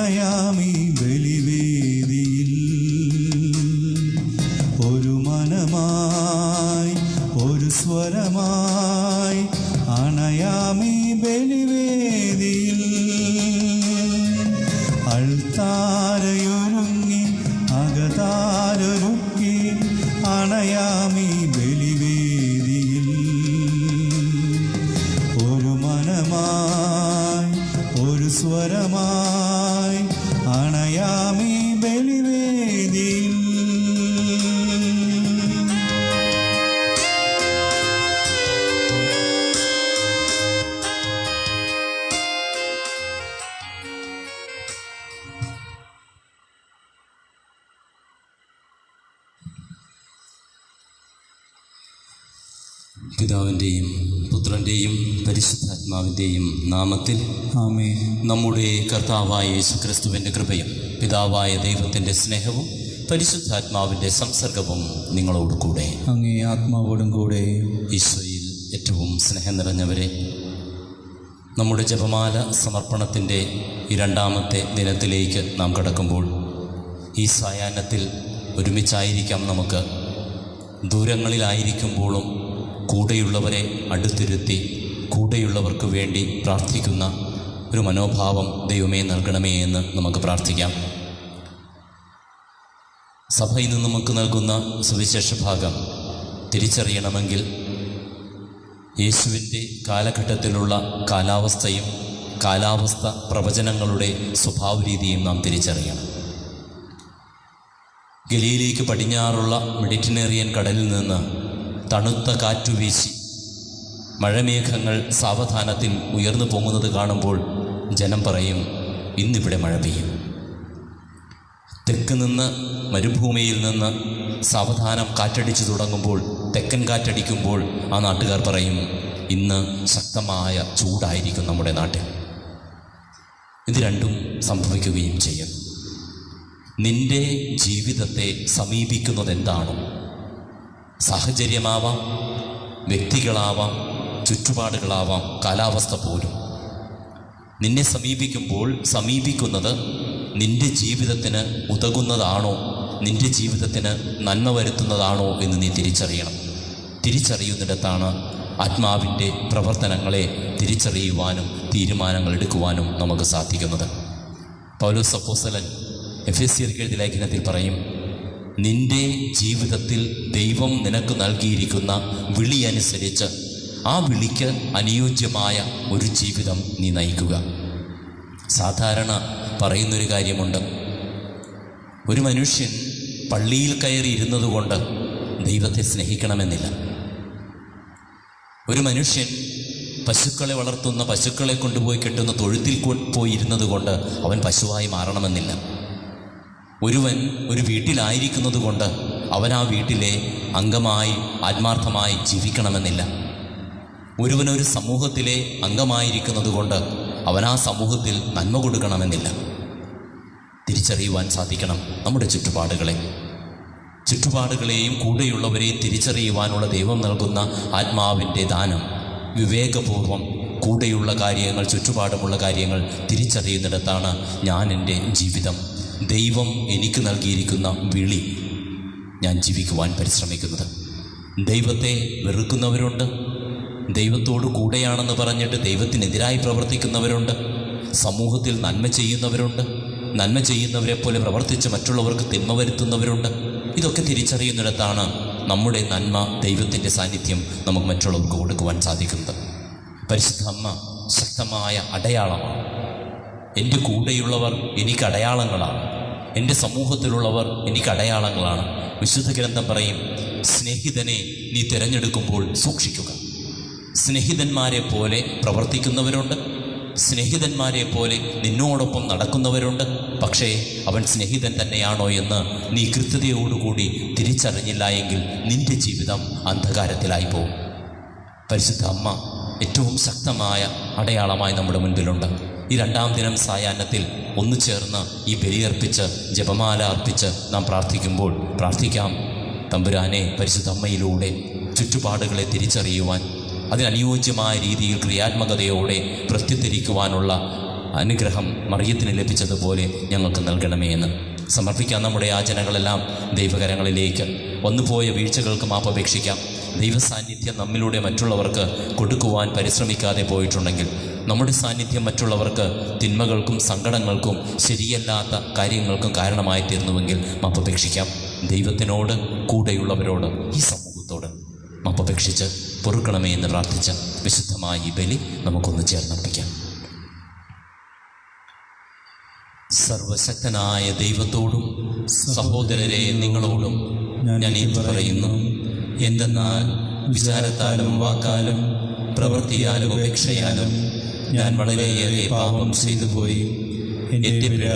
അണയാമീ ബലിവേദിയിൽ ഒരു മനമായി ഒരു സ്വരമായി അണയാമീ ബലിവേദിയിൽ അൾത്താരയൊരുങ്ങി അകതാരൊരുക്കി അണയാമീ ബലിവേദിയിൽ ഒരു മനമായി ഒരു സ്വരമായി അണയാമീ ബലിവേദിയിൽ. പിതാവിൻ്റെയും പുത്രൻ്റെയും പരിശുദ്ധാത്മാവിൻ്റെയും നാമത്തിൽ ആമേൻ. നമ്മുടെ കർത്താവായ യേശുക്രിസ്തുവിൻ്റെ കൃപയും പിതാവായ ദൈവത്തിൻ്റെ സ്നേഹവും പരിശുദ്ധാത്മാവിൻ്റെ സംസർഗവും നിങ്ങളോട് കൂടെ. അങ്ങേ ആത്മാവോടും കൂടെ. ഈശോയിൽ ഏറ്റവും സ്നേഹം നിറഞ്ഞവരെ, നമ്മുടെ ജപമാല സമർപ്പണത്തിൻ്റെ ഈ രണ്ടാമത്തെ ദിനത്തിലേക്ക് നാം കടക്കുമ്പോൾ ഈ സായാഹ്നത്തിൽ ഒരുമിച്ചായിരിക്കാം നമുക്ക്. ദൂരങ്ങളിലായിരിക്കുമ്പോഴും കൂടെയുള്ളവരെ അടുത്തിരുത്തി കൂടെയുള്ളവർക്ക് വേണ്ടി പ്രാർത്ഥിക്കുന്ന ഒരു മനോഭാവം ദൈവമേ നൽകണമേ എന്ന് നമുക്ക് പ്രാർത്ഥിക്കാം. സഭ ഇന്ന് നമുക്ക് നൽകുന്ന സുവിശേഷ ഭാഗം തിരിച്ചറിയണമെങ്കിൽ യേശുവിൻ്റെ കാലഘട്ടത്തിലുള്ള കാലാവസ്ഥയും കാലാവസ്ഥ പ്രവചനങ്ങളുടെ സ്വഭാവരീതിയും നാം തിരിച്ചറിയണം. ഗലീലയ്ക്ക് പടിഞ്ഞാറുള്ള മെഡിറ്ററേനിയൻ കടലിൽ നിന്ന് തണുത്ത കാറ്റുവീശി മഴമേഘങ്ങൾ സാവധാനത്തിൽ ഉയർന്നു പൊങ്ങുന്നത് കാണുമ്പോൾ ജനം പറയും, ഇന്നിവിടെ മഴ പെയ്യും. തെക്ക് നിന്ന് മരുഭൂമിയിൽ നിന്ന് സാവധാനം കാറ്റടിച്ചു തുടങ്ങുമ്പോൾ, തെക്കൻ കാറ്റടിക്കുമ്പോൾ ആ നാട്ടുകാർ പറയും, ഇന്ന് ശക്തമായ ചൂടായിരിക്കും നമ്മുടെ നാട്ടിൽ. ഇത് രണ്ടും സംഭവിക്കുകയും ചെയ്യും. നിന്റെ ജീവിതത്തെ സമീപിക്കുന്നത് എന്താണോ, സാഹചര്യമാവാം, വ്യക്തികളാവാം, ചുറ്റുപാടുകളാവാം, കാലാവസ്ഥ പോലും നിന്നെ സമീപിക്കുമ്പോൾ സമീപിക്കുന്നത് നിന്റെ ജീവിതത്തിന് ഉതകുന്നതാണോ, നിന്റെ ജീവിതത്തിന് നന്മ വരുത്തുന്നതാണോ എന്ന് നീ തിരിച്ചറിയണം. തിരിച്ചറിയുന്നിടത്താണ് ആത്മാവിൻ്റെ പ്രവർത്തനങ്ങളെ തിരിച്ചറിയുവാനും തീരുമാനങ്ങൾ എടുക്കുവാനും നമുക്ക് സാധിക്കുന്നത്. പൗലോസ് അപ്പോസ്തലൻ എഫെസ്യർക്ക് എഴുതിയ ലേഖനത്തിൽ പറയും, നിന്റെ ജീവിതത്തിൽ ദൈവം നിനക്ക് നൽകിയിരിക്കുന്ന വിളി അനുസരിച്ച് ആ വിളിക്ക് അനുയോജ്യമായ ഒരു ജീവിതം നീ നയിക്കുക. സാധാരണ പറയുന്നൊരു കാര്യമുണ്ട്, ഒരു മനുഷ്യൻ പള്ളിയിൽ കയറി ഇരുന്നത് കൊണ്ട് ദൈവത്തെ സ്നേഹിക്കണമെന്നില്ല. ഒരു മനുഷ്യൻ പശുക്കളെ വളർത്തുന്ന, പശുക്കളെ കൊണ്ടുപോയി കെട്ടുന്ന തൊഴുത്തിൽ പോയി ഇരുന്നത് കൊണ്ട് അവൻ പശുവായി മാറണമെന്നില്ല. ഒരുവൻ ഒരു വീട്ടിലായിരിക്കുന്നത് കൊണ്ട് അവൻ ആ വീട്ടിലെ അംഗമായി ആത്മാർത്ഥമായി ജീവിക്കണമെന്നില്ല. ഒരുവനൊരു സമൂഹത്തിലെ അംഗമായിരിക്കുന്നത് കൊണ്ട് അവൻ ആ സമൂഹത്തിൽ നന്മ കൊടുക്കണമെന്നില്ല. തിരിച്ചറിയുവാൻ സാധിക്കണം നമ്മുടെ ചുറ്റുപാടുകളെയും കൂടെയുള്ളവരെയും തിരിച്ചറിയുവാനുള്ള ദൈവം നൽകുന്ന ആത്മാവിൻ്റെ ദാനം. വിവേകപൂർവം കൂടെയുള്ള കാര്യങ്ങൾ, ചുറ്റുപാടുമുള്ള കാര്യങ്ങൾ തിരിച്ചറിയുന്നിടത്താണ് ഞാൻ എൻ്റെ ജീവിതം, ദൈവം എനിക്ക് നൽകിയിരിക്കുന്ന വിളി, ഞാൻ ജീവിക്കുവാൻ പരിശ്രമിക്കുന്നത്. ദൈവത്തെ വെറുക്കുന്നവരുണ്ട്, ദൈവത്തോട് കൂടെയാണെന്ന് പറഞ്ഞിട്ട് ദൈവത്തിനെതിരായി പ്രവർത്തിക്കുന്നവരുണ്ട്, സമൂഹത്തിൽ നന്മ ചെയ്യുന്നവരുണ്ട്, നന്മ ചെയ്യുന്നവരെ പോലെ പ്രവർത്തിച്ച് മറ്റുള്ളവർക്ക് തിന്മ വരുത്തുന്നവരുണ്ട്. ഇതൊക്കെ തിരിച്ചറിയുന്നിടത്താണ് നമ്മുടെ നന്മ, ദൈവത്തിൻ്റെ സാന്നിധ്യം നമുക്ക് മറ്റുള്ളവർക്ക് കൊടുക്കുവാൻ സാധിക്കുന്നത്. പരിശുദ്ധ അമ്മ ശക്തമായ അടയാളമാണ്. എൻ്റെ കൂടെയുള്ളവർ എനിക്ക് അടയാളങ്ങളാണ്, എൻ്റെ സമൂഹത്തിലുള്ളവർ എനിക്ക് അടയാളങ്ങളാണ്. വിശുദ്ധ ഗ്രന്ഥം പറയും, സ്നേഹിതനെ നീ തിരഞ്ഞെടുക്കുമ്പോൾ സൂക്ഷിക്കുക. സ്നേഹിതന്മാരെ പോലെ പ്രവർത്തിക്കുന്നവരുണ്ട്, സ്നേഹിതന്മാരെ പോലെ നിന്നോടൊപ്പം നടക്കുന്നവരുണ്ട്. പക്ഷേ അവൻ സ്നേഹിതൻ തന്നെയാണോ എന്ന് നീ കൃത്യതയോടുകൂടി തിരിച്ചറിഞ്ഞില്ല എങ്കിൽ നിന്റെ ജീവിതം അന്ധകാരത്തിലായി പോകും. പരിശുദ്ധ അമ്മ ഏറ്റവും ശക്തമായ അടയാളമായി നമ്മുടെ മുൻപിലുണ്ട്. ഈ രണ്ടാം ദിനം സായാഹ്നത്തിൽ ഒന്നു ചേർന്ന് ഈ ബലിയർപ്പിച്ച് ജപമാല അർപ്പിച്ച് നാം പ്രാർത്ഥിക്കുമ്പോൾ പ്രാർത്ഥിക്കാം, തമ്പുരാനെ, പരിശുദ്ധ അമ്മയിലൂടെ ചുറ്റുപാടുകളെ തിരിച്ചറിയുവാൻ, അതിനനുയോജ്യമായ രീതിയിൽ ക്രിയാത്മകതയോടെ പ്രത്യുദ്ധരിക്കുവാനുള്ള അനുഗ്രഹം മറിയത്തിന് ലഭിച്ചതുപോലെ ഞങ്ങൾക്ക് നൽകണമേ എന്ന് സമർപ്പിക്കാം. നമ്മുടെ യാചനകളെല്ലാം ദൈവകരങ്ങളിലേക്ക്. വന്നുപോയ വീഴ്ചകൾക്ക് മാപ്പപേക്ഷിക്കാം. ദൈവസാന്നിധ്യം നമ്മിലൂടെ മറ്റുള്ളവർക്ക് കൊടുക്കുവാൻ പരിശ്രമിക്കാതെ പോയിട്ടുണ്ടെങ്കിൽ, നമ്മുടെ സാന്നിധ്യം മറ്റുള്ളവർക്ക് തിന്മകൾക്കും സങ്കടങ്ങൾക്കും ശരിയല്ലാത്ത കാര്യങ്ങൾക്കും കാരണമായി തീർന്നുവെങ്കിൽ മാപ്പപേക്ഷിക്കാം. ദൈവത്തിനോട്, കൂടെയുള്ളവരോട്, ഈ സമൂഹത്തോട് മാപ്പപേക്ഷിച്ച് പൊറുക്കണമേ എന്ന് പ്രാർത്ഥിച്ച് വിശുദ്ധമായ ഈ ബലി നമുക്കൊന്ന് ചേർന്നർപ്പിക്കാം. സർവശക്തനായ ദൈവത്തോടും സഹോദരരെ നിങ്ങളോടും ഞാൻ ഈ പറയുന്നു, എന്തെന്നാൽ വിചാരത്താലും വാക്കാലും പ്രവൃത്തിയാലും ഉപേക്ഷയാലും ഞാൻ വളരെയേറെ പാപം ചെയ്തു പോയി. എൻ്റെ പിഴ,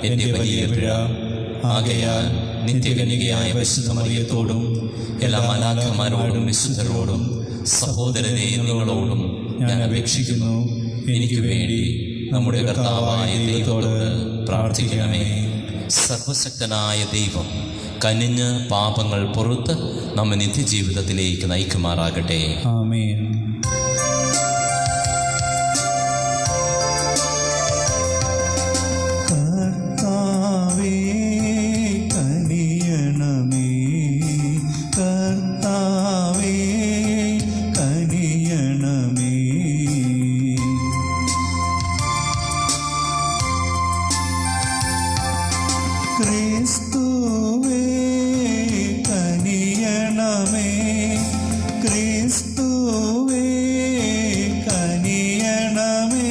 എൻ്റെ വലിയ പിഴ. ആകയാൽ നിത്യകന്യകയായ പരിശുദ്ധ മറിയത്തോടും എല്ലാ മാലാഖമാരോടും വിശുദ്ധരോടും സഹോദരരെ നിങ്ങളോടും ഞാൻ അപേക്ഷിക്കുന്നു, എനിക്ക് വേണ്ടി നമ്മുടെ കർത്താവായ ദൈവത്തോട് പ്രാർത്ഥിക്കണമേ. സർവശക്തനായ ദൈവം കനിഞ്ഞ് പാപങ്ങൾ പുറത്ത് നമ്മെ നിത്യജീവിതത്തിലേക്ക് നയിക്കുമാറാകട്ടെ. ആമേൻ. കർത്താവേ കനിയണമേ, കർത്താവേ കനിയണമേ. ക്രിസ്തുവേ കനിയണമേ, ക്രിസ്തുവേ കനിയണമേ.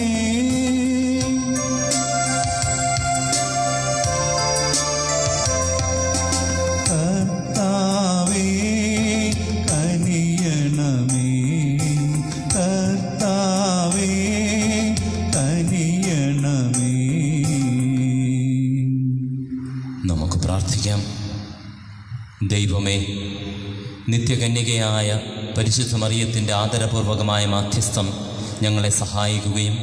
കർത്താവേ കനിയണമേ, കർത്താവേ കനിയണമേ. നമുക്ക് പ്രാർത്ഥിക്കാം. ദൈവമേ, നിത്യകന്യകയായ പരിശുദ്ധ മറിയത്തിൻ്റെ ആദരപൂർവകമായ മാധ്യസ്ഥം ഞങ്ങളെ സഹായിക്കുകയും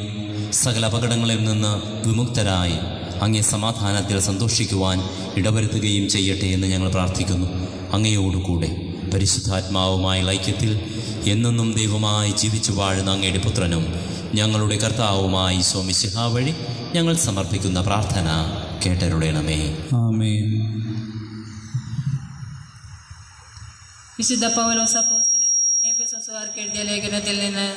സകല അപകടങ്ങളിൽ നിന്ന് വിമുക്തരായി അങ്ങേ സമാധാനത്തിൽ സന്തോഷിക്കുവാൻ ഇടവരുത്തുകയും ചെയ്യട്ടെ എന്ന് ഞങ്ങൾ പ്രാർത്ഥിക്കുന്നു. അങ്ങയോടുകൂടെ പരിശുദ്ധാത്മാവുമായ ഐക്യത്തിൽ എന്നെന്നും ദൈവമായി ജീവിച്ചു വാഴുന്ന അങ്ങയുടെ പുത്രനും ഞങ്ങളുടെ കർത്താവുമായി മിശിഹ വഴി ഞങ്ങൾ സമർപ്പിക്കുന്ന പ്രാർത്ഥന കേട്ടരുളണമേ. ആമേൻ. വിശുദ്ധ പൗലോസ് അപ്പോസ്തലൻ എഫെസോസുകാർക്ക് എഴുതിയ ലേഖനത്തിൽ നിന്ന്,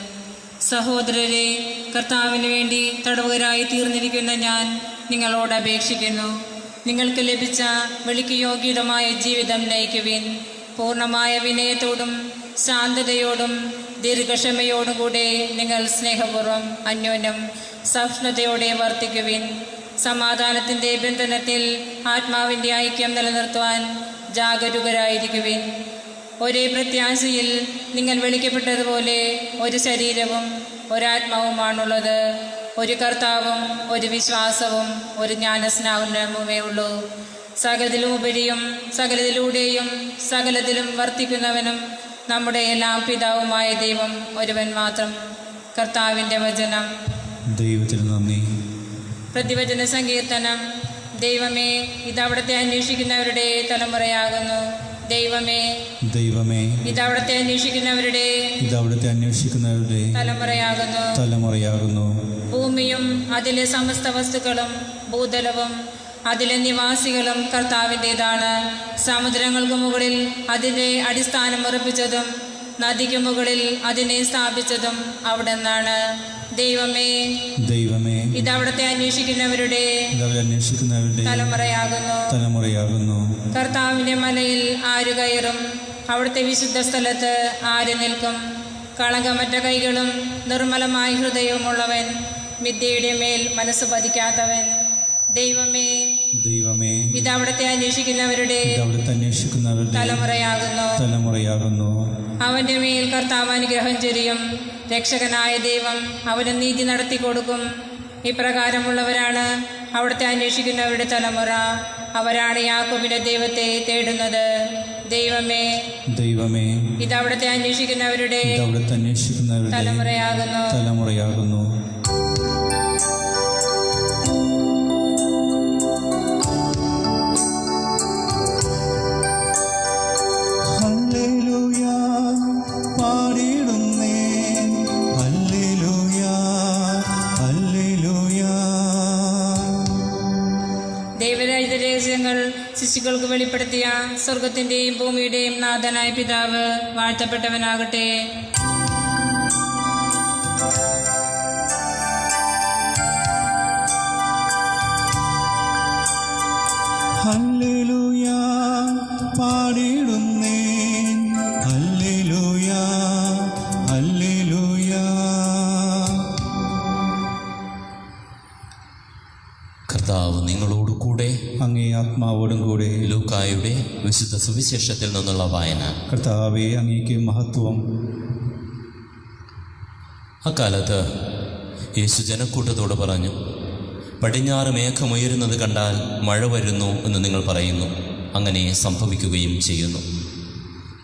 സഹോദരരെ, കർത്താവിന് വേണ്ടി തടവുകാരായി തീർന്നിരിക്കുന്ന ഞാൻ നിങ്ങളോട് അപേക്ഷിക്കുന്നു, നിങ്ങൾക്ക് ലഭിച്ച വിളിക്ക് യോഗ്യതമായ ജീവിതം നയിക്കുവിൻ. പൂർണ്ണമായ വിനയത്തോടും ശാന്തതയോടും ദീർഘക്ഷമയോടും കൂടെ നിങ്ങൾ സ്നേഹപൂർവ്വം അന്യോന്യം സഹിഷ്ണുതയോടെ വർത്തിക്കുവിൻ. സമാധാനത്തിൻ്റെ ബന്ധനത്തിൽ ആത്മാവിൻ്റെ ഐക്യം നിലനിർത്തുവാൻ ജാഗരൂകരായിരിക്കുവിൻ. ഒരേ പ്രത്യാശയിൽ നിങ്ങൾ വിളിക്കപ്പെട്ടതുപോലെ ഒരു ശരീരവും ഒരാത്മാവുമാണുള്ളത്. ഒരു കർത്താവും ഒരു വിശ്വാസവും ഒരു ജ്ഞാനസ്നാനവുമേ ഉള്ളൂ. സകലത്തിലുപരിയും സകലത്തിലൂടെയും സകലത്തിലും വർത്തിക്കുന്നവനും നമ്മുടെ എല്ലാം പിതാവുമായ ദൈവം ഒരുവൻ മാത്രം. കർത്താവിൻ്റെ വചനം. ദൈവത്തിന് നന്ദി. പ്രതിവചന സങ്കീർത്തനം. ദൈവമേ, ഇതവിടുത്തെ അന്വേഷിക്കുന്നവരുടെ തലമുറയാകുന്നു. ദൈവമേ, ദൈവമേ, ഇതവിടുത്തെ അന്വേഷിക്കുന്നവരുടെ തലമുറയാകുന്നു. ഭൂമിയും അതിലെ സമസ്ത വസ്തുക്കളും ഭൂതലവും അതിലെ നിവാസികളും കർത്താവിൻ്റെതാണ്. സമുദ്രങ്ങൾക്ക് മുകളിൽ അതിൻ്റെ അടിസ്ഥാനം ഉറപ്പിച്ചതും നദിക്ക് മുകളിൽ അതിനെ സ്ഥാപിച്ചതും അവിടെ നിന്നാണ്. ദൈവമേ, ദൈവമേ, ഇതവിടുത്തെ അന്വേഷിക്കുന്നവരുടെ തലമുറയാകുന്നു. കർത്താവിൻ്റെ മലയിൽ ആര് കയറും? അവിടുത്തെ വിശുദ്ധ സ്ഥലത്ത് ആര് നിൽക്കും? കളങ്കമറ്റ കൈകളും നിർമ്മലമായ ഹൃദയവുമുള്ളവൻ, മിഥ്യയുടെ മേൽ മനസ്സ് പതിക്കാത്തവൻ. ദൈവമേ, ദൈവമേ, ഇതവിടുത്തെ അന്വേഷിക്കുന്നവരുടെ തലമുറയാകുന്നു. അവൻ്റെ മേൽ കർത്താവ് അനുഗ്രഹം ചൊരിയും. രക്ഷകനായ ദൈവം അവന് നീതി നടത്തി കൊടുക്കും. ഇപ്രകാരമുള്ളവരാണ് അവിടുത്തെ അന്വേഷിക്കുന്നവരുടെ തലമുറ. അവരാണ് യാക്കോബിന്റെ ദൈവത്തെ തേടുന്നത്. ദൈവമേ, ദൈവമേ, ഇതവിടുത്തെ അന്വേഷിക്കുന്നവരുടെ തലമുറയാകുന്നു. ഹല്ലേലൂയ സൃഷ്ടികൾക്ക് വെളിപ്പെടുത്തിയ സ്വർഗത്തിൻ്റെയും ഭൂമിയുടെയും നാഥനായ പിതാവ് വാഴ്ത്തപ്പെട്ടവനാകട്ടെ. ഹല്ലേലൂയ പാടിടുന്നേൻ, ഹല്ലേലൂയ ഹല്ലേലൂയ. കർത്താവ് നിങ്ങളോട് കൂടെ, അങ്ങേ ആത്മാവോടും കൂടെ. ലൂക്കായുടെ വിശുദ്ധ സുവിശേഷത്തിൽ നിന്നുള്ള വായന. കർത്താവേ, അങ്ങേക്ക് മഹത്വം. അക്കാലത്ത് യേശു ജനക്കൂട്ടത്തോട് പറഞ്ഞു, പടിഞ്ഞാറ് മേഘമുയരുന്നത് കണ്ടാൽ മഴ വരുന്നു എന്ന് നിങ്ങൾ പറയുന്നു. അങ്ങനെ സംഭവിക്കുകയും ചെയ്യുന്നു.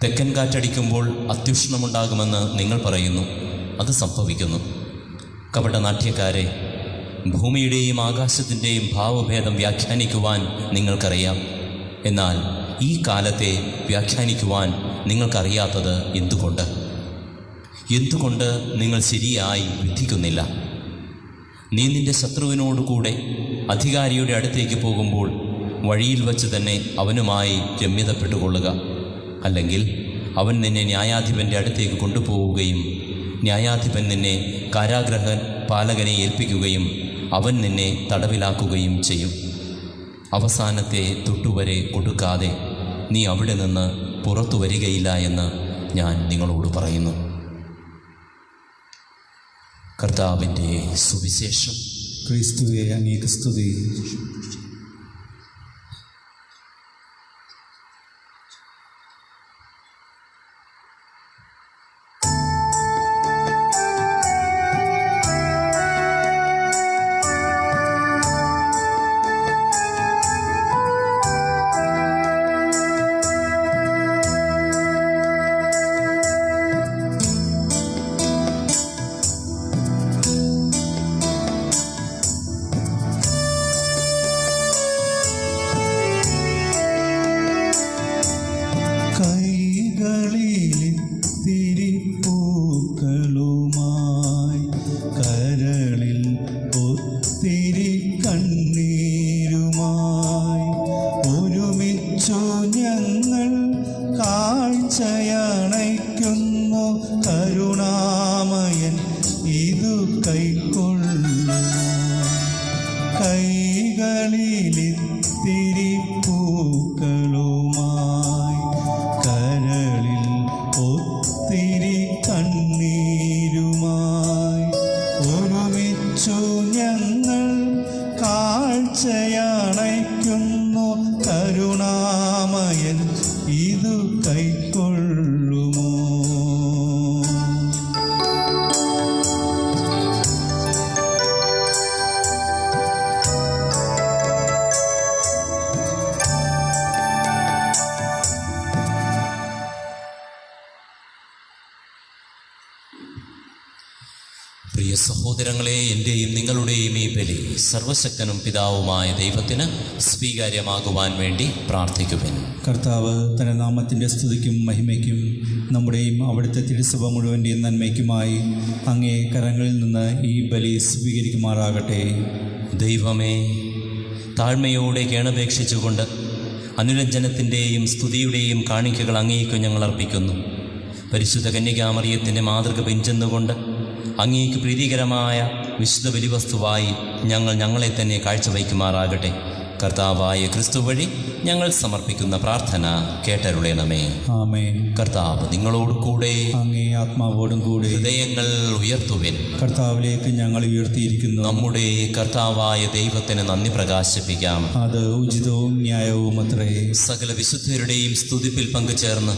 തെക്കൻ കാറ്റടിക്കുമ്പോൾ അത്യുഷ്ണമുണ്ടാകുമെന്ന് നിങ്ങൾ പറയുന്നു. അത് സംഭവിക്കുന്നു. കപടനാട്യക്കാരെ, ഭൂമിയുടെയും ആകാശത്തിൻ്റെയും ഭാവഭേദം വ്യാഖ്യാനിക്കുവാൻ നിങ്ങൾക്കറിയാം. എന്നാൽ ഈ കാലത്തെ വ്യാഖ്യാനിക്കുവാൻ നിങ്ങൾക്കറിയാത്തത് എന്തുകൊണ്ട് നിങ്ങൾ ശരിയായി വിധിക്കുന്നില്ല? നീ നിന്റെ ശത്രുവിനോടുകൂടെ അധികാരിയുടെ അടുത്തേക്ക് പോകുമ്പോൾ വഴിയിൽ വച്ച് തന്നെ അവനുമായി രമ്യതപ്പെട്ടുകൊള്ളുക. അല്ലെങ്കിൽ അവൻ നിന്നെ ന്യായാധിപൻ്റെ അടുത്തേക്ക് കൊണ്ടുപോവുകയും ന്യായാധിപൻ നിന്നെ കാരാഗ്രഹ പാലകനെ ഏൽപ്പിക്കുകയും അവൻ നിന്നെ തടവിലാക്കുകയും ചെയ്യും. അവസാനത്തെ തൊട്ടുവരെ കൊടുക്കാതെ നീ അവിടെ നിന്ന് പുറത്തു വരികയില്ല എന്ന് ഞാൻ നിങ്ങളോട് പറയുന്നു. കർത്താവിൻ്റെ സുവിശേഷം. ക്രിസ്തുവേ, അങ്ങേക്ക് സ്തുതി. പ്രിയ സഹോദരങ്ങളെ, എൻ്റെയും നിങ്ങളുടെയും ഈ ബലി സർവശക്തനും പിതാവുമായ ദൈവത്തിന് സ്വീകാര്യമാകുവാൻ വേണ്ടി പ്രാർത്ഥിക്കുവിൻ. കർത്താവ് തൻ്റെ നാമത്തിൻ്റെ സ്തുതിക്കും മഹിമയ്ക്കും നമ്മുടെയും അവിടുത്തെ തിരുസഭ മുഴുവൻ്റെയും നന്മയ്ക്കുമായി അങ്ങേ കരങ്ങളിൽ നിന്ന് ഈ ബലി സ്വീകരിക്കുമാറാകട്ടെ. ദൈവമേ, താഴ്മയോടെ കേണപേക്ഷിച്ചുകൊണ്ട് അനുരഞ്ജനത്തിൻ്റെയും സ്തുതിയുടെയും കാണിക്കകൾ അങ്ങേക്ക് ഞങ്ങൾ അർപ്പിക്കുന്നു. പരിശുദ്ധ കന്യകാമറിയത്തിൻ്റെ മാതൃക പിഞ്ചെന്നുകൊണ്ട് അങ്ങേക്ക് പ്രീതികരമായ വിശുദ്ധ ബലിവസ്തുവായി ഞങ്ങളെ തന്നെ കാഴ്ചവയ്ക്കുമാറാകട്ടെ. കർത്താവായ ക്രിസ്തു വഴി ഞങ്ങൾ സമർപ്പിക്കുന്ന പ്രാർത്ഥന കേട്ടരുളേണമേ. ആമേൻ. കർത്താവ് നിങ്ങളോട് കൂടെ, അങ്ങേ ആത്മാവോടും കൂടെ. ഹൃദയങ്ങൾ ഉയർത്തുവിൻ. കർത്താവിലേക്ക് ഞങ്ങൾ ഉയർത്തിയിരിക്കുന്നു. നമ്മുടെ കർത്താവായ ദൈവത്തിന് നന്ദി പ്രകാശിപ്പിക്കാം. അത് ഉചിതവും ന്യായവും അത്രേ. സകല വിശുദ്ധരുടെയും സ്തുതിപ്പിൽ പങ്കുചേർന്ന്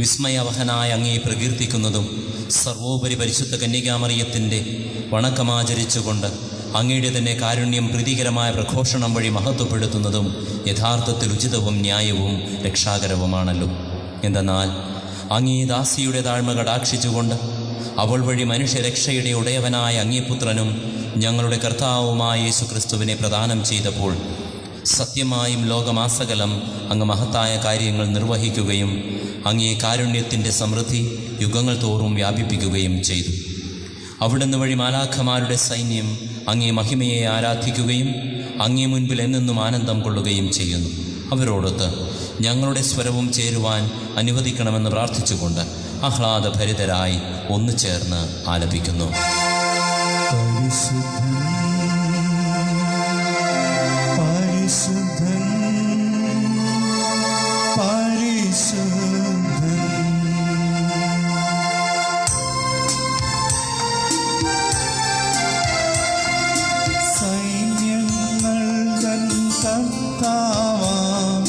വിസ്മയവഹനായ അങ്ങേ പ്രകീർത്തിക്കുന്നതും സർവോപരി പരിശുദ്ധ കന്യകാമറിയത്തിൻ്റെ വണക്കമാചരിച്ചുകൊണ്ട് അങ്ങയുടെ തന്നെ കാരുണ്യം പ്രീതികരമായ പ്രഘോഷണം വഴി മഹത്വപ്പെടുത്തുന്നതും യഥാർത്ഥത്തിൽ ഉചിതവും ന്യായവും രക്ഷാകരവുമാണല്ലോ. എന്തെന്നാൽ അങ്ങേ ദാസിയുടെ താഴ്മ കടാക്ഷിച്ചുകൊണ്ട് അവൾ വഴി മനുഷ്യരക്ഷയുടെ ഉടയവനായ അങ്ങേപുത്രനും ഞങ്ങളുടെ കർത്താവുമായ യേശുക്രിസ്തുവിനെ പ്രദാനം ചെയ്തപ്പോൾ സത്യമായും ലോകമാസകലം അങ്ങ് മഹത്തായ കാര്യങ്ങൾ നിർവഹിക്കുകയും അങ്ങേ കാരുണ്യത്തിൻ്റെ സമൃദ്ധി യുഗങ്ങൾ തോറും വ്യാപിപ്പിക്കുകയും ചെയ്തു. അവിടുന്ന് വഴി മാലാഖമാരുടെ സൈന്യം അങ്ങേ മഹിമയെ ആരാധിക്കുകയും അങ്ങേ മുൻപിൽ എന്നെന്നും ആനന്ദം കൊള്ളുകയും ചെയ്യുന്നു. അവരോടൊത്ത് ഞങ്ങളുടെ സ്വരവും ചേരുവാൻ അനുവദിക്കണമെന്ന് പ്രാർത്ഥിച്ചുകൊണ്ട് ആഹ്ലാദഭരിതരായി ഒന്നു ചേർന്ന് ആലപിക്കുന്നു. പരിശുദ്ധൻ, പരിശുദ്ധൻ, സൈന്യങ്ങൾ തൻ കർത്താവാം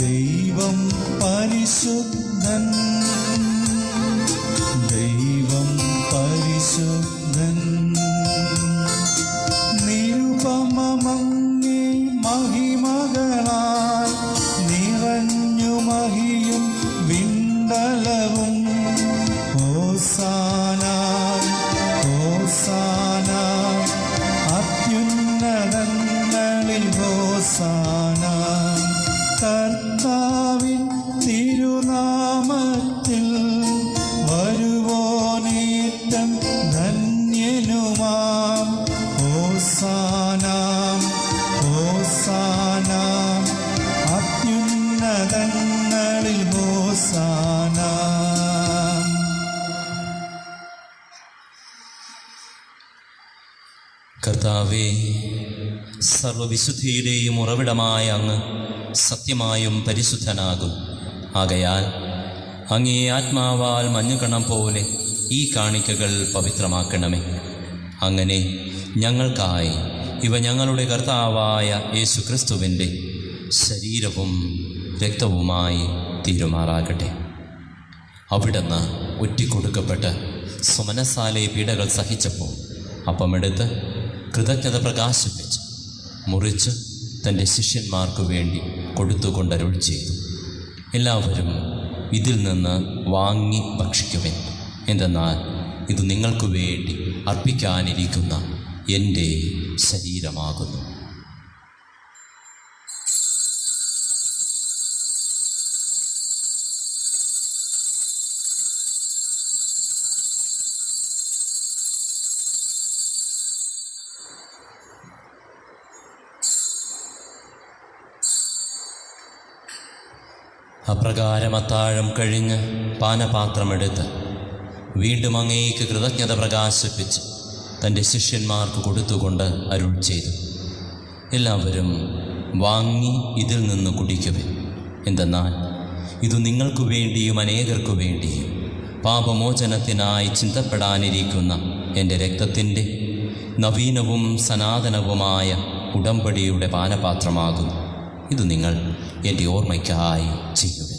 ദൈവം പരിശുദ്ധൻ, ദൈവം പരിശുദ്ധൻ. നിരുപമമങ്ങേ മഹിമകളാൽ നിറഞ്ഞു മഹിയും വിണ്ടലവും. ഹോസാന, ഹോസാന, അത്യുന്നതങ്ങളിൽ ഹോസാന. കർത്താവിൻ തിരുനാമത്തിൽ വരുവോനേറ്റം ധന്യനുമാം. ഹോസാന, ഹോസാന, അത്യുന്നതങ്ങളിൽ ഹോസാന. കർത്താവേ, സർവവിശുദ്ധിയുടെയും ഉറവിടമായ അങ്ങ് സത്യമായും പരിശുദ്ധനാകും. ആകയാൽ അങ്ങേ ആത്മാവാൽ മഞ്ഞുകണം പോലെ ഈ കാണിക്കകൾ പവിത്രമാക്കണമേ. അങ്ങനെ ഞങ്ങൾക്കായി ഇവ ഞങ്ങളുടെ കർത്താവായ യേശുക്രിസ്തുവിൻ്റെ ശരീരവും രക്തവുമായി തീരുമാറാകട്ടെ. അവിടുന്ന് ഒറ്റിക്കൊടുക്കപ്പെട്ട് സുമനസാലെ പീഡകൾ സഹിച്ചപ്പോൾ അപ്പമെടുത്ത് കൃതജ്ഞത പ്രകാശിപ്പിച്ച് മുറിച്ച് തൻ്റെ ശിഷ്യന്മാർക്കു വേണ്ടി കൊടുത്തുകൊണ്ടരുൾ ചെയ്തു. എല്ലാവരും ഇതിൽ നിന്ന് വാങ്ങി ഭക്ഷിക്കുവിൻ. എന്തെന്നാൽ ഇത് നിങ്ങൾക്ക് വേണ്ടി അർപ്പിക്കാനിരിക്കുന്ന എൻ്റെ ശരീരമാകുന്നു. അപ്രകാരം അത്താഴം കഴിഞ്ഞ് പാനപാത്രമെടുത്ത് വീണ്ടും അങ്ങേക്ക് കൃതജ്ഞത പ്രകാശിപ്പിച്ച് തൻ്റെ ശിഷ്യന്മാർക്ക് കൊടുത്തുകൊണ്ട് അരുൾ ചെയ്തു. എല്ലാവരും വാങ്ങി ഇതിൽ നിന്ന് കുടിക്കുവിൻ. എന്തെന്നാൽ ഇത് നിങ്ങൾക്കു വേണ്ടിയും അനേകർക്കു വേണ്ടിയും പാപമോചനത്തിനായി ചിന്തപ്പെടാനിരിക്കുന്ന എൻ്റെ രക്തത്തിൻ്റെ നവീനവും സനാതനവുമായ ഉടമ്പടിയുടെ പാനപാത്രമാകുന്നു. ഇത് നിങ്ങൾ എൻ്റെ ഓർമ്മയ്ക്കായി ചെയ്യുവിൻ.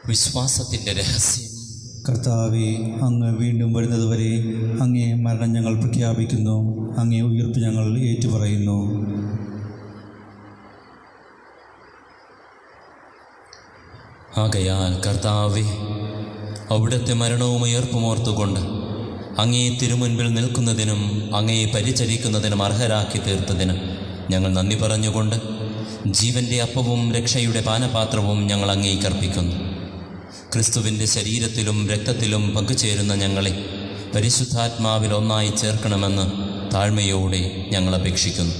വിശ്വാസത്തിൻ്റെ രഹസ്യം. കർത്താവേ, അങ്ങ് വീണ്ടും വരുന്നതുവരെ അങ്ങേ മരണം ഞങ്ങൾ പ്രഖ്യാപിക്കുന്നു, അങ്ങേ ഉയർപ്പ് ഞങ്ങൾ ഏറ്റുപറയുന്നു. ആകയാൽ കർത്താവേ, അവിടുത്തെ മരണവും ഉയർപ്പുമോർത്തുകൊണ്ട് അങ്ങേ തിരുമുൻപിൽ നിൽക്കുന്നതിനും അങ്ങയെ പരിചരിക്കുന്നതിനും അർഹരാക്കി തീർത്തതിന് ഞങ്ങൾ നന്ദി പറഞ്ഞുകൊണ്ട് ജീവൻ്റെ അപ്പവും രക്ഷയുടെ പാനപാത്രവും ഞങ്ങൾ അങ്ങേക്ക് അർപ്പിക്കുന്നു. ക്രിസ്തുവിൻ്റെ ശരീരത്തിലും രക്തത്തിലും പങ്കുചേരുന്ന ഞങ്ങളെ പരിശുദ്ധാത്മാവിൽ ഒന്നായി ചേർക്കണമെന്ന് താഴ്മയോടെ ഞങ്ങൾ അപേക്ഷിക്കുന്നു.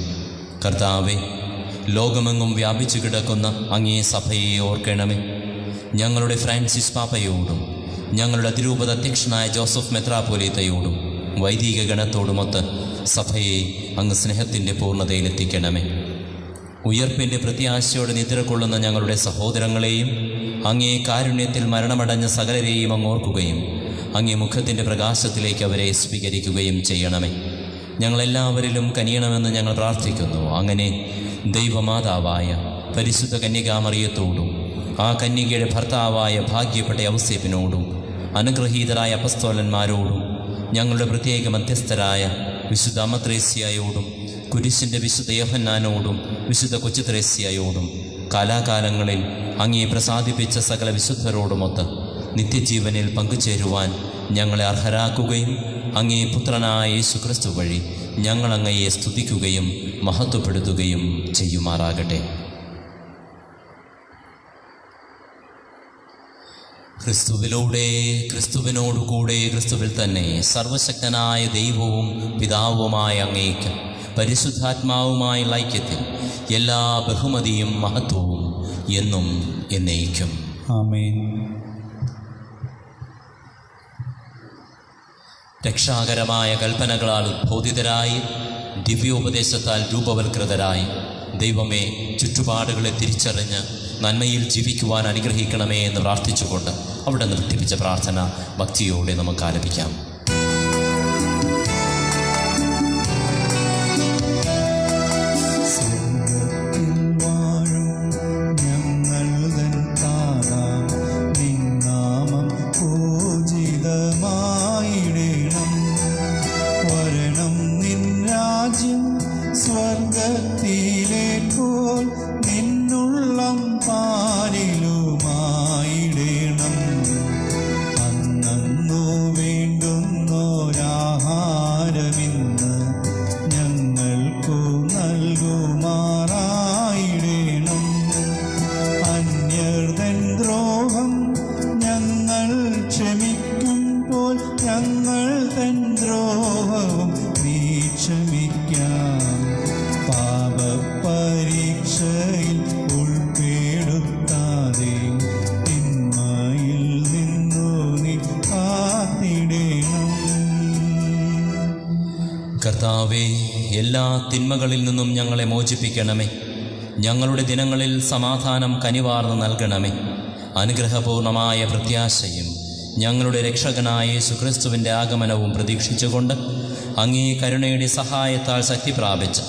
കർത്താവെ, ലോകമെങ്ങും വ്യാപിച്ചു കിടക്കുന്ന അങ്ങേ സഭയെ ഓർക്കണമേ. ഞങ്ങളുടെ ഫ്രാൻസിസ് പാപ്പയോടും ഞങ്ങളുടെ അതിരൂപത അധ്യക്ഷനായ ജോസഫ് മെത്രാപ്പോലീത്തയോടും വൈദിക ഗണത്തോടുമൊത്ത് സഭയെ അങ്ങ് സ്നേഹത്തിൻ്റെ പൂർണ്ണതയിലെത്തിക്കണമേ. ഉയർപ്പിൻ്റെ പ്രത്യാശയോടെ നിദ്ര കൊള്ളുന്ന ഞങ്ങളുടെ സഹോദരങ്ങളെയും അങ്ങേ കാരുണ്യത്തിൽ മരണമടഞ്ഞ സകലരെയും അങ്ങ് ഓർക്കുകയും അങ്ങേ മുഖത്തിൻ്റെ പ്രകാശത്തിലേക്ക് അവരെ സ്വീകരിക്കുകയും ചെയ്യണമേ. ഞങ്ങളെല്ലാവരിലും കനിയണമെന്ന് ഞങ്ങൾ പ്രാർത്ഥിക്കുന്നു. അങ്ങനെ ദൈവമാതാവായ പരിശുദ്ധ കന്യകാമറിയത്തോടും ആ കന്യകയുടെ ഭർത്താവായ ഭാഗ്യപ്പെട്ട യൗസേപ്പിനോടും അനുഗ്രഹീതരായ അപ്പസ്തോലന്മാരോടും ഞങ്ങളുടെ പ്രത്യേക മധ്യസ്ഥരായ വിശുദ്ധ അമ്മത്രേസ്യയോടും കുരിശിൻ്റെ വിശുദ്ധ യോഹന്നാനോടും വിശുദ്ധ കൊച്ചുത്രേസ്യയോടും കാലാകാലങ്ങളിൽ അങ്ങേ പ്രസാദിപ്പിച്ച സകല വിശുദ്ധരോടുമൊത്ത് നിത്യജീവനിൽ പങ്കുചേരുവാൻ ഞങ്ങളെ അർഹരാക്കുകയും അങ്ങേ പുത്രനായ യേശുക്രിസ്തു വഴി ഞങ്ങൾ അങ്ങയെ സ്തുതിക്കുകയും മഹത്വപ്പെടുത്തുകയും ചെയ്യുമാറാകട്ടെ. ക്രിസ്തുവിലൂടെ, ക്രിസ്തുവിനോടുകൂടെ, ക്രിസ്തുവിൽ തന്നെ സർവശക്തനായ ദൈവവും പിതാവുമായ അങ്ങേക്ക് പരിശുദ്ധാത്മാവുമായുള്ള ഐക്യത്തിൽ എല്ലാ ബഹുമതിയും മഹത്വവും എന്നും എന്നേക്കും. ആമേൻ. രക്ഷാകരമായ കൽപ്പനകളാൽ ഉദ്ബോധിതരായി, ദിവ്യോപദേശത്താൽ രൂപവൽകൃതരായി, ദൈവമേ ചുറ്റുപാടുകളെ തിരിച്ചറിഞ്ഞ് നന്മയിൽ ജീവിക്കുവാൻ അനുഗ്രഹിക്കണമേ എന്ന് പ്രാർത്ഥിച്ചുകൊണ്ട് അവിടെ നിർത്തിപ്പിച്ച പ്രാർത്ഥന ഭക്തിയോടെ നമുക്ക് ആലപിക്കാം. കർത്താവേ, എല്ലാ തിന്മകളിൽ നിന്നും ഞങ്ങളെ മോചിപ്പിക്കണമേ. ഞങ്ങളുടെ ദിനങ്ങളിൽ സമാധാനം കനിവാർന്ന് നൽകണമേ. അനുഗ്രഹപൂർണമായ പ്രത്യാശയും ഞങ്ങളുടെ രക്ഷകനായ യേശുക്രിസ്തുവിൻ്റെ ആഗമനവും പ്രതീക്ഷിച്ചുകൊണ്ട് അങ്ങേ കരുണയുടെ സഹായത്താൽ ശക്തി പ്രാപിച്ച്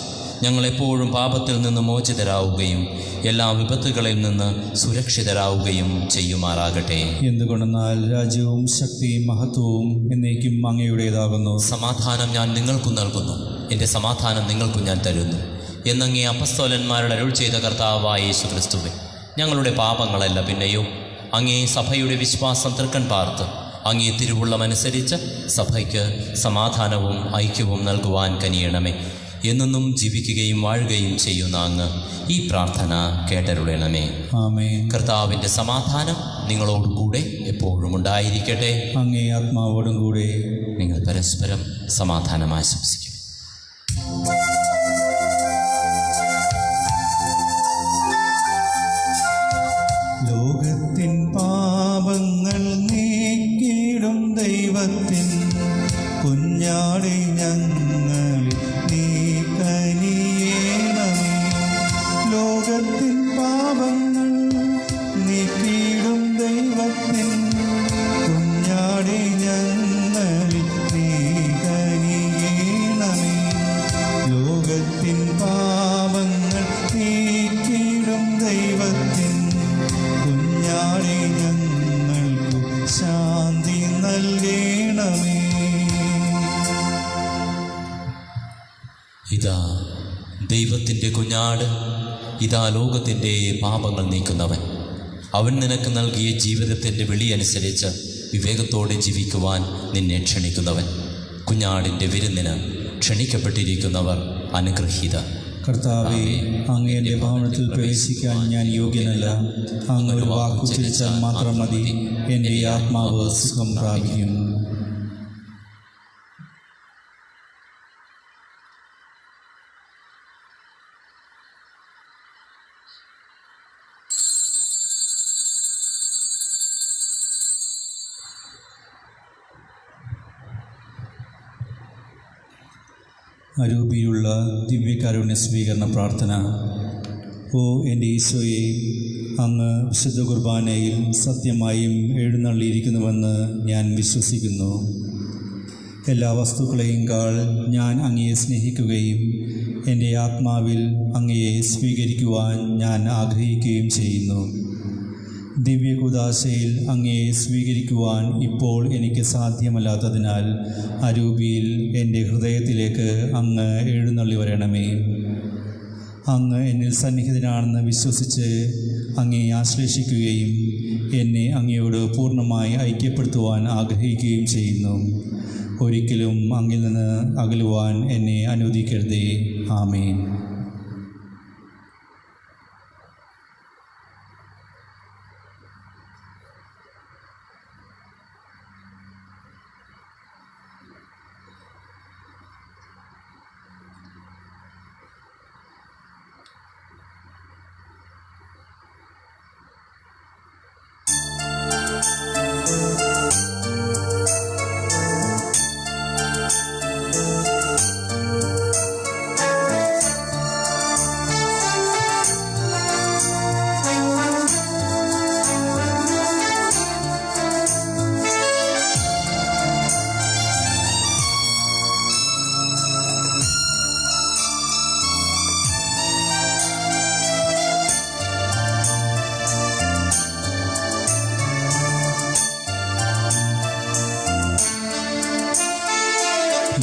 ഞങ്ങളെപ്പോഴും പാപത്തിൽ നിന്ന് മോചിതരാവുകയും എല്ലാ വിപത്തുകളിൽ നിന്ന് സുരക്ഷിതരാവുകയും ചെയ്യുമാറാകട്ടെ. എന്തുകൊണ്ടെന്നാൽ രാജ്യവും ശക്തിയും മഹത്വവും എന്നേക്കും അങ്ങയുടേതാകുന്നു. സമാധാനം ഞാൻ നിങ്ങൾക്കു നൽകുന്നു, എൻ്റെ സമാധാനം നിങ്ങൾക്കു ഞാൻ തരുന്നു എന്നങ്ങേ അപ്പസ്തോലന്മാരുടെ അരുൾ ചെയ്ത കർത്താവായ യേശുക്രിസ്തുവേ, ഞങ്ങളുടെ പാപങ്ങളല്ല പിന്നെയോ അങ്ങേ സഭയുടെ വിശ്വാസം തൃക്കൺ പാർത്ത് അങ്ങേ തിരുവുള്ളമനുസരിച്ച് സഭയ്ക്ക് സമാധാനവും ഐക്യവും നൽകുവാൻ കനിയണമേ. എന്നും ജീവിക്കുകയും വാഴുകയും ചെയ്യുന്ന അങ്ങ് ഈ പ്രാർത്ഥന കേട്ടരുളണമേ. ആമേൻ. കർത്താവിൻ്റെ സമാധാനം നിങ്ങളോടുകൂടെ എപ്പോഴും ഉണ്ടായിരിക്കട്ടെ. അങ്ങേ ആത്മാവോടും കൂടെ. നിങ്ങൾ പരസ്പരം സമാധാനം ആശംസിക്കും. ലോകത്തിൻ പാപങ്ങൾ നീക്കിടും ദൈവത്തിൻ കുഞ്ഞാടെ ഞങ്ങളിൽ നീ കനിയേണമേ. ലോകത്തിൻ പാപങ്ങൾ നീക്കിടും ദൈവത്തിൻ കുഞ്ഞാടെ ഞങ്ങളിൽ നീ കനിയേണമേ. ലോകത്തിൻ പാപങ്ങൾ നീക്കിടും ദൈവത്തിൻ കുഞ്ഞാടെ ഞങ്ങൾക്കു ശാന്തി നൽകണമേ. ഇതാ ദൈവത്തിൻ്റെ കുഞ്ഞാട്, ഇതാ ലോകത്തിൻ്റെ പാപങ്ങൾ നീക്കുന്നവൻ. അവൻ നിനക്ക് നൽകിയ ജീവിതത്തിൻ്റെ വിളിയനുസരിച്ച് വിവേകത്തോടെ ജീവിക്കുവാൻ നിന്നെ ക്ഷണിക്കുന്നവൻ. കുഞ്ഞാടിൻ്റെ വിരുന്നിന് ക്ഷണിക്കപ്പെട്ടിരിക്കുന്നവർ അനുഗ്രഹീത. കർത്താവേ, അങ്ങ് എൻ്റെ ഭവനത്തിൽ പ്രവേശിക്കാൻ ഞാൻ യോഗ്യനല്ല. അങ്ങ് ഒരു വാക്കു ഉച്ചരിച്ചാൽ മാത്രം മതി, എൻ്റെ ആത്മാവ് സുഖം പ്രാപിക്കും. അരൂപിയിലുള്ള ദിവ്യകാരുണ്യ സ്വീകരണ പ്രാർത്ഥന. ഓ എൻ്റെ ഈശോയെ, അങ്ങ് വിശുദ്ധ കുർബാനയിൽ സത്യമായും എഴുന്നള്ളിയിരിക്കുന്നുവെന്ന് ഞാൻ വിശ്വസിക്കുന്നു. എല്ലാ വസ്തുക്കളെയും കാൾ ഞാൻ അങ്ങയെ സ്നേഹിക്കുകയും എൻ്റെ ആത്മാവിൽ അങ്ങയെ സ്വീകരിക്കുവാൻ ഞാൻ ആഗ്രഹിക്കുകയും ചെയ്യുന്നു. ദിവ്യകുദാശയിൽ അങ്ങയെ സ്വീകരിക്കുവാൻ ഇപ്പോൾ എനിക്ക് സാധ്യമല്ലാത്തതിനാൽ അരൂപിയിൽ എൻ്റെ ഹൃദയത്തിലേക്ക് അങ്ങ് എഴുന്നള്ളി വരണമേ. അങ്ങ് എന്നിൽ സന്നിഹിതനാണെന്ന് വിശ്വസിച്ച് അങ്ങയെ ആശ്ലേഷിക്കുകയും എന്നെ അങ്ങയോട് പൂർണ്ണമായി ഐക്യപ്പെടുത്തുവാൻ ആഗ്രഹിക്കുകയും ചെയ്യുന്നു. ഒരിക്കലും അങ്ങിൽ നിന്ന് അകലുവാൻ എന്നെ അനുവദിക്കരുതേ. ആമേൻ.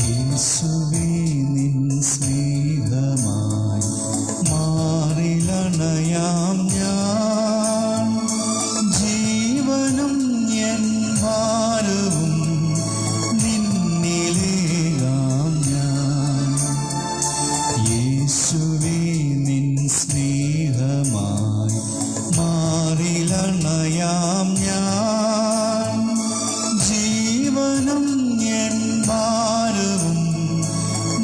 യേശുവേ നിൻ സ്നേഹമായി മാറിലണയാം ഞാൻ, ജീവനും എൻ ഭാരവും നിന്നിലേകാം ഞാൻ. യേശുവേ നിൻ സ്നേഹമായി മാറിലണയാം ഞാൻ, ജീവനും എൻ ഭാരവും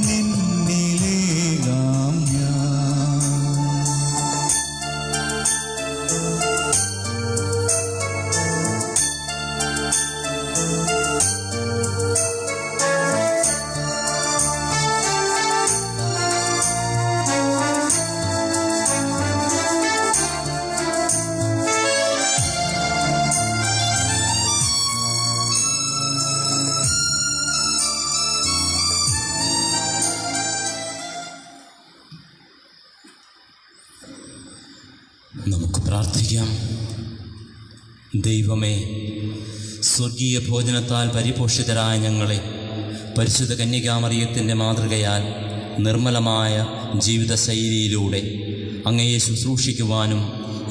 നിന്നിലേകാം ഞാൻ. നമുക്ക് പ്രാർത്ഥിക്കാം. ദൈവമേ, സ്വർഗീയ ഭോജനത്താൽ പരിപോഷിതരായ ഞങ്ങളെ പരിശുദ്ധ കന്യകാമറിയത്തിൻ്റെ മാതൃകയാൽ നിർമ്മലമായ ജീവിതശൈലിയിലൂടെ അങ്ങയെ ശുശ്രൂഷിക്കുവാനും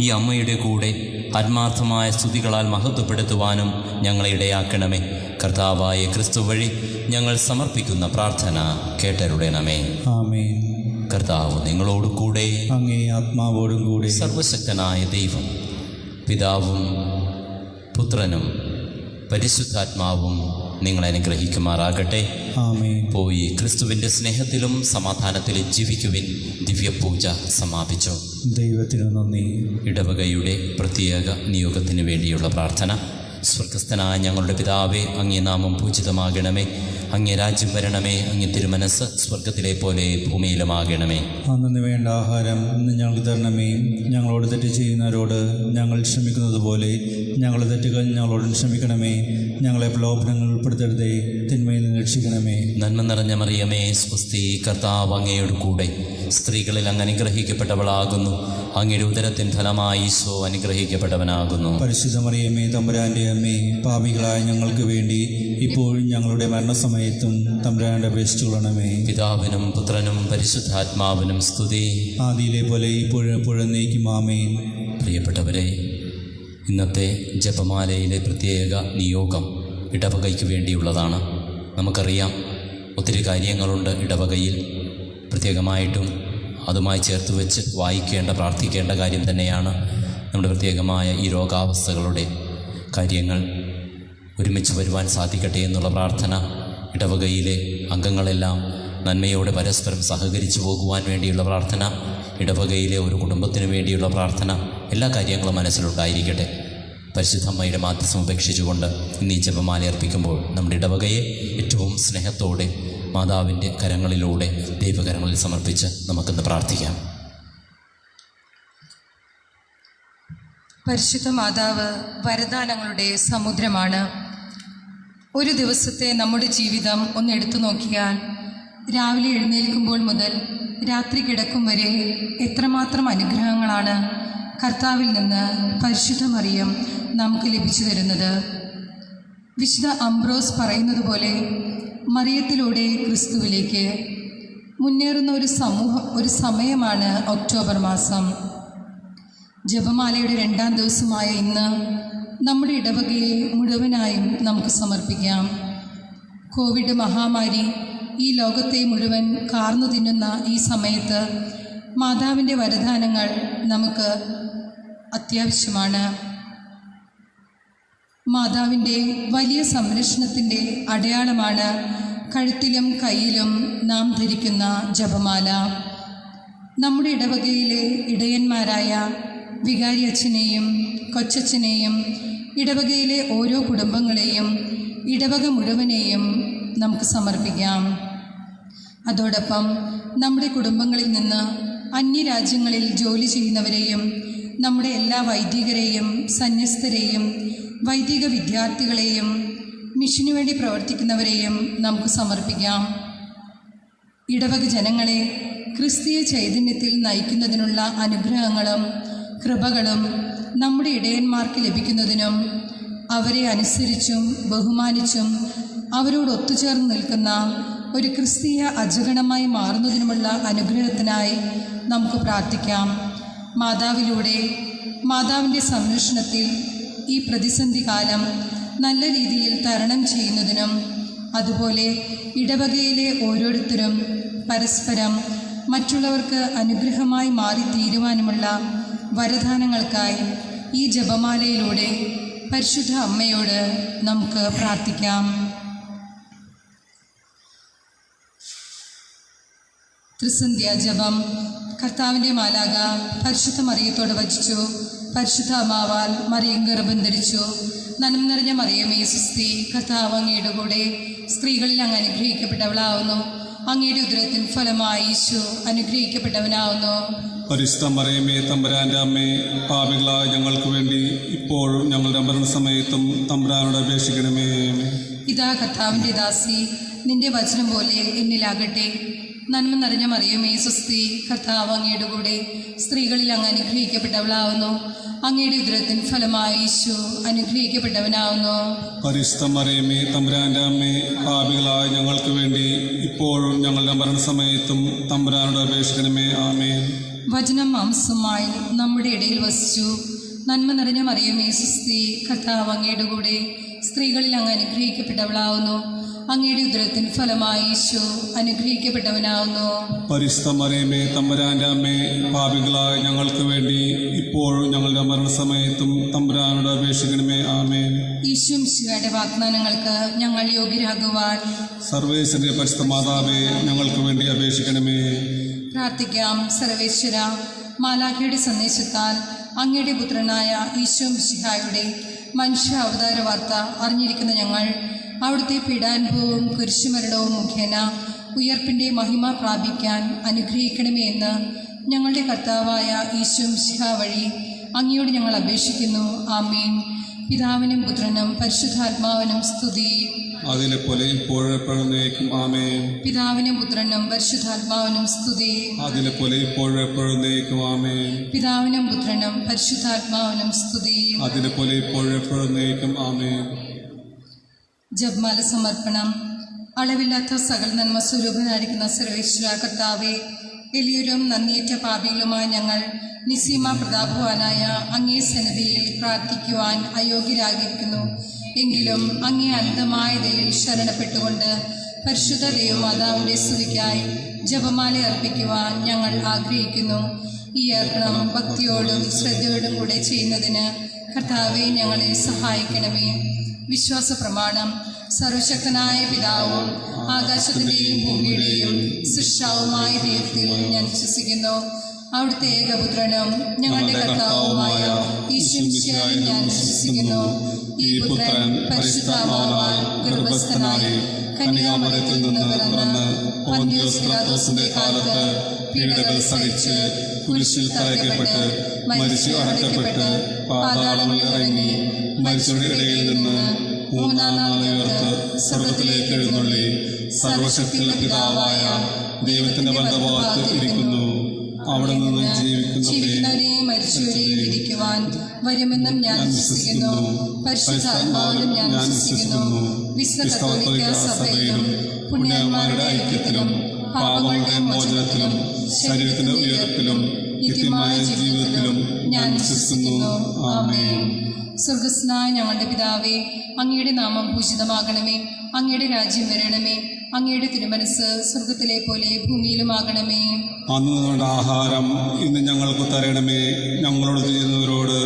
ഈ അമ്മയുടെ കൂടെ ആത്മാർത്ഥമായ സ്തുതികളാൽ മഹത്വപ്പെടുത്തുവാനും ഞങ്ങളെ ഇടയാക്കണമേ. കർത്താവായ ക്രിസ്തു വഴി ഞങ്ങൾ സമർപ്പിക്കുന്ന പ്രാർത്ഥന കേട്ടരുടണമേ. ആമേൻ. കർത്താവ് നിങ്ങളോട് കൂടെ, അങ്ങേ ആത്മാവോടും കൂടെ. സർവശക്തനായ ദൈവം പിതാവും പുത്രനും പരിശുദ്ധാത്മാവും നിങ്ങളെ അനുഗ്രഹിക്കുമാറാകട്ടെ. ആമേൻ. പോയി ക്രിസ്തുവിൻ്റെ സ്നേഹത്തിലും സമാധാനത്തിലും ജീവിക്കുവിൻ. ദിവ്യപൂജ സമാപിച്ചു. ദൈവത്തിനു നന്ദി. ഇടവകയുടെ പ്രത്യേക നിയോഗത്തിന് വേണ്ടിയുള്ള പ്രാർത്ഥന. സ്വർഗസ്ഥനായ ഞങ്ങളുടെ പിതാവേ, അങ്ങേ നാമം പൂജിതമാകണമേ. അങ്ങേ രാജ്യം വരണമേ. അങ്ങേ തിരുമനസ് സ്വർഗത്തിലെ പോലെ ഭൂമിയിലുമാകണമേ. അന്നു വേണ്ട ആഹാരം ഇന്ന് ഞങ്ങൾക്ക് തരണമേ. ഞങ്ങളോട് തെറ്റ് ചെയ്യുന്നവരോട് ഞങ്ങൾ ക്ഷമിക്കുന്നത് പോലെ ഞങ്ങളുടെ തെറ്റുകൾ ഞങ്ങളോടും ക്ഷമിക്കണമേ. ഞങ്ങളെ പ്രലോഭനങ്ങൾ ഉൾപ്പെടുത്തരുതേ, തിന്മയിൽ നിന്ന് രക്ഷിക്കണമേ. നന്മ നിറഞ്ഞ മറിയമേ, സ്വസ്തി, കർത്താവ് അങ്ങയോട് കൂടെ. സ്ത്രീകളിൽ അങ്ങ് അനുഗ്രഹിക്കപ്പെട്ടവളാകുന്നു. അങ്ങയുടെ ഉദരത്തിൻ ഫലമായി ഈശോ അനുഗ്രഹിക്കപ്പെട്ടവനാകുന്നു. പരിശുദ്ധ മറിയമേ, തമ്പുരാൻ്റെ അമ്മേ, പാപികളായ ഞങ്ങൾക്ക് വേണ്ടി ഇപ്പോഴും ഞങ്ങളുടെ മരണസമയത്തും തമ്പുരാൻ്റെ അപേക്ഷിച്ചുകൊള്ളണമേ. പിതാവിനും പുത്രനും പരിശുദ്ധാത്മാവിനും സ്തുതി. ആദിയിലെ പോലെ ഇപ്പോഴും എപ്പോഴും എന്നേക്കും ആമേൻ. പ്രിയപ്പെട്ടവരെ, ഇന്നത്തെ ജപമാലയിലെ പ്രത്യേക നിയോഗം ഇടവകയ്ക്ക് വേണ്ടിയുള്ളതാണ്. നമുക്കറിയാം, ഒത്തിരി കാര്യങ്ങളുണ്ട് ഇടവകയിൽ. പ്രത്യേകമായിട്ടും അതുമായി ചേർത്ത് വെച്ച് വായിക്കേണ്ട, പ്രാർത്ഥിക്കേണ്ട കാര്യം തന്നെയാണ് നമ്മുടെ പ്രത്യേകമായ ഈ രോഗാവസ്ഥകളുടെ കാര്യങ്ങൾ ഒരുമിച്ച് വരുവാൻ സാധിക്കട്ടെ എന്നുള്ള പ്രാർത്ഥന. ഇടവകയിലെ അംഗങ്ങളെല്ലാം നന്മയോടെ പരസ്പരം സഹകരിച്ചു പോകുവാൻ വേണ്ടിയുള്ള പ്രാർത്ഥന. ഇടവകയിലെ ഒരു കുടുംബത്തിന് വേണ്ടിയുള്ള പ്രാർത്ഥന. എല്ലാ കാര്യങ്ങളും മനസ്സിലുണ്ടായിരിക്കട്ടെ. പരിശുദ്ധമ്മയുടെ മാധ്യസ്ഥം ഉപേക്ഷിച്ചുകൊണ്ട് ഇന്ന് ഈ ജപമാല അർപ്പിക്കുമ്പോൾ നമ്മുടെ ഇടവകയെ ഏറ്റവും സ്നേഹത്തോടെ മാതാവിൻ്റെ കരങ്ങളിലൂടെ ദൈവകരങ്ങളിൽ സമർപ്പിച്ച് നമുക്കിന്ന് പ്രാർത്ഥിക്കാം. പരിശുദ്ധ മാതാവ് വരദാനങ്ങളുടെ സമുദ്രമാണ്. ഒരു ദിവസത്തെ നമ്മുടെ ജീവിതം ഒന്ന് എടുത്തു നോക്കിയാൽ രാവിലെ എഴുന്നേൽക്കുമ്പോൾ മുതൽ രാത്രി കിടക്കും വരെ എത്രമാത്രം അനുഗ്രഹങ്ങളാണ് കർത്താവിൽ നിന്ന് പരിശുദ്ധ മറിയം നമുക്ക് ലഭിച്ചു തരുന്നത്. വിശുദ്ധ അംബ്രോസ് പറയുന്നത് പോലെ മറിയത്തിലൂടെ ക്രിസ്തുവിലേക്ക് മുന്നേറുന്ന ഒരു സമയമാണ് ഒക്ടോബർ മാസം. ജപമാലയുടെ 2ാം ദിവസമായ ഇന്ന് നമ്മുടെ ഇടവകയെ മുഴുവനായും നമുക്ക് സമർപ്പിക്കാം. കോവിഡ് മഹാമാരി ഈ ലോകത്തെ മുഴുവൻ കാർന്നു തിന്നുന്ന ഈ സമയത്ത് മാതാവിൻ്റെ വരദാനങ്ങൾ നമുക്ക് അത്യാവശ്യമാണ്. മാതാവിൻ്റെ വലിയ സംരക്ഷണത്തിൻ്റെ അടയാളമാണ് കഴുത്തിലും കയ്യിലും നാം ധരിക്കുന്ന ജപമാല. നമ്മുടെ ഇടവകയിലെ ഇടയന്മാരായ വികാരി അച്ഛനെയും കൊച്ചച്ഛനെയും ഇടവകയിലെ ഓരോ കുടുംബങ്ങളെയും ഇടവക മുഴുവനെയും നമുക്ക് സമർപ്പിക്കാം. അതോടൊപ്പം നമ്മുടെ കുടുംബങ്ങളിൽ നിന്ന് അന്യരാജ്യങ്ങളിൽ ജോലി ചെയ്യുന്നവരെയും നമ്മുടെ എല്ലാ വൈദികരെയും സന്യസ്തരെയും വൈദിക വിദ്യാർത്ഥികളെയും മിഷനു വേണ്ടി പ്രവർത്തിക്കുന്നവരെയും നമുക്ക് സമർപ്പിക്കാം. ഇടവക ജനങ്ങളെ ക്രിസ്തീയ ചൈതന്യത്തിൽ നയിക്കുന്നതിനുള്ള അനുഗ്രഹങ്ങളും കൃപകളും നമ്മുടെ ഇടയന്മാർക്ക് ലഭിക്കുന്നതിനും അവരെ അനുസരിച്ചും ബഹുമാനിച്ചും അവരോട് ഒത്തുചേർന്ന് നിൽക്കുന്ന ഒരു ക്രിസ്തീയ അജഗണമായി മാറുന്നതിനുമുള്ള അനുഗ്രഹത്തിനായി നമുക്ക് പ്രാർത്ഥിക്കാം. മാതാവിലൂടെ മാതാവിൻ്റെ സംരക്ഷണത്തിൽ ഈ പ്രതിസന്ധി കാലം നല്ല രീതിയിൽ തരണം ചെയ്യുന്നതിനും അതുപോലെ ഇടവകയിലെ ഓരോരുത്തരും പരസ്പരം മറ്റുള്ളവർക്ക് അനുഗ്രഹമായി മാറിത്തീരുവാനുമുള്ള വരദാനങ്ങൾക്കായി ഈ ജപമാലയിലൂടെ പരിശുദ്ധ അമ്മയോട് നമുക്ക് പ്രാർത്ഥിക്കാം. ത്രിസന്ധ്യ ജപം. കർത്താവിൻ്റെ മാലാക പരിശുദ്ധ മറിയത്തോട് വചിച്ചു. പരിശുദ്ധ അമ്മാവാൽ മറിയം ഗർഭം ധരിച്ചു. നന്മ നിറഞ്ഞ മറിയമേ സുസ്തി, കർത്താവ് അങ്ങയുടെ കൂടെ സ്ത്രീകളിൽ അങ്ങ് അനുഗ്രഹിക്കപ്പെട്ടവളാവുന്നു. അങ്ങയുടെ ഉദരത്തിൻ ഫലമായി ഈശോ അനുഗ്രഹിക്കപ്പെട്ടവനാവുന്നു. പരിശുദ്ധ മറിയമേ തമ്പുരാൻ്റെ അമ്മേ, പാപികളായ ഞങ്ങൾക്ക് വേണ്ടി ഇപ്പോഴും ഞങ്ങളുടെ മരണസമയത്തും തമ്പുരാനോട് അപേക്ഷിക്കണമേ. ഇതാ കർത്താവിൻ്റെ ദാസി, നിന്റെ വചനം പോലെ എന്നിലാകട്ടെ. നന്മ നിറഞ്ഞ മറിയമേ സുസ്തി, കർത്താവ് അങ്ങയുടെ കൂടെ സ്ത്രീകളിൽ അങ്ങ് അനുഗ്രഹിക്കപ്പെട്ടവളാവുന്നു. അങ്ങയുടെ ഉദരത്തിൻ ഫലമായി ഈശോ അനുഗ്രഹിക്കപ്പെട്ടവനാവുന്നു. പരിശുദ്ധ മറിയമേ തമ്പുരാൻ്റെ അമ്മേ, പാപികളായ ഞങ്ങൾക്ക് വേണ്ടി ഇപ്പോഴും ഞങ്ങളുടെ മരണസമയത്തും തമ്പുരാനോട് അപേക്ഷിക്കണമേ. ആമേൻ. വചനം മാംസമായി നമ്മുടെ ഇടയിൽ വസിച്ചു. നന്മ നിറഞ്ഞ മറിയമേ സുസ്തി, കർത്താവ് അങ്ങയുടെ കൂടെ സ്ത്രീകളിൽ അങ്ങ് അനുഗ്രഹിക്കപ്പെട്ടവളാവുന്നു. അങ്ങയുടെ ഉദരത്തിൻ ഫലമായി ഈശോ അനുഗ്രഹിക്കപ്പെട്ടവനാവുന്നു. പരിശുദ്ധ മറിയമേ തമ്പുരാൻ്റെ അമ്മേ, പാപികളായ ഞങ്ങൾക്ക് വേണ്ടി ഇപ്പോഴും ഞങ്ങളുടെ മരണസമയത്തും തമ്പുരാനോട് അപേക്ഷിക്കണമേ. ആമേൻ. ഈശോ മിശിഹായുടെ വാഗ്ദാനങ്ങൾക്ക് ഞങ്ങൾ യോഗ്യരാകുവാൻ സർവേശ്വരന്റെ പരിശുദ്ധ മാതാവേ, ഞങ്ങൾക്ക് വേണ്ടി അപേക്ഷിക്കണമേ. പ്രാർത്ഥിക്കാം. സർവേശ്വര, മാലാഖയുടെ സന്ദേശത്താൽ അങ്ങയുടെ പുത്രനായ ഈശോ മിശിഹായുടെ മനുഷ്യ അവതാര വാർത്ത അറിഞ്ഞിരിക്കുന്ന ഞങ്ങൾ അവിടുത്തെ പീഡാനുഭവവും കുരിശുമരണവും മുഖേന ഉയർപ്പിൻ്റെ മഹിമ പ്രാപിക്കാൻ അനുഗ്രഹിക്കണമേ എന്ന് ഞങ്ങളുടെ കർത്താവായ ഈശോ മിശിഹാ വഴി അങ്ങയോട് ഞങ്ങൾ അപേക്ഷിക്കുന്നു. ആമീൻ. പിതാവിനും പുത്രനും പരിശുദ്ധാത്മാവിനും സ്തുതി. അതിലെ പോലെ ഇപ്പോഴെപ്പോഴുന്നേക്കും. ആമേൻ. പിതാവിനും പുത്രനും പരിശുദ്ധാത്മാവിനും സ്തുതി. അതിലെ പോലെ ഇപ്പോഴെപ്പോഴുന്നേക്കും. ആമേൻ. പിതാവിനും പുത്രനും പരിശുദ്ധാത്മാവിനും സ്തുതി. അതിലെ പോലെ ഇപ്പോഴെപ്പോഴുന്നേക്കും. ആമേൻ. ജപമാല സമർപ്പണം. അളവില്ലാത്ത സകല നന്മ സ്വരൂപനായിരിക്കുന്ന സർവേശ്വര കർത്താവെ, എളിയരും നന്ദിയേറ്റ പാപികളുമായ ഞങ്ങൾ നിസീമ പ്രതാപവാനായ അങ്ങേ സന്നിധിയിൽ പ്രാർത്ഥിക്കുവാൻ അയോഗ്യരാകിയിരിക്കുന്നു. എങ്കിലും അങ്ങേ അനന്തമായ ദയയിൽ ശരണപ്പെട്ടുകൊണ്ട് പരിശുദ്ധ ദൈവമാതാവിൻ്റെ സ്തുതിക്കായി ജപമാല അർപ്പിക്കുവാൻ ഞങ്ങൾ ആഗ്രഹിക്കുന്നു. ഈ അർപ്പണം ഭക്തിയോടും ശ്രദ്ധയോടും കൂടെ ചെയ്യുന്നതിന് കർത്താവെ ഞങ്ങളെ സഹായിക്കണമേ. വിശ്വാസ പ്രമാണം. സർവശക്തനായ പിതാവും ആകാശത്തിൻ്റെയും ഭൂമിയുടെയും സൃഷ്ടാവുമായ ദൈവത്തിൽ ഞാൻ വിശ്വസിക്കുന്നു. അവിടുത്തെ ഏകപുത്രനും ഞങ്ങളുടെ കർത്താവുമായ ഈശോ മിശിഹായിൽ ഞാൻ വിശ്വസിക്കുന്നു. ഈ പുത്രൻ പരിശുദ്ധാത്മാവാൽ ഗർഭസ്ഥനായി കന്യാമറിയത്തിൽ നിന്ന് പിറന്ന് പൊന്തിയോസ് പിലാത്തോസിന്റെ കാലത്ത് പീഡകൾ സഹിച്ച് കുരിശിൽ തറയ്ക്കപ്പെട്ട് മരിച്ചു അടക്കപ്പെട്ട് പാതാളങ്ങളിൽ ഇറങ്ങി മരിച്ചവരുടെ ഇടയിൽ നിന്ന് മൂന്നാം നാൾ ഉയർത്ത് സ്വർഗ്ഗത്തിലേക്ക് എഴുന്നള്ളി സർവശക്തിയുള്ള പിതാവായ ദൈവത്തിന്റെ വലതുഭാഗത്ത് ഇരിക്കുന്നു. അവിടെ നിന്ന് ജീവിക്കുന്നവരെയും മരിച്ചവരെയും വിധിക്കുവാൻ വരുമെന്നും ഞാൻ വിശ്വസിക്കുന്നു. പരിശുദ്ധാത്മാവിലും ഞാൻ വിശ്വസിക്കുന്നു. വിശുദ്ധ കത്തോലിക്ക സഭയിലും പുണ്യന്മാരുടെ ഐക്യത്തിലും പാപങ്ങളുടെ മോചനത്തിലും ശരീരത്തിന്റെ ഉയർപ്പിലും നിത്യമായ ജീവിതത്തിലും ഞാൻ വിശ്വസിക്കുന്നു. ആമേൻ. സ്വർഗസ്നായ ഞങ്ങളുടെ പിതാവേ, അങ്ങയുടെ നാമം പൂജിതമാകണമേ. അങ്ങയുടെ രാജ്യം വരണമേ. അങ്ങയുടെ തിരുമനസ് സ്വർഗത്തിലെ പോലെ ഭൂമിയിലുമാകണമേ. അന്ന് വേണ്ട ആഹാരം ഇന്ന് ഞങ്ങൾക്ക് തരണമേ. ഞങ്ങളോട് ചെയ്യുന്നവരോട്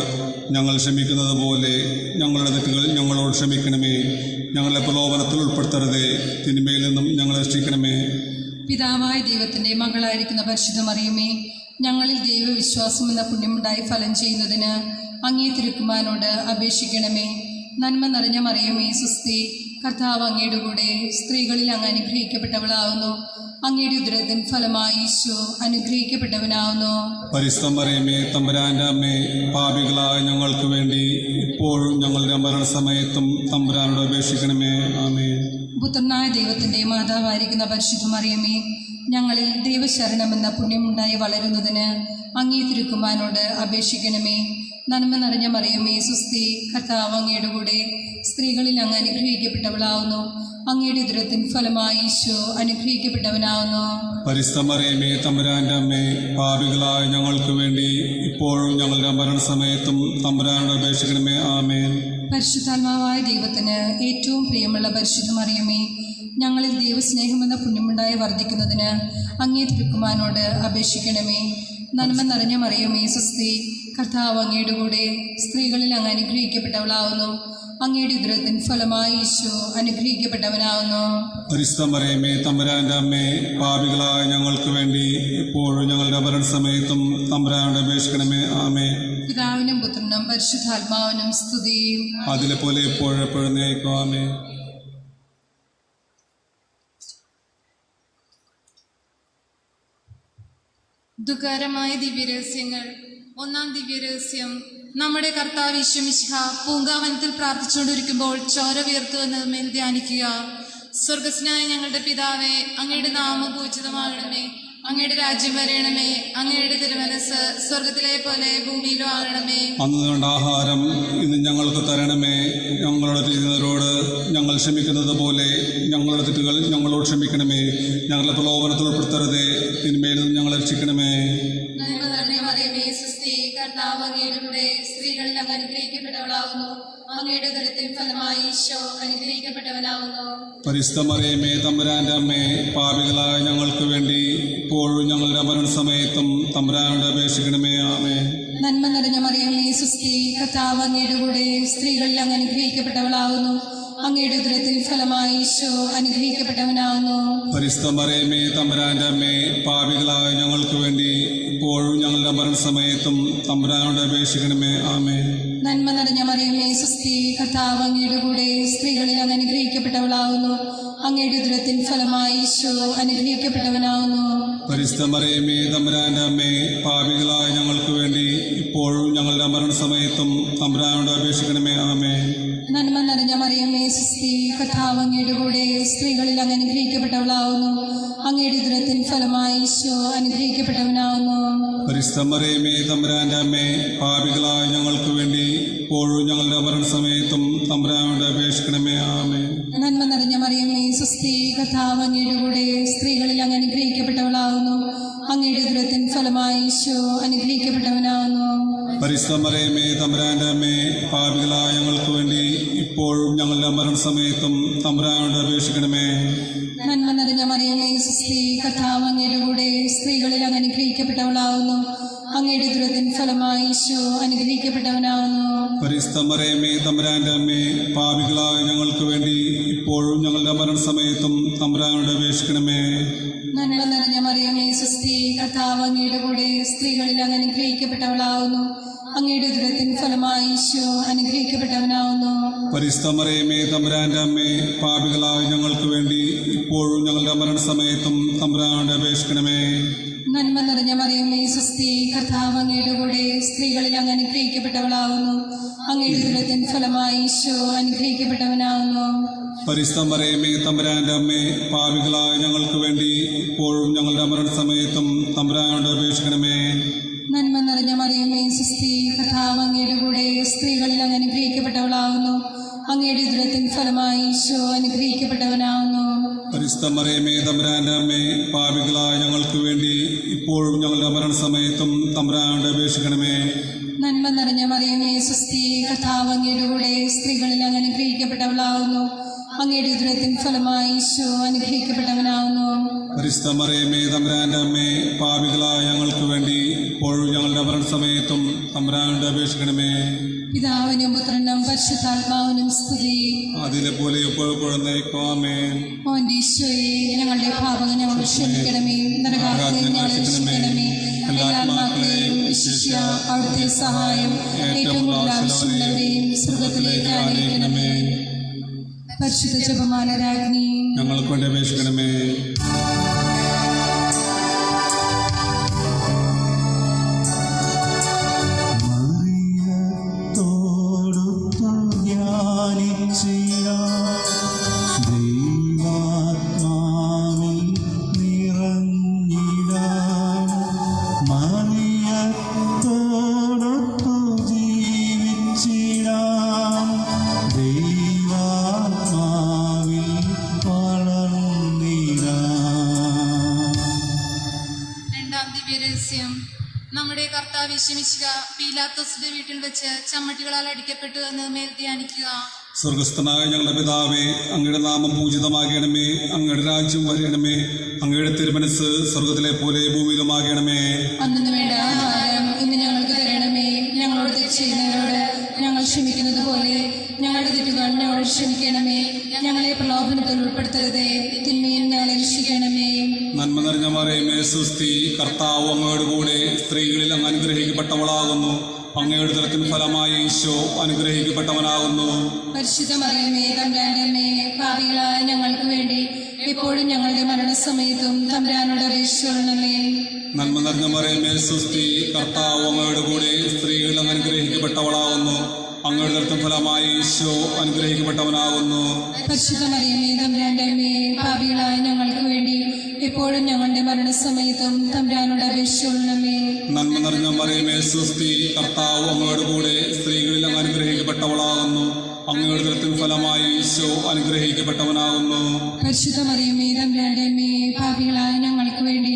ഞങ്ങൾ ക്ഷമിക്കുന്നത് പോലെ ഞങ്ങളുടെ തെറ്റുകൾ ഞങ്ങളോട് ക്ഷമിക്കണമേ. ഞങ്ങളെ പ്രലോഭനത്തിൽ ഉൾപ്പെടുത്തരുതേ, തിന്മയിൽ നിന്നും ഞങ്ങളെ രക്ഷിക്കണമേ. പിതാവായ ദൈവത്തിന്റെ മകളായിരിക്കുന്ന പരിശുദ്ധ മറിയമേ, ഞങ്ങളിൽ ദൈവവിശ്വാസം എന്ന പുണ്യമുണ്ടായി ഫലം ചെയ്യുന്നതിന് അങ്ങേ തിരുക്കുമാരനോട് അപേക്ഷിക്കണമേ. നന്മ നിറഞ്ഞ മറിയമേ സുസ്തി, കർത്താവ് അങ്ങയുടെ കൂടെ, സ്ത്രീകളിൽ അങ്ങ് അനുഗ്രഹിക്കപ്പെട്ടവളാവുന്നു. അങ്ങയുടെ ഉദരത്തിൻ ഫലമായി ഈശോ അനുഗ്രഹിക്കപ്പെട്ടവനാവുന്നു. പരിശുദ്ധ മറിയമേ, തമ്പുരാന്റെ അമ്മേ, പാപികളായ ഞങ്ങൾക്ക് വേണ്ടി ഇപ്പോഴും ഞങ്ങളുടെ മരണസമയത്തും തമ്പുരാനോട് അപേക്ഷിക്കണമേ. ആമേൻ. പുത്രനായ ദൈവത്തിന്റെ മാതാവായിരിക്കുന്ന പരിശുദ്ധ മറിയമേ, ഞങ്ങളിൽ ദൈവശരണമെന്ന പുണ്യമുണ്ടായി വളരുന്നതിന് അങ്ങേ തിരുക്കുമാരനോട് അപേക്ഷിക്കണമേ. നന്മ നിറഞ്ഞ മറിയമേ സുസ്തി, കർത്താവ് അങ്ങയുടെ കൂടെ, സ്ത്രീകളിൽ അങ്ങ് അനുഗ്രഹിക്കപ്പെട്ടവളാവുന്നു. അങ്ങയുടെ ഉദരത്തിൻ ഫലമായി ഈശോ അനുഗ്രഹിക്കപ്പെട്ടവനാവുന്നു. പരിശുദ്ധ മറിയമേ, തമ്പുരാന്റെ അമ്മേ, പാപികളായ ഞങ്ങൾക്ക് വേണ്ടി ഇപ്പോഴും ഞങ്ങളുടെ മരണസമയത്തും തമ്പുരാനോട് അപേക്ഷിക്കണമേ. ആമേൻ. പരിശുദ്ധാത്മാവായ ദൈവത്തിന് ഏറ്റവും പ്രിയമുള്ള പരിശുദ്ധ മറിയമേ, ഞങ്ങളിൽ ദൈവസ്നേഹമെന്ന പുണ്യമുണ്ടായി വർദ്ധിക്കുന്നതിന് അങ്ങേ തിരുക്കുമാരനോട് അപേക്ഷിക്കണമേ. നന്മ നിറഞ്ഞ മറിയമേ സുസ്തി, കർത്താവ് അങ്ങയുടെ കൂടെ, സ്ത്രീകളിൽ അങ്ങ് അനുഗ്രഹിക്കപ്പെട്ടവളാവുന്നു. അങ്ങയുടെ ഉദരത്തിൻ ഫലമായി ഈശോ അനുഗ്രഹിക്കപ്പെട്ടവനാവുന്നു. പരിശുദ്ധ മറിയമേ, തമ്പുരാന്റെ അമ്മേ, പാപികളായ ഞങ്ങൾക്ക് വേണ്ടി ഇപ്പോഴും ഞങ്ങളുടെ മരണസമയത്തും തമ്പുരാനോട് അപേക്ഷിക്കണമേ. ആമേൻ. പിതാവിനും പുത്രനും പരിശുദ്ധാത്മാവിനും സ്തുതി. അതിലെ പോലെ എപ്പോഴെപ്പോഴും നയിക്കും. ആമേൻ. ദുഃഖകരമായ ദിവ്യരഹസ്യങ്ങൾ. ഒന്നാം ദിവ്യരഹസ്യം, നമ്മുടെ കർത്താവ് ഈശോ മിശിഹ പൂങ്കാവനത്തിൽ പ്രാർത്ഥിച്ചുകൊണ്ടിരിക്കുമ്പോൾ ചോര വീർത്തു എന്നതിന്മേൽ ധ്യാനിക്കുക. സ്വർഗസ്നായ ഞങ്ങളുടെ പിതാവേ, അങ്ങയുടെ നാമം പൂജിതമാകണമേ. അങ്ങയുടെ രാജ്യം വരണമേ. അങ്ങയുടെ തിരുമനസ് സ്വർഗത്തിലെ പോലെ ഭൂമിയിലും ആകണമേ. അന്ന് വേണ്ട ആഹാരം ഇന്ന് ഞങ്ങൾക്ക് തരണമേ. ഞങ്ങളോട് ചെയ്യുന്നവരോട് ഞങ്ങൾ ക്ഷമിക്കുന്നത് പോലെ ഞങ്ങളുടെ തെറ്റുകൾ ഞങ്ങളോട് ക്ഷമിക്കണമേ. ഞങ്ങളെ പ്രലോഭനത്തിൽ ഉൾപ്പെടുത്തരുതേ, തിന്മയിൽ നിന്ന് ഞങ്ങളെ രക്ഷിക്കണമേ. നന്മ നിറഞ്ഞ മറിയമേ സുസ്തി, കർത്താവ് അങ്ങയുടെ കൂടെ, സ്ത്രീകളിൽ അങ്ങ് അനുഗ്രഹിക്കപ്പെട്ടവളാവുന്നു. അങ്ങയുടെ ഉദരത്തിൻ ഫലമായി ഈശോ അനുഗ്രഹിക്കപ്പെട്ടവനാവുന്നു. പരിശുദ്ധ മറിയമേ, തമ്പുരാന്റെ അമ്മേ, പാപികളായ ഞങ്ങൾക്ക് വേണ്ടി ഇപ്പോഴും ഞങ്ങളുടെ മരണസമയത്തും തമ്പുരാനോട് അപേക്ഷിക്കണമേ. ആമേൻ. നന്മ നിറഞ്ഞ മറിയമേ സുസ്തി, കർത്താവ് അങ്ങയുടെ കൂടെ, സ്ത്രീകളിൽ അങ്ങ് അനുഗ്രഹിക്കപ്പെട്ടവളാവുന്നു. അങ്ങയുടെ ഉദരത്തിൻ ഫലമായി ഈശോ അനുഗ്രഹിക്കപ്പെട്ടവനാവുന്നു. പരിശുദ്ധ മറിയമേ, തമ്പുരാന്റെ അമ്മേ, പാപികളായ ഞങ്ങൾക്ക് വേണ്ടി ഇപ്പോഴും ഞങ്ങളുടെ മരണസമയത്തും തമ്പുരാനോട് അപേക്ഷിക്കണമേ. ആമേൻ. നന്മ നിറഞ്ഞ മറിയമേ സുസ്തി, കർത്താവ് അങ്ങയുടെ കൂടെ, സ്ത്രീകളിൽ അങ്ങ് അനുഗ്രഹിക്കപ്പെട്ടവളാവുന്നു. അങ്ങയുടെ ഉദരത്തിൻ ഫലമായി ഈശോ അനുഗ്രഹിക്കപ്പെട്ടവനാവുന്നു. പരിശുദ്ധ മറിയമേ, തമ്പുരാന്റെ അമ്മേ, പാപികളായ ഞങ്ങൾക്ക് വേണ്ടി ഇപ്പോഴും ഞങ്ങളുടെ മരണസമയത്തും തമ്പുരാനോട് അപേക്ഷിക്കണമേ. ആമേൻ. നന്മ നിറഞ്ഞ മറിയമേ സുസ്തി, കർത്താവ് അങ്ങയുടെ കൂടെ, സ്ത്രീകളിൽ അങ്ങ് അനുഗ്രഹിക്കപ്പെട്ടവളാവുന്നു. അങ്ങയുടെ ഉദരത്തിൻ ഫലമായി ഈശോ അനുഗ്രഹിക്കപ്പെട്ടവനാവുന്നു. പരിശുദ്ധ മറിയമേ, തമ്പുരാന്റെ അമ്മേ, പാപികളായ ഞങ്ങൾക്ക് വേണ്ടി ഇപ്പോഴും ഞങ്ങളുടെ മരണസമയത്തും തമ്പുരാനോട് അപേക്ഷിക്കണമേ. ആമേൻ. നന്മ നിറഞ്ഞ മറിയമേ സുസ്തി, കർത്താവ് അങ്ങയുടെ കൂടെ, സ്ത്രീകളിൽ അങ്ങ് അനുഗ്രഹിക്കപ്പെട്ടവളാവുന്നു. അങ്ങയുടെ ഉദരത്തിൻ ഫലമായി ഈശോ അനുഗ്രഹിക്കപ്പെട്ടവനാവുന്നു. പരിശുദ്ധ മറിയമേ, തമ്പുരാന്റെ അമ്മേ, പാപികളായ ഞങ്ങൾക്ക് വേണ്ടി ഇപ്പോഴും ഞങ്ങളുടെ മരണസമയത്തും തമ്പുരാനോട് അപേക്ഷിക്കണമേ. നന്മ നിറഞ്ഞ മറിയമേ സുസ്തി, കർത്താവ് അങ്ങയുടെ കൂടെ, സ്ത്രീകളിൽ അങ്ങ് അനുഗ്രഹിക്കപ്പെട്ടവളാവുന്നു. അങ്ങയുടെ ഉദരത്തിൻ ഫലമായി ഈശോ അനുഗ്രഹിക്കപ്പെട്ടവനാവുന്നു. പരിശുദ്ധ മറിയമേ, തമ്പുരാന്റെ അമ്മേ, പാപികളായ ഞങ്ങൾക്ക് വേണ്ടി ഇപ്പോഴും ഞങ്ങളുടെ മരണസമയത്തും തമ്പുരാനോട് അപേക്ഷിക്കണമേ. നന്മ നിറഞ്ഞ മറിയമേ സുസ്തി, കർത്താവ് അങ്ങയുടെ കൂടെ, സ്ത്രീകളിൽ അങ്ങ് അനുഗ്രഹിക്കപ്പെട്ടവളാവുന്നു. അങ്ങയുടെ ഉദരത്തിൻ ഫലമായി ഈശോ അനുഗ്രഹിക്കപ്പെട്ടവനാവുന്നു. പരിശുദ്ധ മറിയമേ, തമ്പുരാന്റെ അമ്മേ, പാപികളായ ഞങ്ങൾക്ക് വേണ്ടി ഇപ്പോഴും ഞങ്ങളുടെ മരണസമയത്തും തമ്പുരാനോട് അപേക്ഷിക്കണമേ. നന്മ നിറഞ്ഞ മറിയമേ സുസ്തി, കർത്താവ് അങ്ങയുടെ കൂടെ, സ്ത്രീകളിൽ അങ്ങ് അനുഗ്രഹിക്കപ്പെട്ടവളാവുന്നു. അങ്ങയുടെ ഉദരത്തിൻ ഫലമായി ഈശോ അനുഗ്രഹിക്കപ്പെട്ടവനാവുന്നു. പരിശുദ്ധ മറിയമേ, തമ്പുരാന്റെ അമ്മേ, പാപികളായ ഞങ്ങൾക്ക് വേണ്ടി ഇപ്പോഴും ഞങ്ങളുടെ മരണസമയത്തും തമ്പുരാനോട് അപേക്ഷിക്കണമേ. നന്മ നിറഞ്ഞ മറിയമേ സുസ്തി, കർത്താവ് അങ്ങയുടെ കൂടെ, സ്ത്രീകളിൽ അങ്ങ് അനുഗ്രഹിക്കപ്പെട്ടവളാവുന്നു. അങ്ങയുടെ ഉദരത്തിൻ ഫലമായി ഈശോ അനുഗ്രഹിക്കപ്പെട്ടവനാവുന്നു. പരിശുദ്ധ മറിയമേ, തമ്പുരാന്റെ അമ്മേ, പാപികളായ ഞങ്ങൾക്ക് വേണ്ടി ഇപ്പോഴും ഞങ്ങളുടെ മരണസമയത്തും തമ്പുരാനോട് അപേക്ഷിക്കണമേ. നന്മ നിറഞ്ഞ മറിയമേ സുസ്ഥി, കർത്താവ് അങ്ങയുടെ കൂടെ സ്ത്രീകളിൽ അങ്ങ് അനുഗ്രഹിക്കപ്പെട്ടവളാവുന്നു. അങ്ങയുടെ ഉദരത്തിൻ ഫലമായി ഈശോ അനുഗ്രഹിക്കപ്പെട്ടവനാവുന്നു. പരിശുദ്ധ മറിയമേ തമ്പുരാന്റെ അമ്മേ, പാപികളായ ഞങ്ങൾക്ക് വേണ്ടി ഇപ്പോഴും ഞങ്ങളുടെ മരണസമയത്തും തമ്പുരാനോട് അപേക്ഷിക്കണമേ. പിതാവിനും പുത്രനും പരിശുദ്ധാത്മാവിനും സ്തുതി. അതിലെ പോലെ എപ്പോഴും നയിക്കുവാമേ. ഓന്റെ ഈശോയെ, ഞങ്ങളുടെ പാപങ്ങൾ ഞങ്ങളോട് ക്ഷമിക്കണമേ. നരകാഗ്നിയിൽ ഞങ്ങളെ രക്ഷിക്കണമേ. എല്ലാ ആത്മാക്കളെയും വിശിഷ്യ അവിടുത്തെ സഹായം ഏറ്റവും കൂടുതൽ ആവശ്യമുള്ളവരെയും സ്വർഗത്തിലേക്ക് ആനയിക്കണമേ. പരിശുദ്ധ ജപമാല രാജ്ഞി ഞങ്ങൾക്ക് വേണ്ടി അപേക്ഷിക്കണമേ. നമ്മുടെ കർത്താവ് യേശുമിശിഹ പീലാത്തോസിന്റെ വീട്ടിൽ വെച്ച് ചമ്മട്ടികളാൽ അടിക്കപ്പെട്ടു എന്ന് മേൽ ധ്യാനിക്കുക. സ്വർഗസ്ഥനായ ഞങ്ങളുടെ പിതാവേ, അങ്ങയുടെ നാമം പൂജിതമാകണമേ. അങ്ങയുടെ രാജ്യം വരണമേ. അങ്ങയുടെ തിരുമനസ് സ്വർഗത്തിലെ പോലെ ഭൂമിയിലുമാകണമേ. അന്നു വേണ്ട ആഹാരം ഇന്ന് ഞങ്ങൾക്ക് തരണമേ. ഞങ്ങളോട് തെറ്റ് ചെയ്യുന്നവരോട് ഞങ്ങൾ ക്ഷമിക്കുന്നത് പോലെ ഞങ്ങളുടെ തെറ്റുകൾ ഞങ്ങളോട് ക്ഷമിക്കണമേ. ഞങ്ങളെ പ്രലോഭനത്തിൽ ഉൾപ്പെടുത്തരുതേ, തിന്മയിൽ ഞങ്ങളെ രക്ഷിക്കണമേ. നന്മ നിറഞ്ഞ മറിയമേ സുസ്ഥി, കർത്താവ് അങ്ങയുടെ കൂടെ സ്ത്രീകളിൽ അങ്ങ് അനുഗ്രഹിക്കപ്പെട്ടവളാകുന്നു. അങ്ങയുടെ ഉദരത്തിൻ ഫലമായി ഈശോ അനുഗ്രഹിക്കപ്പെട്ടവനാകുന്നു. പരിശുദ്ധ മറിയമേ തമ്പുരാന്റെ അമ്മേ, പാപികളായ ഞങ്ങൾക്ക് വേണ്ടി എപ്പോഴും ഞങ്ങളുടെ മരണസമയത്തും തമ്പുരാനോട് അപേക്ഷിക്കണമേ. നന്മ നിറഞ്ഞ മറിയമേ സുസ്ഥി, കർത്താവ് അങ്ങയുടെ കൂടെ സ്ത്രീകളിൽ അങ്ങ് അനുഗ്രഹിക്കപ്പെട്ടവളാകുന്നു. അങ്ങയുടെ ഉദരത്തിൻ ഫലമായി ഈശോ അനുഗ്രഹിക്കപ്പെട്ടവനാകുന്നു. പരിശുദ്ധ മറിയമേ തമ്പുരാന്റെ അമ്മേ, പാപികളായ ഞങ്ങൾക്ക് വേണ്ടി എപ്പോഴും ഞങ്ങളുടെ മരണസമയത്തും തമ്പുരാനോട് അപേക്ഷിക്കണമേ. നന്മ നിറഞ്ഞ മറിയമേ സുസ്ഥി, കർത്താവ് അങ്ങയുടെ കൂടെ സ്ത്രീകളിൽ അങ്ങ് അനുഗ്രഹിക്കപ്പെട്ടവളാകുന്നു. അങ്ങയുടെ ഉദരത്തിൻ ഫലമായി ഈശോ അനുഗ്രഹിക്കപ്പെട്ടവനാകുന്നു. പരിശുദ്ധ മറിയമേ തമ്പുരാന്റെ അമ്മേ, പാപികളായ ഞങ്ങൾക്ക് വേണ്ടി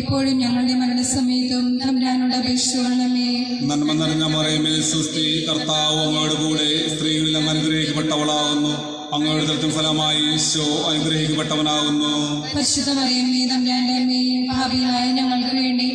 എപ്പോഴും ഞങ്ങളുടെ മരണസമയത്തും തമ്പുരാനോട് അപേക്ഷിക്കണമേ. നന്മ നിറഞ്ഞ മറിയമേ സുസ്ഥി, കർത്താവ് അങ്ങയുടെ കൂടെ സ്ത്രീകളിൽ അങ്ങ് അനുഗ്രഹിക്കപ്പെട്ടവളാകുന്നു. അങ്ങയുടെ ഉദരത്തിൻ ഫലമായി ഈശോ അനുഗ്രഹിക്കപ്പെട്ടവനാകുന്നു. പരിശുദ്ധ മറിയമേ തമ്പുരാന്റെ അമ്മേ, പാപികളായ ഞങ്ങൾക്ക് വേണ്ടി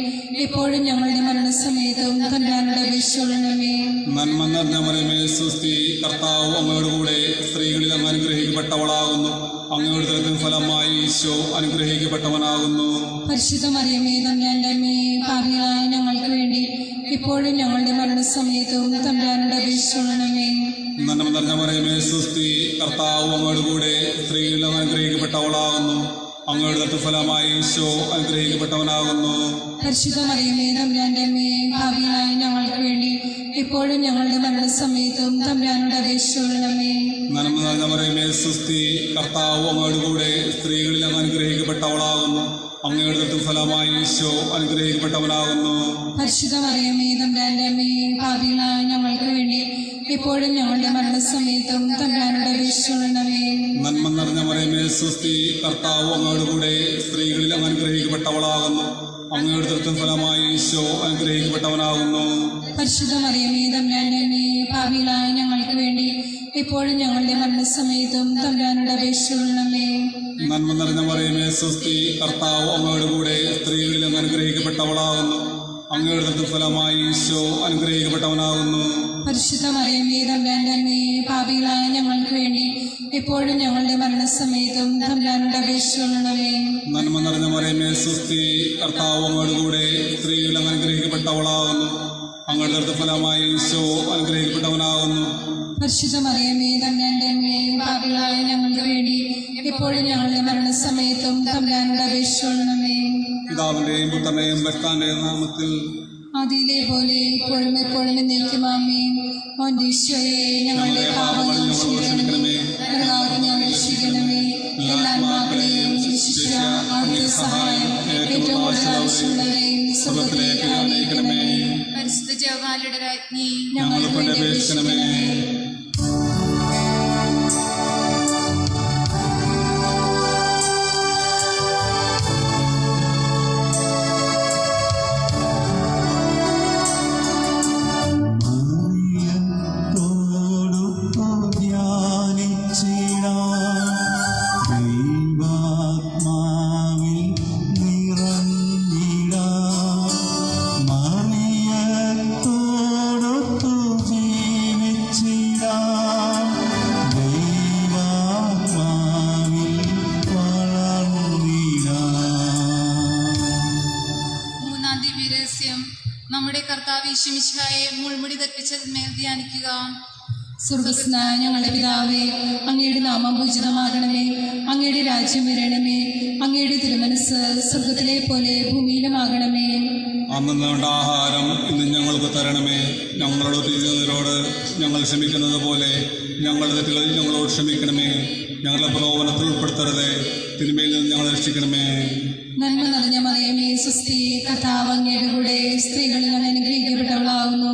എപ്പോഴും ഞങ്ങളുടെ മരണസമയത്തും തമ്പുരാനോട് അപേക്ഷിക്കണമേ. നന്മ നിറഞ്ഞ മറിയമേ സുസ്ഥി, കർത്താവ് അങ്ങയുടെ കൂടെ സ്ത്രീകളിൽ അങ്ങ് അനുഗ്രഹിക്കപ്പെട്ടവളാകുന്നു. അങ്ങയുടെ ഉദരത്തിൻ ഫലമായി ഈശോ അനുഗ്രഹിക്കപ്പെട്ടവനാകുന്നു. പരിശുദ്ധ മറിയമേ തമ്പുരാന്റെ അമ്മേ, പാപികളായ ഞങ്ങൾക്ക് വേണ്ടി എപ്പോഴും ഞങ്ങളുടെ മരണസമയത്തും തമ്പുരാനോട് അപേക്ഷിക്കണമേ. നന്മ നിറഞ്ഞ മറിയമേ സുസ്ഥി, കർത്താവ് അങ്ങയുടെ കൂടെ സ്ത്രീകളിൽ അങ്ങ് അനുഗ്രഹിക്കപ്പെട്ടവളാകുന്നു. അങ്ങയുടെ ഉദരത്തിൻ ഫലമായി ഈശോ അനുഗ്രഹിക്കപ്പെട്ടവനാകുന്നു. പരിശുദ്ധ മറിയമേ തമ്പുരാന്റെ അമ്മേ, പാപികളായ ഞങ്ങൾക്ക് വേണ്ടി എപ്പോഴും ഞങ്ങളുടെ മരണസമയത്തും തമ്പുരാനോട് അപേക്ഷിക്കണമേ. നന്മ നിറഞ്ഞ മറിയമേ സുസ്ഥി, കർത്താവ് അങ്ങയുടെ കൂടെ സ്ത്രീകളിൽ അങ്ങ് അനുഗ്രഹിക്കപ്പെട്ടവളാകുന്നു. അങ്ങയുടെ ഉദരത്തിൻ ഫലമായി ഈശോ അനുഗ്രഹിക്കപ്പെട്ടവനാകുന്നു. പരിശുദ്ധ മറിയമേ തമ്പുരാന്റെ അമ്മേ, പാപികളായ ഞങ്ങൾക്ക് വേണ്ടി എപ്പോഴും ഞങ്ങളുടെ മരണസമയത്തും തമ്പുരാനോട് അപേക്ഷിക്കണമേ. നന്മ നിറഞ്ഞ മറിയമേ സുസ്ഥി, കർത്താവ് അങ്ങയുടെ കൂടെ സ്ത്രീകളിൽ അങ്ങ് അനുഗ്രഹിക്കപ്പെട്ടവളാകുന്നു. അങ്ങയുടെ ഉദരത്തിൻ ഫലമായി ഈശോ അനുഗ്രഹിക്കപ്പെട്ടവനാകുന്നു. പരിശുദ്ധ മറിയമേ തമ്പുരാന്റെ അമ്മേ, പാപികളായ ഞങ്ങൾക്ക് വേണ്ടി എപ്പോഴും ഞങ്ങളുടെ മരണസമയത്തും തമ്പുരാനോട് അപേക്ഷിക്കണമേ. നന്മ നിറഞ്ഞ മറിയമേ സുസ്ഥി, കർത്താവ് അങ്ങയുടെ കൂടെ സ്ത്രീകളിൽ അങ്ങ് അനുഗ്രഹിക്കപ്പെട്ടവളാകുന്നു. അങ്ങയുടെ ഉദരത്തിൻ ഫലമായി ഈശോ അനുഗ്രഹിക്കപ്പെട്ടവനാകുന്നു. പരിശുദ്ധ മറിയമേ തമ്പുരാന്റെ അമ്മേ, പാപികളായ ഞങ്ങൾക്ക് വേണ്ടി എപ്പോഴും ഞങ്ങളുടെ മരണസമയത്തും തമ്പുരാനോട് അപേക്ഷിക്കണമേ. നന്മ നിറഞ്ഞ മറിയമേ സുസ്ഥി, കർത്താവ് അങ്ങയുടെ കൂടെ സ്ത്രീകളിൽ അങ്ങ് അനുഗ്രഹിക്കപ്പെട്ടവളാകുന്നു. അങ്ങയുടെ ഉദരത്തിൻ ഫലമായി ഈശോ അനുഗ്രഹിക്കപ്പെട്ടവനാകുന്നു. പരിശുദ്ധ മറിയമേ തമ്പുരാന്റെ അമ്മേ, പാപികളായ ഞങ്ങൾക്ക് വേണ്ടി എപ്പോഴും ഞങ്ങളുടെ മരണസമയത്തും തമ്പുരാനോട് അപേക്ഷിക്കണമേ. പിതാവിന്റെയും പുത്രന്റെയും പരിശുദ്ധാത്മാവിന്റെയും നാമത്തിൽ ആദിയിലെ പോലെ ഇപ്പോഴും എപ്പോഴും എന്നേക്കും ആമേൻ. ഓന്റെ ഈശോയെ, ഞങ്ങളുടെ പാപങ്ങൾ ക്ഷമിക്കണമേ. ഞങ്ങളെ രക്ഷിക്കണമേ. എല്ലാ ആത്മാക്കളെയും വിശിഷ്യ അവിടുത്തെ സഹായം ഏറ്റവും കൂടുതൽ ആവശ്യമുള്ളവരെയും സ്വർഗ്ഗത്തിലേക്ക് ആനയിക്കണമേ. പരിശുദ്ധ ജപമാലയുടെ രാജ്ഞി ഞങ്ങൾക്ക് വേണ്ടി അപേക്ഷിക്കണമേ. മിശിഹായെ മുൾമുടി തെറ്റിച്ചതിന്മേൽ ധ്യാനിക്കുക. സ്വർഗസ്നായ ഞങ്ങളുടെ പിതാവേ, അങ്ങയുടെ നാമം പൂജിതമാകണമേ. അങ്ങയുടെ രാജ്യം വരണമേ. അങ്ങയുടെ തിരുമനസ് സ്വർഗത്തിലെ പോലെ ഭൂമിയിലുമാകണമേ. അന്ന് വേണ്ട ആഹാരം ഇന്ന് ഞങ്ങൾക്ക് തരണമേ. ഞങ്ങളോട് തിരിഞ്ഞവരോട് ഞങ്ങൾ ക്ഷമിക്കുന്നത് പോലെ ഞങ്ങളുടെ തെറ്റുകൾ ഞങ്ങളോട് ക്ഷമിക്കണമേ. ഞങ്ങളുടെ പ്രലോഭനത്തിൽ ഉൾപ്പെടുത്തരുതേ, തിന്മയിൽ നിന്ന് ഞങ്ങളെ രക്ഷിക്കണമേ. നന്മ നിറഞ്ഞ മറിയമേ, സ്വസ്തി, കർത്താവ് അങ്ങയുടെ കൂടെ സ്ത്രീകളിൽ അങ്ങ് അനുഗ്രഹിക്കപ്പെട്ടവളാവുന്നു.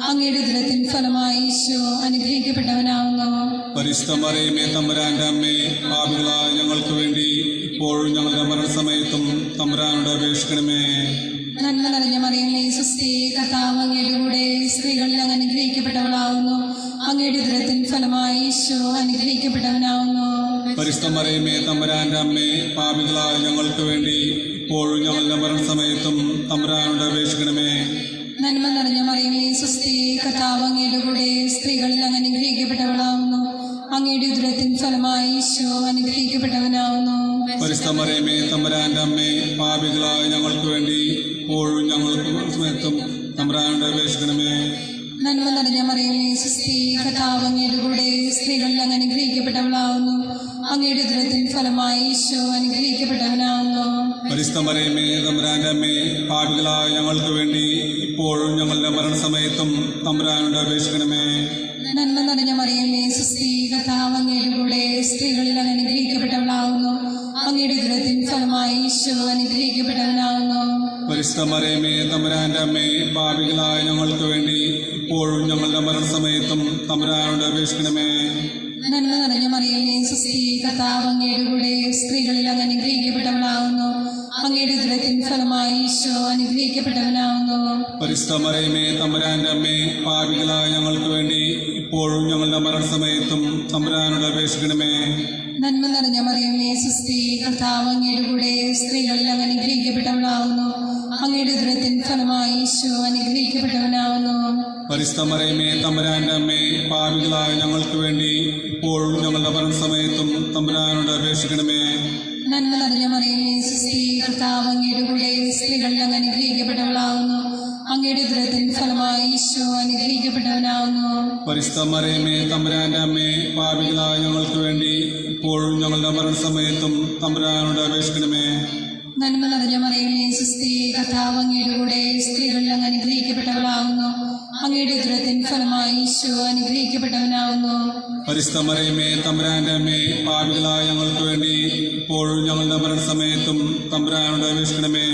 അങ്ങയുടെ ഉദരത്തിൻ ഫലമായി ഈശോ അനുഗ്രഹിക്കപ്പെട്ടവനാവുന്നു. പരിശുദ്ധ മറിയമേ, തമ്പുരാന്റെ അമ്മേ, പാപികളായ ഞങ്ങൾക്ക് വേണ്ടി ഇപ്പോഴും ഞങ്ങളുടെ മരണസമയത്തും തമ്പുരാനോട് അപേക്ഷിക്കണമേ. നന്മ നിറഞ്ഞ മറിയമേ, സ്വസ്തി, കർത്താവ് അങ്ങയുടെ കൂടെ സ്ത്രീകളിൽ അങ്ങ് അനുഗ്രഹിക്കപ്പെട്ടവളാവുന്നു. അങ്ങയുടെ ഉദരത്തിൻ ഫലമായി ഈശോ അനുഗ്രഹിക്കപ്പെട്ടവനാവുന്നു. പരിശുദ്ധ മറിയമേ, തമ്പുരാന്റെ അമ്മേ, പാപികളായ ഞങ്ങൾക്ക് വേണ്ടി ഇപ്പോഴും ഞങ്ങളുടെ മരണസമയത്തും തമ്പുരാനോട് അപേക്ഷിക്കണമേ. നന്മ നിറഞ്ഞ മറിയമേ, സ്വസ്തി, കർത്താവ് അങ്ങയുടെ കൂടെ സ്ത്രീകളിൽ അങ്ങ് അനുഗ്രഹിക്കപ്പെട്ടവളാവുന്നു. അങ്ങയുടെ ഉദരത്തിൻ ഫലമായി ഈശോ അനുഗ്രഹിക്കപ്പെട്ടവനാവുന്നു. പരിശുദ്ധ മറിയമേ, തമ്പുരാന്റെ അമ്മേ, പാപികളായ ഞങ്ങൾക്ക് വേണ്ടി ഇപ്പോഴും ഞങ്ങൾക്ക് സമയത്തും തമ്പുരാനോട് അപേക്ഷിക്കണമേ. നന്മ നിറഞ്ഞ മറിയമേ, സ്വസ്തി, കർത്താവ് അങ്ങയുടെ കൂടെ സ്ത്രീകളിൽ അങ്ങ് അനുഗ്രഹിക്കപ്പെട്ടവളാവുന്നു. അങ്ങയുടെ ഉദരത്തിൻ ഫലമായി ഈശോ അനുഗ്രഹിക്കപ്പെട്ടവനാവുന്നു. പരിശുദ്ധ മറിയമേ, തമ്പുരാന്റെ അമ്മേ, പാപികളായ ഞങ്ങൾക്ക് വേണ്ടി ഇപ്പോഴും ഞങ്ങളുടെ മരണസമയത്തും തമ്പുരാനോട് അപേക്ഷിക്കണമേ. നന്മ നിറഞ്ഞ മറിയമേ, സ്വസ്തി, കർത്താവ് അങ്ങയുടെ കൂടെ സ്ത്രീകളിൽ അങ്ങ് അനുഗ്രഹിക്കപ്പെട്ടവളാവുന്നു. അങ്ങയുടെ ഉദരത്തിൻ ഫലമായി ഈശോ അനുഗ്രഹിക്കപ്പെട്ടവനാവുന്നു. പരിശുദ്ധ മറിയമേ, തമ്പുരാന്റെ അമ്മേ, പാപികളായ ഞങ്ങൾക്ക് വേണ്ടി ഇപ്പോഴും ഞങ്ങളുടെ മരണസമയത്തും തമ്പുരാനോട് അപേക്ഷിക്കണമേ. നന്മ നിറഞ്ഞ മറിയമേ, സ്വസ്തി, കർത്താവ് അങ്ങയുടെ കൂടെ സ്ത്രീകളിൽ അങ്ങ് അനുഗ്രഹിക്കപ്പെട്ടവളാവുന്നു. അങ്ങയുടെ ഉദരത്തിൻ ഫലമായി ഈശോ അനുഗ്രഹിക്കപ്പെട്ടവനാവുന്നു. പരിശുദ്ധ മറിയമേ, തമ്പുരാന്റെ അമ്മേ, പാപികളായ ഞങ്ങൾക്ക് വേണ്ടി ഇപ്പോഴും ഞങ്ങളുടെ മരണസമയത്തും തമ്പുരാനോട് അപേക്ഷിക്കണമേ. നന്മ നിറഞ്ഞ മറിയമേ, സ്വസ്തി, കർത്താവ് അങ്ങയുടെ കൂടെ സ്ത്രീകളിൽ അങ്ങ് അനുഗ്രഹിക്കപ്പെട്ടവളാവുന്നു. അങ്ങയുടെ ഉദരത്തിൻ ഫലമായി ഈശോ അനുഗ്രഹിക്കപ്പെട്ടവനാവുന്നു. പരിശുദ്ധ മറിയമേ, തമ്പുരാന്റെ അമ്മേ, പാപികളായ ഞങ്ങൾക്ക് വേണ്ടി ഇപ്പോഴും ഞങ്ങളുടെ മരണസമയത്തും തമ്പുരാനോട് അപേക്ഷിക്കണമേ. നന്മ നിറഞ്ഞ മറിയമേ, സ്വസ്തി, കർത്താവ് അങ്ങയുടെ കൂടെ സ്ത്രീകളിൽ അങ്ങ് അനുഗ്രഹിക്കപ്പെട്ടവളാവുന്നു. അങ്ങയുടെ ഉദരത്തിൻ ഫലമായി ഈശോ അനുഗ്രഹിക്കപ്പെട്ടവനാവുന്നു. പരിശുദ്ധ മറിയമേ, തമ്പുരാന്റെ അമ്മേ, പാപികളായ ഞങ്ങൾക്ക് വേണ്ടി ഇപ്പോഴും ഞങ്ങളുടെ മരണസമയത്തും തമ്പുരാനോട് അപേക്ഷിക്കണമേ. നന്മ നിറഞ്ഞ മറിയമേ, സ്വസ്തി, കർത്താവ് അങ്ങയുടെ കൂടെ സ്ത്രീകളിൽ അങ്ങ് അനുഗ്രഹിക്കപ്പെട്ടവളാവുന്നു. അങ്ങയുടെ ഉദരത്തിൻ ഫലമായി ഈശോ അനുഗ്രഹിക്കപ്പെട്ടവനാവുന്നു. പരിശുദ്ധ മറിയമേ, തമ്പുരാന്റെ അമ്മേ, പാപികളായ ഞങ്ങൾക്ക് വേണ്ടി ഇപ്പോഴും ഞങ്ങളുടെ മരണസമയത്തും തമ്പുരാനോട് അപേക്ഷിക്കണമേ.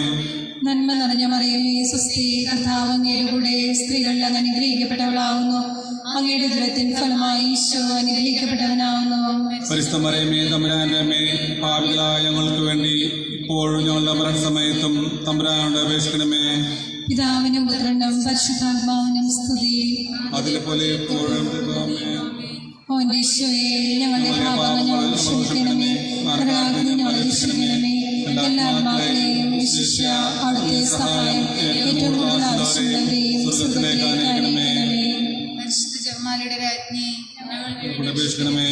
നന്മ നിറഞ്ഞ മറിയമേ, സ്വസ്തി, കർത്താവ് അങ്ങയുടെ കൂടെ സ്ത്രീകളിൽ അങ്ങ് അനുഗ്രഹിക്കപ്പെട്ടവളാവുന്നു. അങ്ങയുടെ ഉദരത്തിൻ ഫലമായി ഈശോ അനുഗ്രഹിക്കപ്പെട്ടവനാവുന്നു. പരിശുദ്ധ മറിയമേ, തമ്പുരാന്റെ അമ്മേ, പാപികളായ ഞങ്ങൾക്ക് വേണ്ടി ഇപ്പോഴും ഞങ്ങളുടെ മരണസമയത്തും തമ്പുരാനോട് അപേക്ഷിക്കണമേ. പിതാവിനും പുത്രനും പരിശുദ്ധാത്മാവിനും സ്തുതി. അതിലെപ്പോലെ എപ്പോഴും ഓന്റെ ഈശോയെ, ഞങ്ങളുടെ പാപങ്ങൾ ഞങ്ങളോട് ക്ഷമിക്കണമേ. നരകാഗ്നി ഞങ്ങളെ രക്ഷിക്കണമേ. എല്ലാ ആത്മാക്കളെയും വിശിഷ്യ അവിടുത്തെ സഹായം ഏറ്റവും കൂടുതൽ ആവശ്യമുള്ളവരെയും സ്വർഗ്ഗത്തിലേക്ക് അയക്കണമേ. പരിശുദ്ധ ജപമാലയുടെ രാജ്ഞി, ഞങ്ങളോട് അപേക്ഷിക്കണമേ.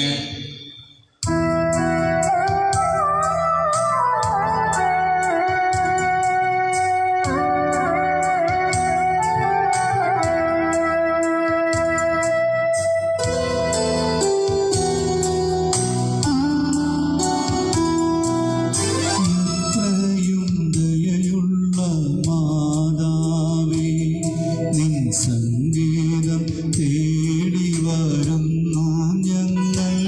സംഗീതം തേടി വരുന്നു ഞങ്ങൾ.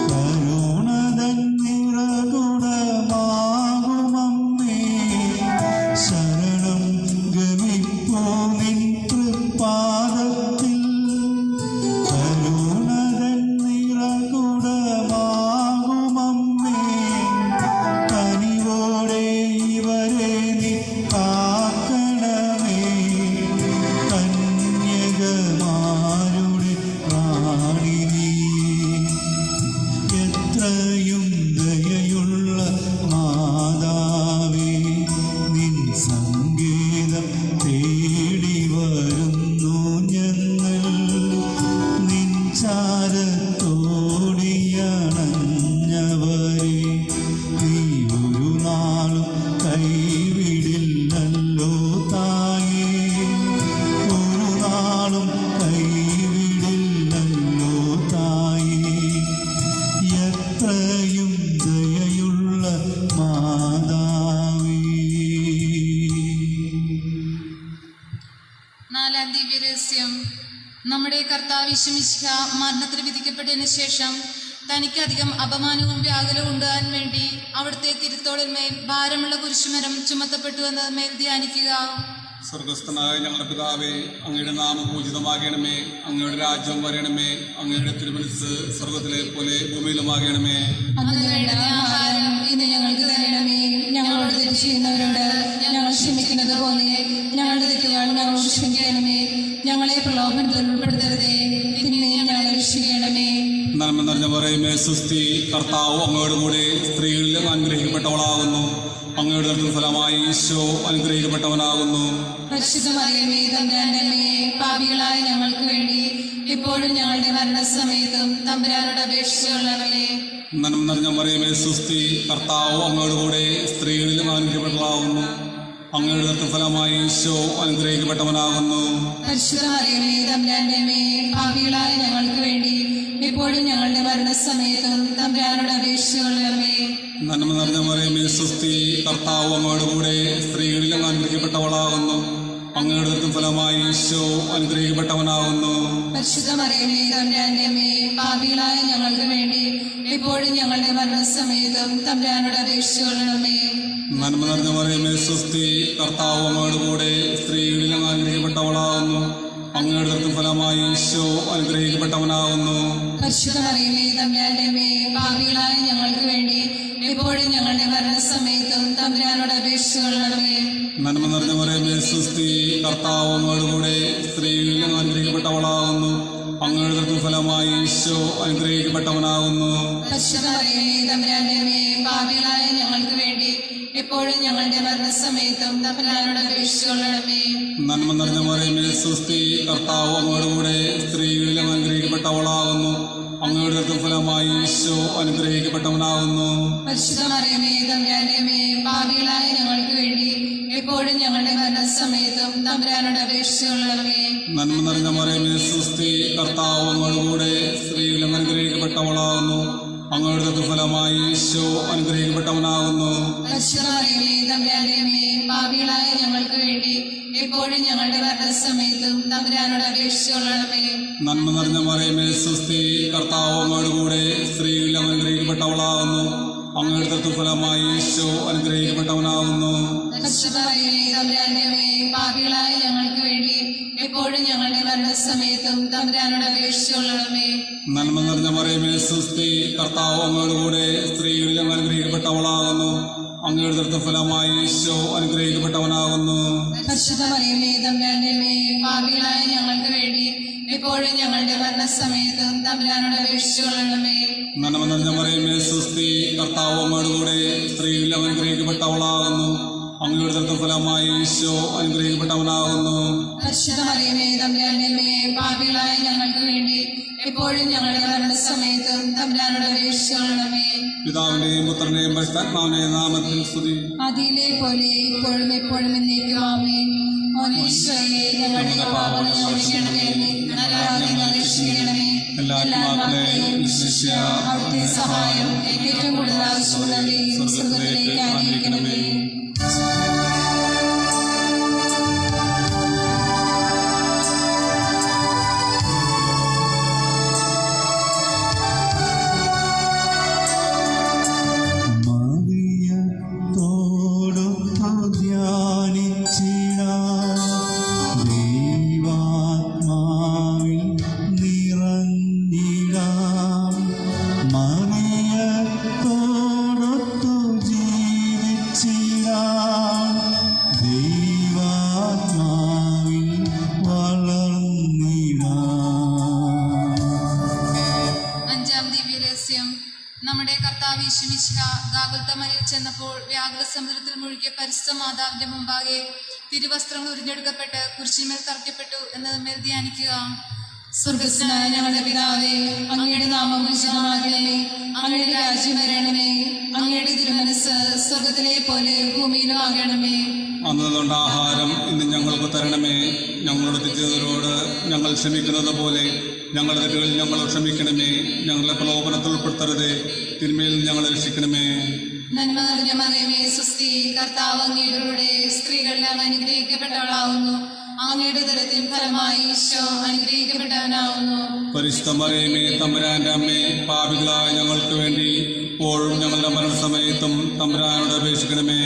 കരുണതൻ നിറകുടമാ നാലാം ദിവ്യരഹസ്യം. നമ്മുടെ കർത്താവ് യേശുമിശിഹ മരണത്തിന് വിധിക്കപ്പെട്ടതിന് ശേഷം തനിക്കധികം അപമാനവും വ്യാകുലവും ഉണ്ടാകാൻ വേണ്ടി അവിടുത്തെ തിരുത്തോളിന്മേൽ ഭാരമുള്ള കുരിശുമരം ചുമത്തപ്പെട്ടു എന്ന് മേൽ ധ്യാനിക്കുക. സ്വർഗസ്ഥനായ ഞങ്ങളുടെ പിതാവേ, അങ്ങയുടെ നാമം പൂജിതമാകണമേ. അങ്ങയുടെ രാജ്യം വരണമേ. അങ്ങയുടെ തിരുമനസ്സ് സ്വർഗത്തിലെ പോലെ ഭൂമിയിലുമാകണമേ. അന്ന് വേണ്ട ആഹാരം ഇന്ന് ഞങ്ങൾക്ക് തരണമേ. ഞങ്ങളോട് തെറ്റ് ചെയ്യുന്നവരോട് ഞങ്ങൾ ക്ഷമിക്കുന്നത് പോലെ ഞങ്ങളുടെ തെറ്റുകൾ ഞങ്ങളോട് ക്ഷമിക്കണമേ. ഞങ്ങളെ പ്രലോഭനത്തിൽ ഉൾപ്പെടുത്തരുതേ, തിന്മയിൽ ഞങ്ങളെ രക്ഷിക്കണമേ. നന്മ നിറഞ്ഞ പറയുമേ സുസ്തി, കർത്താവ് അങ്ങയോട് കൂടെ സ്ത്രീകളിൽ അനുഗ്രഹിക്കപ്പെട്ടവളാകുന്നു. അങ്ങയുടെ ഫലമായി ഈശോ അനുഗ്രഹിക്കപ്പെട്ടവനാകുന്നു. പരിശുദ്ധ മറിയമേ, തമ്പുരാന്റെ അമ്മേ, പാപികളായ ഞങ്ങൾക്ക് വേണ്ടി ഇപ്പോഴും ഞങ്ങളുടെ മരണസമയത്തും തമ്പുരാനോട് അപേക്ഷിച്ചുകൊള്ളണമേ. നന്മ നിറഞ്ഞ പറയുമേ സുസ്തി, കർത്താവ് അങ്ങയോട് കൂടെ സ്ത്രീകളിൽ അനുഗ്രഹിക്കപ്പെട്ടവളാകുന്നു. അങ്ങയുടെ ഫലമായി ഈശോ അനുഗ്രഹിക്കപ്പെട്ടവനാകുന്നു. പരിശുദ്ധ മറിയമേ, തമ്പുരാന്റെ അമ്മേ, പാപികളായ ഞങ്ങൾക്ക് വേണ്ടി ഇപ്പോഴും ഞങ്ങളുടെ മരണസമയത്തും തമ്പുരാനോട് അപേക്ഷിച്ചുകൊള്ളണമേ. നന്മ നിറഞ്ഞ പറയുമേ സുസ്തി, കർത്താവ് അങ്ങയോട് കൂടെ സ്ത്രീകളിൽ അനുഗ്രഹിക്കപ്പെട്ടവളാകുന്നു. അങ്ങയുടെ ഫലമായി ഈശോ അനുഗ്രഹിക്കപ്പെട്ടവനാകുന്നു. പരിശുദ്ധ മറിയമേ, തമ്പുരാന്റെ അമ്മേ, പാപികളായ ഞങ്ങൾക്ക് വേണ്ടി ഇപ്പോഴും ഞങ്ങളുടെ മരണസമയത്തും തമ്പുരാനോട് അപേക്ഷിച്ചുകൊള്ളണമേ. നന്മ നിറഞ്ഞ പറയുമേ സുസ്തി, കർത്താവ് അങ്ങയോട് കൂടെ സ്ത്രീകളിൽ അനുഗ്രഹിക്കപ്പെട്ടവളാകുന്നു. അങ്ങയുടെ ഫലമായി ഈശോ അനുഗ്രഹിക്കപ്പെട്ടവനാകുന്നു. പരിശുദ്ധ മറിയമേ, തമ്പുരാന്റെ അമ്മേ, പാപികളായ ഞങ്ങൾക്ക് വേണ്ടി ഇപ്പോഴും ഞങ്ങളുടെ മരണസമയത്തും തമ്പുരാനോട് അപേക്ഷിച്ചുകൊള്ളണമേ. നന്മ നിറഞ്ഞ പറയുമേ സുസ്തി, കർത്താവ് അങ്ങയോട് കൂടെ സ്ത്രീകളിൽ അനുഗ്രഹിക്കപ്പെട്ടവളാകുന്നു. അങ്ങയുടെ ഫലമായി ഈശോ അനുഗ്രഹിക്കപ്പെട്ടവനാകുന്നു. പരിശുദ്ധ മറിയമേ, തമ്പുരാന്റെ അമ്മേ, പാപികളായ ഞങ്ങൾക്ക് വേണ്ടി ഇപ്പോഴും ഞങ്ങളുടെ മരണസമയത്തും തമ്പുരാനോട് അപേക്ഷിച്ചുകൊള്ളണമേ. നന്മ നിറഞ്ഞ പറയുമേ സുസ്തി, കർത്താവ് അങ്ങയോട് കൂടെ സ്ത്രീകളിൽ അനുഗ്രഹിക്കപ്പെട്ടവളാകുന്നു. അങ്ങയുടെ ഫലമായി ഈശോ അനുഗ്രഹിക്കപ്പെട്ടവനാകുന്നു. പരിശുദ്ധ മറിയമേ, തമ്പുരാന്റെ അമ്മേ, പാപികളായ ഞങ്ങൾക്ക് വേണ്ടി ഇപ്പോഴും ഞങ്ങളുടെ മരണസമയത്തും തമ്പുരാനോട് അപേക്ഷിച്ചുകൊള്ളണമേ. നന്മ നിറഞ്ഞ പറയുമേ സുസ്തി, കർത്താവ് അങ്ങയോട് കൂടെ സ്ത്രീകളിൽ അനുഗ്രഹിക്കപ്പെട്ടവളാകുന്നു. അങ്ങയുടെ ഫലമായി ഈശോ അനുഗ്രഹിക്കപ്പെട്ടവനാകുന്നു. പരിശുദ്ധ മറിയമേ, തമ്പുരാന്റെ അമ്മേ, പാപികളായ ഞങ്ങൾക്ക് വേണ്ടി ഇപ്പോഴും ഞങ്ങളുടെ മരണസമയത്തും തമ്പുരാനോട് അപേക്ഷിച്ചുകൊള്ളണമേ. നന്മ നിറഞ്ഞ പറയുമേ സുസ്തി, കർത്താവ് അങ്ങയോട് കൂടെ സ്ത്രീകളിൽ അനുഗ്രഹിക്കപ്പെട്ടവളാകുന്നു. അങ്ങയുടെ ഫലമായി ഈശോ അനുഗ്രഹിക്കപ്പെട്ടവനാകുന്നു. പരിശുദ്ധ മറിയമേ, തമ്പുരാന്റെ അമ്മേ, പാപികളായ ഞങ്ങൾക്ക് വേണ്ടി ഇപ്പോഴും ഞങ്ങളുടെ മരണസമയത്തും തമ്പുരാനോട് അപേക്ഷിച്ചുകൊള്ളണമേ. നന്മ നിറഞ്ഞ പറയുമേ സുസ്തി, കർത്താവ് അങ്ങയോട് കൂടെ സ്ത്രീകളിൽ അനുഗ്രഹിക്കപ്പെട്ടവളാകുന്നു. അങ്ങയുടെ ഫലമായി ഈശോ അനുഗ്രഹിക്കപ്പെട്ടവനാകുന്നു. പരിശുദ്ധ മറിയമേ, തമ്പുരാന്റെ അമ്മേ, പാപികളായ ഞങ്ങൾക്ക് വേണ്ടി ഇപ്പോഴും ഞങ്ങളുടെ മരണസമയത്തും തമ്പുരാനോട് അപേക്ഷിച്ചുകൊള്ളണമേ. നന്മ നിറഞ്ഞ പറയുമേ സുസ്തി, കർത്താവ് അങ്ങയോട് കൂടെ സ്ത്രീകളിൽ അനുഗ്രഹിക്കപ്പെട്ടവളാകുന്നു. അങ്ങയുടെ ഫലമായി ഈശോ അനുഗ്രഹിക്കപ്പെട്ടവനാകുന്നു. പരിശുദ്ധ മറിയമേ, തമ്പുരാന്റെ അമ്മേ, പാപികളായ ഞങ്ങൾക്ക് വേണ്ടി ഇപ്പോഴും ഞങ്ങളുടെ മരണസമയത്തും തമ്പുരാനോട് അപേക്ഷിച്ചുകൊള്ളണമേ. പിതാവിന്റെയും പുത്രന്റെയും പരിശുദ്ധാത്മാവിന്റെയും നാമത്തിൽ സ്തുതി. അതിലെ പോലെ ഇപ്പോഴും എപ്പോഴും എന്നേക്കും ആമേൻ. ഈശോയെ, ഞങ്ങളുടെ പാപങ്ങൾ ക്ഷമിക്കണമേ, ഞങ്ങളെ രക്ഷിക്കണമേ. എല്ലാ ആത്മാക്കളെയും വിശ്വസിച്ച് അവിടുത്തെ സഹായം ഏറ്റവും കൂടുതൽ ആവശ്യമുള്ളവരെയും സ്വർഗ്ഗത്തിലേക്ക് ആനയിക്കണമേ. നമ്മുടെ കർത്താവ് യേശുമിശിഹ ഗാഗുൽത്തമലയിൽ ചെന്നപ്പോൾ വ്യാകുല സമുദ്രത്തിൽ മുഴുകിയ പരിശുദ്ധ മാതാവിന്റെ മുമ്പാകെ തിരുവസ്ത്രങ്ങൾ ഉരിഞ്ഞെടുക്കപ്പെട്ട് കുരിശിന്മേൽ തറയ്ക്കപ്പെട്ടു എന്നത് മേൽ ധ്യാനിക്കുക. സ്വർഗ്ഗസ്ഥനായ ഞങ്ങളുടെ പിതാവേ, അങ്ങയുടെ നാമം പൂജിതമാകണമേ. അങ്ങയുടെ രാജ്യം വരണമേ. അങ്ങയുടെ തിരുമനസ്സ് സ്വർഗ്ഗത്തിലെ പോലെ ഭൂമിയിലും ആകണമേ. അന്നുകൊണ്ട് ആഹാരം ഇന്ന് ഞങ്ങൾക്ക് തരണമേ. ഞങ്ങളുടെ തെറ്റുകാരോട് ഞങ്ങൾ ക്ഷമിക്കുന്നത് പോലെ ഞങ്ങളുടെ തെറ്റുകൾ ഞങ്ങൾ ക്ഷമിക്കണമേ. ഞങ്ങളെ പ്രലോഭനത്തിൽ ഉൾപ്പെടുത്തരുതേ, തിന്മയിൽ ഞങ്ങളെ രക്ഷിക്കണമേ. നന്മ നിറഞ്ഞ മറിയമേ, സുസ്തി, കർത്താവ് അങ്ങയുടെ സ്ത്രീകളെല്ലാം അനുഗ്രഹിക്കപ്പെട്ടവളാവുന്നു. അങ്ങയുടെ ഉദരത്തിൻ ഫലമായി ഈശോ അനുഗ്രഹിക്കപ്പെട്ടവനാവുന്നു. പരിശുദ്ധ മറിയമേ തമ്പുരാന്റെ അമ്മേ, പാപികളായ ഞങ്ങൾക്ക് വേണ്ടി ഇപ്പോഴും ഞങ്ങളുടെ മരണസമയത്തും തമ്പുരാനോട് അപേക്ഷിക്കണമേ.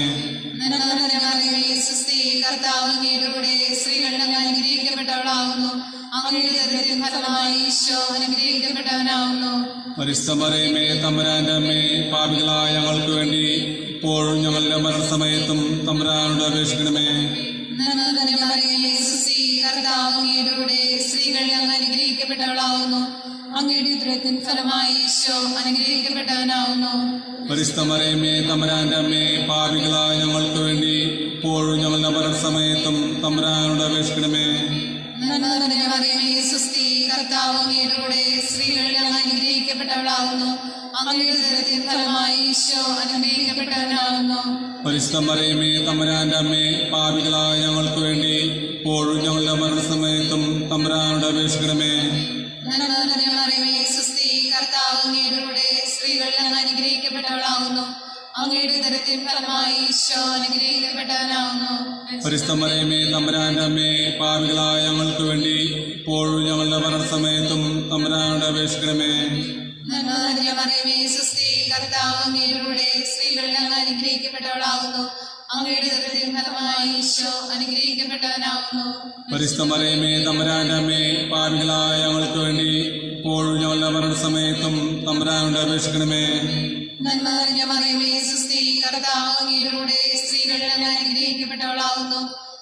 നന്മ നിറഞ്ഞ മറിയമേ സ്വസ്തി, കർത്താവ് അങ്ങയുടെ കൂടെ സ്ത്രീകൾ അങ്ങ് അനുഗ്രഹിക്കപ്പെട്ടവളാവുന്നു. അങ്ങയുടെ ഉദരത്തിൻ ഫലമായി ഈശോ അനുഗ്രഹിക്കപ്പെട്ടവനാവുന്നു. പരിശുദ്ധ മറിയമേ തമ്പുരാന്റെ അമ്മേ, പാപികളായ ഞങ്ങൾക്ക് വേണ്ടി ഇപ്പോഴും ഞങ്ങളുടെ മരണസമയത്തും തമ്പുരാനോട് അപേക്ഷിക്കണമേ. നന്മ നിറഞ്ഞ മറിയമേ സ്വസ്തി, കർത്താവ് അങ്ങയുടെ കൂടെ സ്ത്രീകൾ അങ്ങ് അനുഗ്രഹിക്കപ്പെട്ടവളാവുന്നു. അങ്ങയുടെ ഉദരത്തിൻ ഫലമായി ഈശോ അനുഗ്രഹിക്കപ്പെട്ടവനാവുന്നു. പരിശുദ്ധ മറിയമേ തമ്പുരാന്റെ അമ്മേ, പാപികളായ ഞങ്ങൾക്ക് വേണ്ടി ഇപ്പോഴും ഞങ്ങളുടെ മരണസമയത്തും തമ്പുരാനോട് അപേക്ഷിക്കണമേ. നന്മ നിറഞ്ഞ മറിയമേ സ്വസ്തി, കർത്താവ് അങ്ങയുടെ കൂടെ സ്ത്രീകൾ അങ്ങ് അനുഗ്രഹിക്കപ്പെട്ടവളാവുന്നു. അങ്ങയുടെ ഉദരത്തിൻ ഫലമായി ഈശോ അനുഗ്രഹിക്കപ്പെട്ടവനാവുന്നു. പരിശുദ്ധ മറിയമേ തമ്പുരാന്റെ അമ്മേ, പാപികളായ ഞങ്ങൾക്ക് വേണ്ടി ഇപ്പോഴും ഞങ്ങളുടെ മരണസമയത്തും തമ്പുരാനോട് അപേക്ഷിക്കണമേ. നന്മ നിറഞ്ഞ മറിയമേ സ്വസ്തി, കർത്താവ് അങ്ങയുടെ കൂടെ സ്ത്രീകൾ അങ്ങ് അനുഗ്രഹിക്കപ്പെട്ടവളാവുന്നു. അങ്ങയുടെ ഉദരത്തിൻ ഫലമായി ഈശോ അനുഗ്രഹിക്കപ്പെട്ടവനാവുന്നു. പരിശുദ്ധ മറിയമേ തമ്പുരാന്റെ അമ്മേ, പാപികളായ ഞങ്ങൾക്ക് വേണ്ടി ഇപ്പോഴും ഞങ്ങളുടെ മരണസമയത്തും തമ്പുരാനോട് അപേക്ഷിക്കണമേ. നന്മ നിറഞ്ഞ മറിയമേ സ്വസ്തി, കർത്താവ് അങ്ങയുടെ കൂടെ സ്ത്രീകൾ അങ്ങ് അനുഗ്രഹിക്കപ്പെട്ടവളാവുന്നു. അങ്ങയുടെ ഉദരത്തിൻ ഫലമായി ഈശോ അനുഗ്രഹിക്കപ്പെട്ടവനാവുന്നു. പരിശുദ്ധ മറിയമേ തമ്പുരാന്റെ അമ്മേ, പാപികളായ ഞങ്ങൾക്ക് വേണ്ടി ഇപ്പോഴും ഞങ്ങളുടെ മരണസമയത്തും തമ്പുരാനോട് അപേക്ഷിക്കണമേ. നന്മ നിറഞ്ഞ മറിയമേ സ്വസ്തി, കർത്താവ് അങ്ങയുടെ കൂടെ സ്ത്രീകൾ അങ്ങ് അനുഗ്രഹിക്കപ്പെട്ടവളാവുന്നു.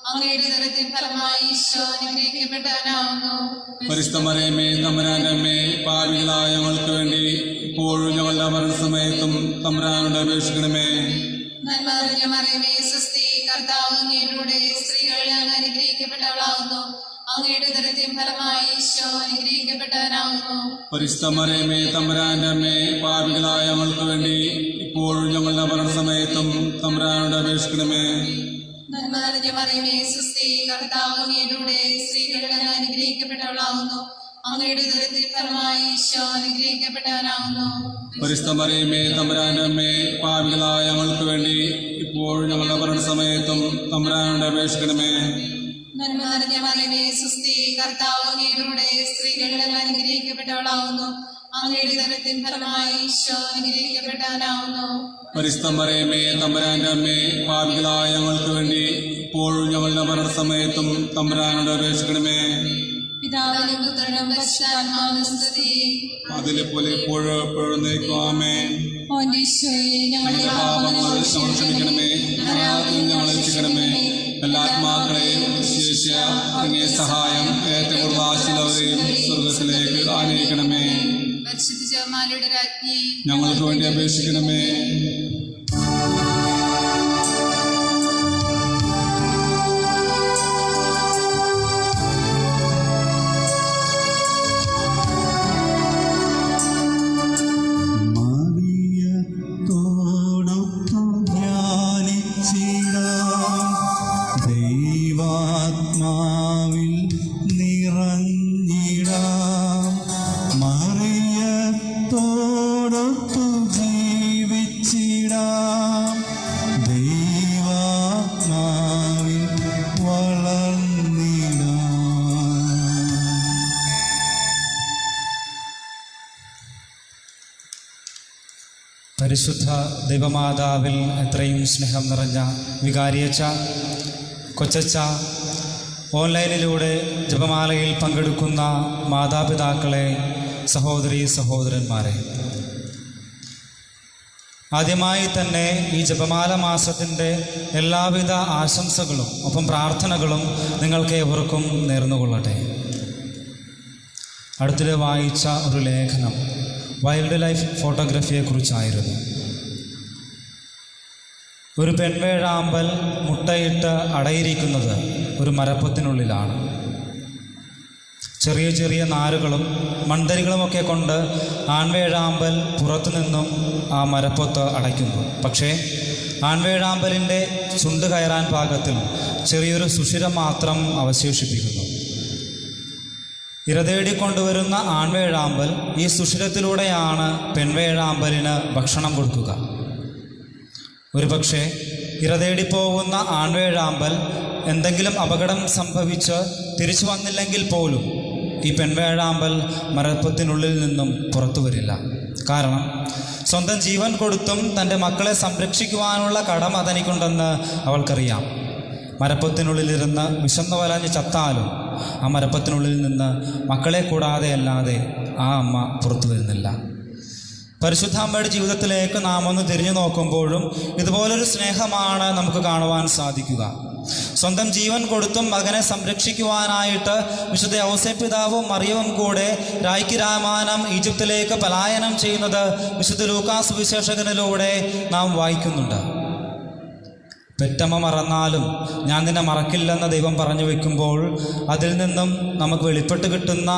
അങ്ങയുടെ ഉദരത്തിൻ ഫലമായി ഈശോ അനുഗ്രഹിക്കപ്പെട്ടവനാവുന്നു. പരിശുദ്ധ മറിയമേ തമ്പുരാന്റെ അമ്മേ, പാപികളായ ഞങ്ങൾക്ക് വേണ്ടി ഇപ്പോഴും ഞങ്ങളുടെ മരണസമയത്തും തമ്പുരാനോട് അപേക്ഷിക്കണമേ. നന്മ നിറഞ്ഞ മറിയമേ സ്വസ്തി, കർത്താവ് അങ്ങയുടെ കൂടെ സ്ത്രീകൾ അങ്ങ് അനുഗ്രഹിക്കപ്പെട്ടവളാവുന്നു. അങ്ങയുടെ ഉദരത്തിൻ ഫലമായി ഈശോ അനുഗ്രഹിക്കപ്പെട്ടവനാവുന്നു. പരിശുദ്ധ മറിയമേ തമ്പുരാന്റെ അമ്മേ, പാപികളായ ഞങ്ങൾക്ക് വേണ്ടി ഇപ്പോഴും ഞങ്ങളുടെ മരണസമയത്തും തമ്പുരാനോട് അപേക്ഷിക്കണമേ. നന്മ നിറഞ്ഞ മറിയമേ സ്വസ്തി, കർത്താവ് അങ്ങയുടെ കൂടെ സ്ത്രീകൾ അങ്ങ് അനുഗ്രഹിക്കപ്പെട്ടവളാവുന്നു. അങ്ങയുടെ ഉദരത്തിൻ ഫലമായി ഈശോ അനുഗ്രഹിക്കപ്പെട്ടവനാവുന്നു. പരിശുദ്ധ മറിയമേ തമ്പുരാന്റെ അമ്മേ, പാപികളായ ഞങ്ങൾക്ക് വേണ്ടി ഇപ്പോഴും ഞങ്ങളുടെ മരണസമയത്തും തമ്പുരാനോട് അപേക്ഷിക്കണമേ. നന്മ നിറഞ്ഞ മറിയമേ സ്വസ്തി, കർത്താവ് അങ്ങയുടെ കൂടെ സ്ത്രീകൾ അങ്ങ് അനുഗ്രഹിക്കപ്പെട്ടവളാവുന്നു. അങ്ങയുടെ ഉദരത്തിൻ ഫലമായി ഈശോ അനുഗ്രഹിക്കപ്പെട്ടവനാവുന്നു. പരിശുദ്ധ മറിയമേ തമ്പുരാന്റെ അമ്മേ, പാപികളായ ഞങ്ങൾക്ക് വേണ്ടി ഇപ്പോഴും ഞങ്ങളുടെ മരണസമയത്തും തമ്പുരാനോട് അപേക്ഷിക്കണമേ. പിതാവിനും പുത്രനും പരിശുദ്ധാത്മാവിനും സ്തുതി. അതിലെ പോലെ ഇപ്പോഴും എപ്പോഴും ആമേൻ. ഈശോയെ, ഞങ്ങളുടെ പാപങ്ങൾ ഞങ്ങൾ ക്ഷമിക്കണമേ, നരകത്തിൽ ഞങ്ങളെ രക്ഷിക്കണമേ. എല്ലാ ആത്മാക്കളെയും വിശേഷിച്ച അങ്ങേ സഹായം ഏറ്റവും കൂടുതൽ ആശയുള്ളവരെയും സ്വർഗത്തിലേക്ക് ആനയിക്കണമേ. പരിശുദ്ധ ജപമാലയുടെ രാജ്ഞി, ഞങ്ങൾക്ക് വേണ്ടി അപേക്ഷിക്കണമേ. മറിയത്തോടൊത്തു ധ്യാനിച്ചിടാം, ദൈവാത്മാവിൽ നിറഞ്ഞിടാം. മറിയത്തോടൊത്തു ജീവിച്ചിടാം, ദൈവാത്മാവിൽ വളർന്നിടാം. പരിശുദ്ധ ദൈവമാതാവിൽ എത്രയും സ്നേഹം നിറഞ്ഞ വികാരിയച്ച, കൊച്ചച്ച, ഓൺലൈനിലൂടെ ജപമാലയിൽ പങ്കെടുക്കുന്ന മാതാപിതാക്കളെ, സഹോദരീ സഹോദരന്മാരെ, ആദ്യമായി തന്നെ ഈ ജപമാല മാസത്തിൻ്റെ എല്ലാവിധ ആശംസകളും ഒപ്പം പ്രാർത്ഥനകളും നിങ്ങൾക്ക് ഏവർക്കും നേർന്നുകൊള്ളട്ടെ. അടുത്തിടെ വായിച്ച ഒരു ലേഖനം വൈൽഡ് ലൈഫ് ഫോട്ടോഗ്രാഫിയെക്കുറിച്ചായിരുന്നു. ഒരു പെൺവേഴാമ്പൽ മുട്ടയിട്ട് അടയിരിക്കുന്നത് ഒരു മരപ്പൊത്തിനുള്ളിലാണ്. ചെറിയ ചെറിയ നാരുകളും മൺതരികളുമൊക്കെ കൊണ്ട് ആൺവേഴാമ്പൽ പുറത്തുനിന്നും ആ മരപ്പൊത്ത് അടയ്ക്കുന്നു. പക്ഷേ ആൺവേഴാമ്പലിൻ്റെ ചുണ്ട് കയറാൻ പാകത്തിൽ ചെറിയൊരു സുഷിരം മാത്രം അവശേഷിപ്പിക്കുന്നു. ഇരതേടിക്കൊണ്ടുവരുന്ന ആൺവേഴാമ്പൽ ഈ സുഷിരത്തിലൂടെയാണ് പെൺവേഴാമ്പലിന് ഭക്ഷണം കൊടുക്കുക. ഒരുപക്ഷെ ഇരതേടിപ്പോകുന്ന ആൺവേഴാമ്പൽ എന്തെങ്കിലും അപകടം സംഭവിച്ച് തിരിച്ചു വന്നില്ലെങ്കിൽ പോലും ഈ പെൺവേഴാമ്പൽ മരപ്പത്തിനുള്ളിൽ നിന്നും പുറത്തു വരില്ല. കാരണം സ്വന്തം ജീവൻ കൊടുത്തും തൻ്റെ മക്കളെ സംരക്ഷിക്കുവാനുള്ള കടമ തനിക്കുണ്ടെന്ന് അവൾക്കറിയാം. മരപ്പത്തിനുള്ളിലിരുന്ന് വിശന്നു വലഞ്ഞ് ചത്താലും ആ മരപ്പത്തിനുള്ളിൽ നിന്ന് മക്കളെ കൂടാതെ അല്ലാതെ ആ അമ്മ പുറത്തു വരുന്നില്ല. പരിശുദ്ധ അമ്മയുടെ ജീവിതത്തിലേക്ക് നാം ഒന്ന് തിരിഞ്ഞു നോക്കുമ്പോഴും ഇതുപോലൊരു സ്നേഹമാണ് നമുക്ക് കാണുവാൻ സാധിക്കുക. സ്വന്തം ജീവൻ കൊടുത്തും മകനെ സംരക്ഷിക്കുവാനായിട്ട് വിശുദ്ധ ഔസേപ്പ് പിതാവും മറിയവും കൂടെ രായ്ക്ക് രാമാനം ഈജിപ്തിലേക്ക് പലായനം ചെയ്യുന്നത് വിശുദ്ധ ലൂക്കാസ് സുവിശേഷകനിലൂടെ നാം വായിക്കുന്നുണ്ട്. പെറ്റമ്മ മറന്നാലും ഞാൻ നിന്നെ മറക്കില്ലെന്ന് ദൈവം പറഞ്ഞു വയ്ക്കുമ്പോൾ അതിൽ നിന്നും നമുക്ക് വെളിപ്പെട്ട് കിട്ടുന്ന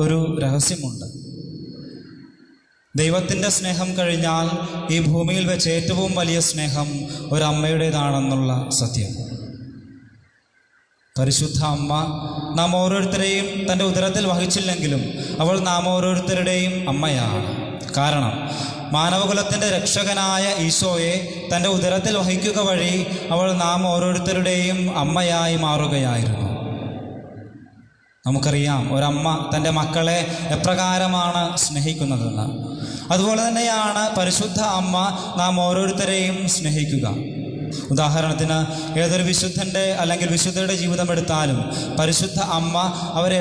ഒരു രഹസ്യമുണ്ട്. ദൈവത്തിൻ്റെ സ്നേഹം കഴിഞ്ഞാൽ ഈ ഭൂമിയിൽ വെച്ച് ഏറ്റവും വലിയ സ്നേഹം ഒരമ്മയുടേതാണെന്നുള്ള സത്യം. പരിശുദ്ധ അമ്മ നാം ഓരോരുത്തരെയും തൻ്റെ ഉദരത്തിൽ വഹിച്ചില്ലെങ്കിലും അവൾ നാം ഓരോരുത്തരുടെയും അമ്മയാണ്. കാരണം മാനവകുലത്തിൻ്റെ രക്ഷകനായ ഈശോയെ തൻ്റെ ഉദരത്തിൽ വഹിക്കുക വഴി അവൾ നാം ഓരോരുത്തരുടെയും അമ്മയായി മാറുകയായിരുന്നു. നമുക്കറിയാം ഒരമ്മ തൻ്റെ മക്കളെ എപ്രകാരമാണ് സ്നേഹിക്കുന്നതെന്ന്. അതുപോലെ തന്നെയാണ് പരിശുദ്ധ അമ്മ നാം ഓരോരുത്തരെയും സ്നേഹിക്കുക. ഉദാഹരണത്തിന് ഏതൊരു വിശുദ്ധൻ്റെ അല്ലെങ്കിൽ വിശുദ്ധയുടെ ജീവിതം എടുത്താലും പരിശുദ്ധ അമ്മ അവരെ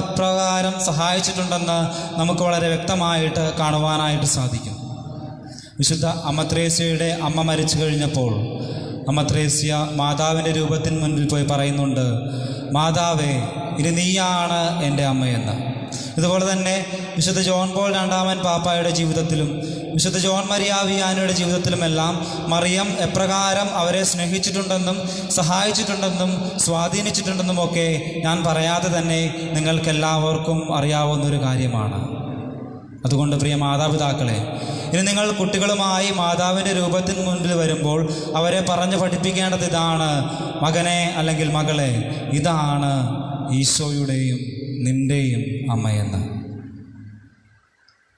എപ്രകാരം സഹായിച്ചിട്ടുണ്ടെന്ന് നമുക്ക് വളരെ വ്യക്തമായിട്ട് കാണുവാനായിട്ട് സാധിക്കും. വിശുദ്ധ അമ്മ ത്രേസ്യയുടെ അമ്മ മരിച്ചു കഴിഞ്ഞപ്പോൾ അമ്മ ത്രേസ്യ മാതാവിൻ്റെ രൂപത്തിന് മുൻപിൽ പോയി പറയുന്നുണ്ട്, മാതാവേ, ഇനി നീയാണ് എൻ്റെ അമ്മയെന്ന്. ഇതുപോലെ തന്നെ വിശുദ്ധ ജോൺ പോൾ രണ്ടാമൻ പാപ്പായുടെ ജീവിതത്തിലും വിശുദ്ധ ജോൺ മരിയ വിയാനിയുടെ ജീവിതത്തിലുമെല്ലാം മറിയം എപ്രകാരം അവരെ സ്നേഹിച്ചിട്ടുണ്ടെന്നും സഹായിച്ചിട്ടുണ്ടെന്നും സ്വാധീനിച്ചിട്ടുണ്ടെന്നുമൊക്കെ ഞാൻ പറയാതെ തന്നെ നിങ്ങൾക്കെല്ലാവർക്കും അറിയാവുന്നൊരു കാര്യമാണ്. അതുകൊണ്ട് പ്രിയ മാതാപിതാക്കളെ, ഇനി നിങ്ങൾ കുട്ടികളുമായി മാതാവിൻ്റെ രൂപത്തിന് മുൻപിൽ വരുമ്പോൾ അവരെ പറഞ്ഞ് പഠിപ്പിക്കേണ്ടത് ഇതാണ്: മകനെ അല്ലെങ്കിൽ മകളെ, ഇതാണ് ഈശോയുടെയും നിൻ്റെയും അമ്മയെന്ന്.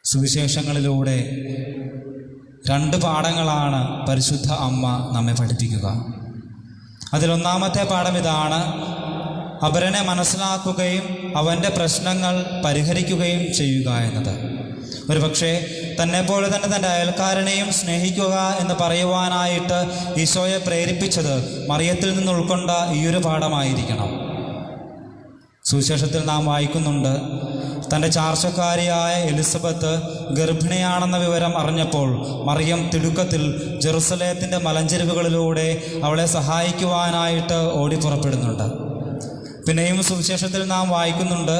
സുവിശേഷങ്ങളിലൂടെ 2 പാഠങ്ങളാണ് പരിശുദ്ധ അമ്മ നമ്മെ പഠിപ്പിക്കുക. അതിലൊന്നാമത്തെ പാഠം ഇതാണ്: അപരനെ മനസ്സിലാക്കുകയും അവൻ്റെ പ്രശ്നങ്ങൾ പരിഹരിക്കുകയും ചെയ്യുക എന്നത്. ഒരുപക്ഷെ തന്നെപ്പോലെ തന്നെ തൻ്റെ അയൽക്കാരനെയും സ്നേഹിക്കുക എന്ന് പറയുവാനായിട്ട് ഈശോയെ പ്രേരിപ്പിച്ചത് മറിയത്തിൽ നിന്ന് ഉൾക്കൊണ്ട ഈയൊരു പാഠമായിരിക്കണം. സുവിശേഷത്തിൽ നാം വായിക്കുന്നുണ്ട്, തൻ്റെ ചാർച്ചക്കാരിയായ എലിസബത്ത് ഗർഭിണിയാണെന്ന വിവരം അറിഞ്ഞപ്പോൾ മറിയം തിടുക്കത്തിൽ ജെറുസലേത്തിൻ്റെ മലഞ്ചെരുവുകളിലൂടെ അവളെ സഹായിക്കുവാനായിട്ട് ഓടിപ്പുറപ്പെടുന്നുണ്ട്. പിന്നെയും സുവിശേഷത്തിൽ നാം വായിക്കുന്നുണ്ട്,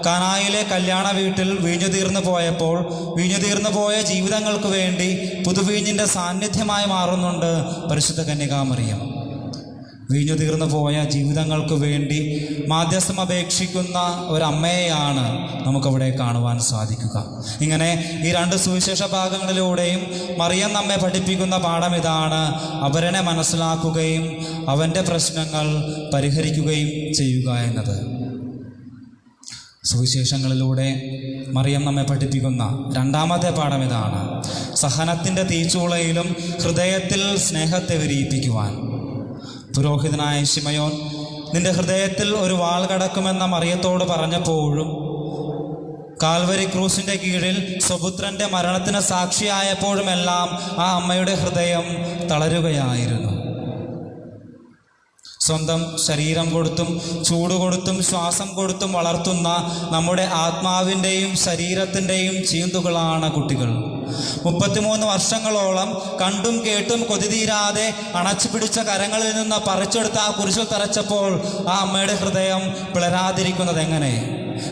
കാനായിലെ കല്യാണ വീട്ടിൽ വീഞ്ഞു തീർന്നു പോയപ്പോൾ വീഞ്ഞു തീർന്നു പോയ ജീവിതങ്ങൾക്ക് വേണ്ടി പുതുവീഞ്ഞിൻ്റെ സാന്നിധ്യമായി മാറുന്നുണ്ട് പരിശുദ്ധ കന്യകാമറിയം. വീഞ്ഞു തീർന്നു പോയ ജീവിതങ്ങൾക്ക് വേണ്ടി മാധ്യസ്ഥം അപേക്ഷിക്കുന്ന ഒരമ്മയെയാണ് നമുക്കവിടെ കാണുവാൻ സാധിക്കുക. ഇങ്ങനെ ഈ 2 സുവിശേഷ ഭാഗങ്ങളിലൂടെയും മറിയം നമ്മെ പഠിപ്പിക്കുന്ന പാഠം ഇതാണ്: അപരനെ മനസ്സിലാക്കുകയും അവൻ്റെ പ്രശ്നങ്ങൾ പരിഹരിക്കുകയും ചെയ്യുക എന്നത്. സുവിശേഷങ്ങളിലൂടെ മറിയം നമ്മെ പഠിപ്പിക്കുന്ന 2ാമത്തെ പാഠം ഇതാണ്: സഹനത്തിൻ്റെ തീച്ചൂളയിലും ഹൃദയത്തിൽ സ്നേഹത്തെ വിരിയിപ്പിക്കുവാൻ. പുരോഹിതനായ ശിമയോൻ നിന്റെ ഹൃദയത്തിൽ ഒരു വാൾ കടക്കുമെന്ന മറിയത്തോട് പറഞ്ഞപ്പോഴും കാൽവരി ക്രൂസിൻ്റെ കീഴിൽ സ്വപുത്രൻ്റെ മരണത്തിന് സാക്ഷിയായപ്പോഴുമെല്ലാം ആ അമ്മയുടെ ഹൃദയം തളരുകയായിരുന്നു. സ്വന്തം ശരീരം കൊടുത്തും ചൂട് കൊടുത്തും ശ്വാസം കൊടുത്തും വളർത്തുന്ന നമ്മുടെ ആത്മാവിൻ്റെയും ശരീരത്തിൻ്റെയും ചീന്തുകളാണ് കുട്ടികൾ. 33 വർഷങ്ങളോളം കണ്ടും കേട്ടും കൊതിതീരാതെ അണച്ചു പിടിച്ച കരങ്ങളിൽ നിന്ന് പറിച്ചെടുത്ത് ആ കുരിശിൽ തറച്ചപ്പോൾ ആ അമ്മയുടെ ഹൃദയം പിളരാതിരിക്കുന്നത് എങ്ങനെ?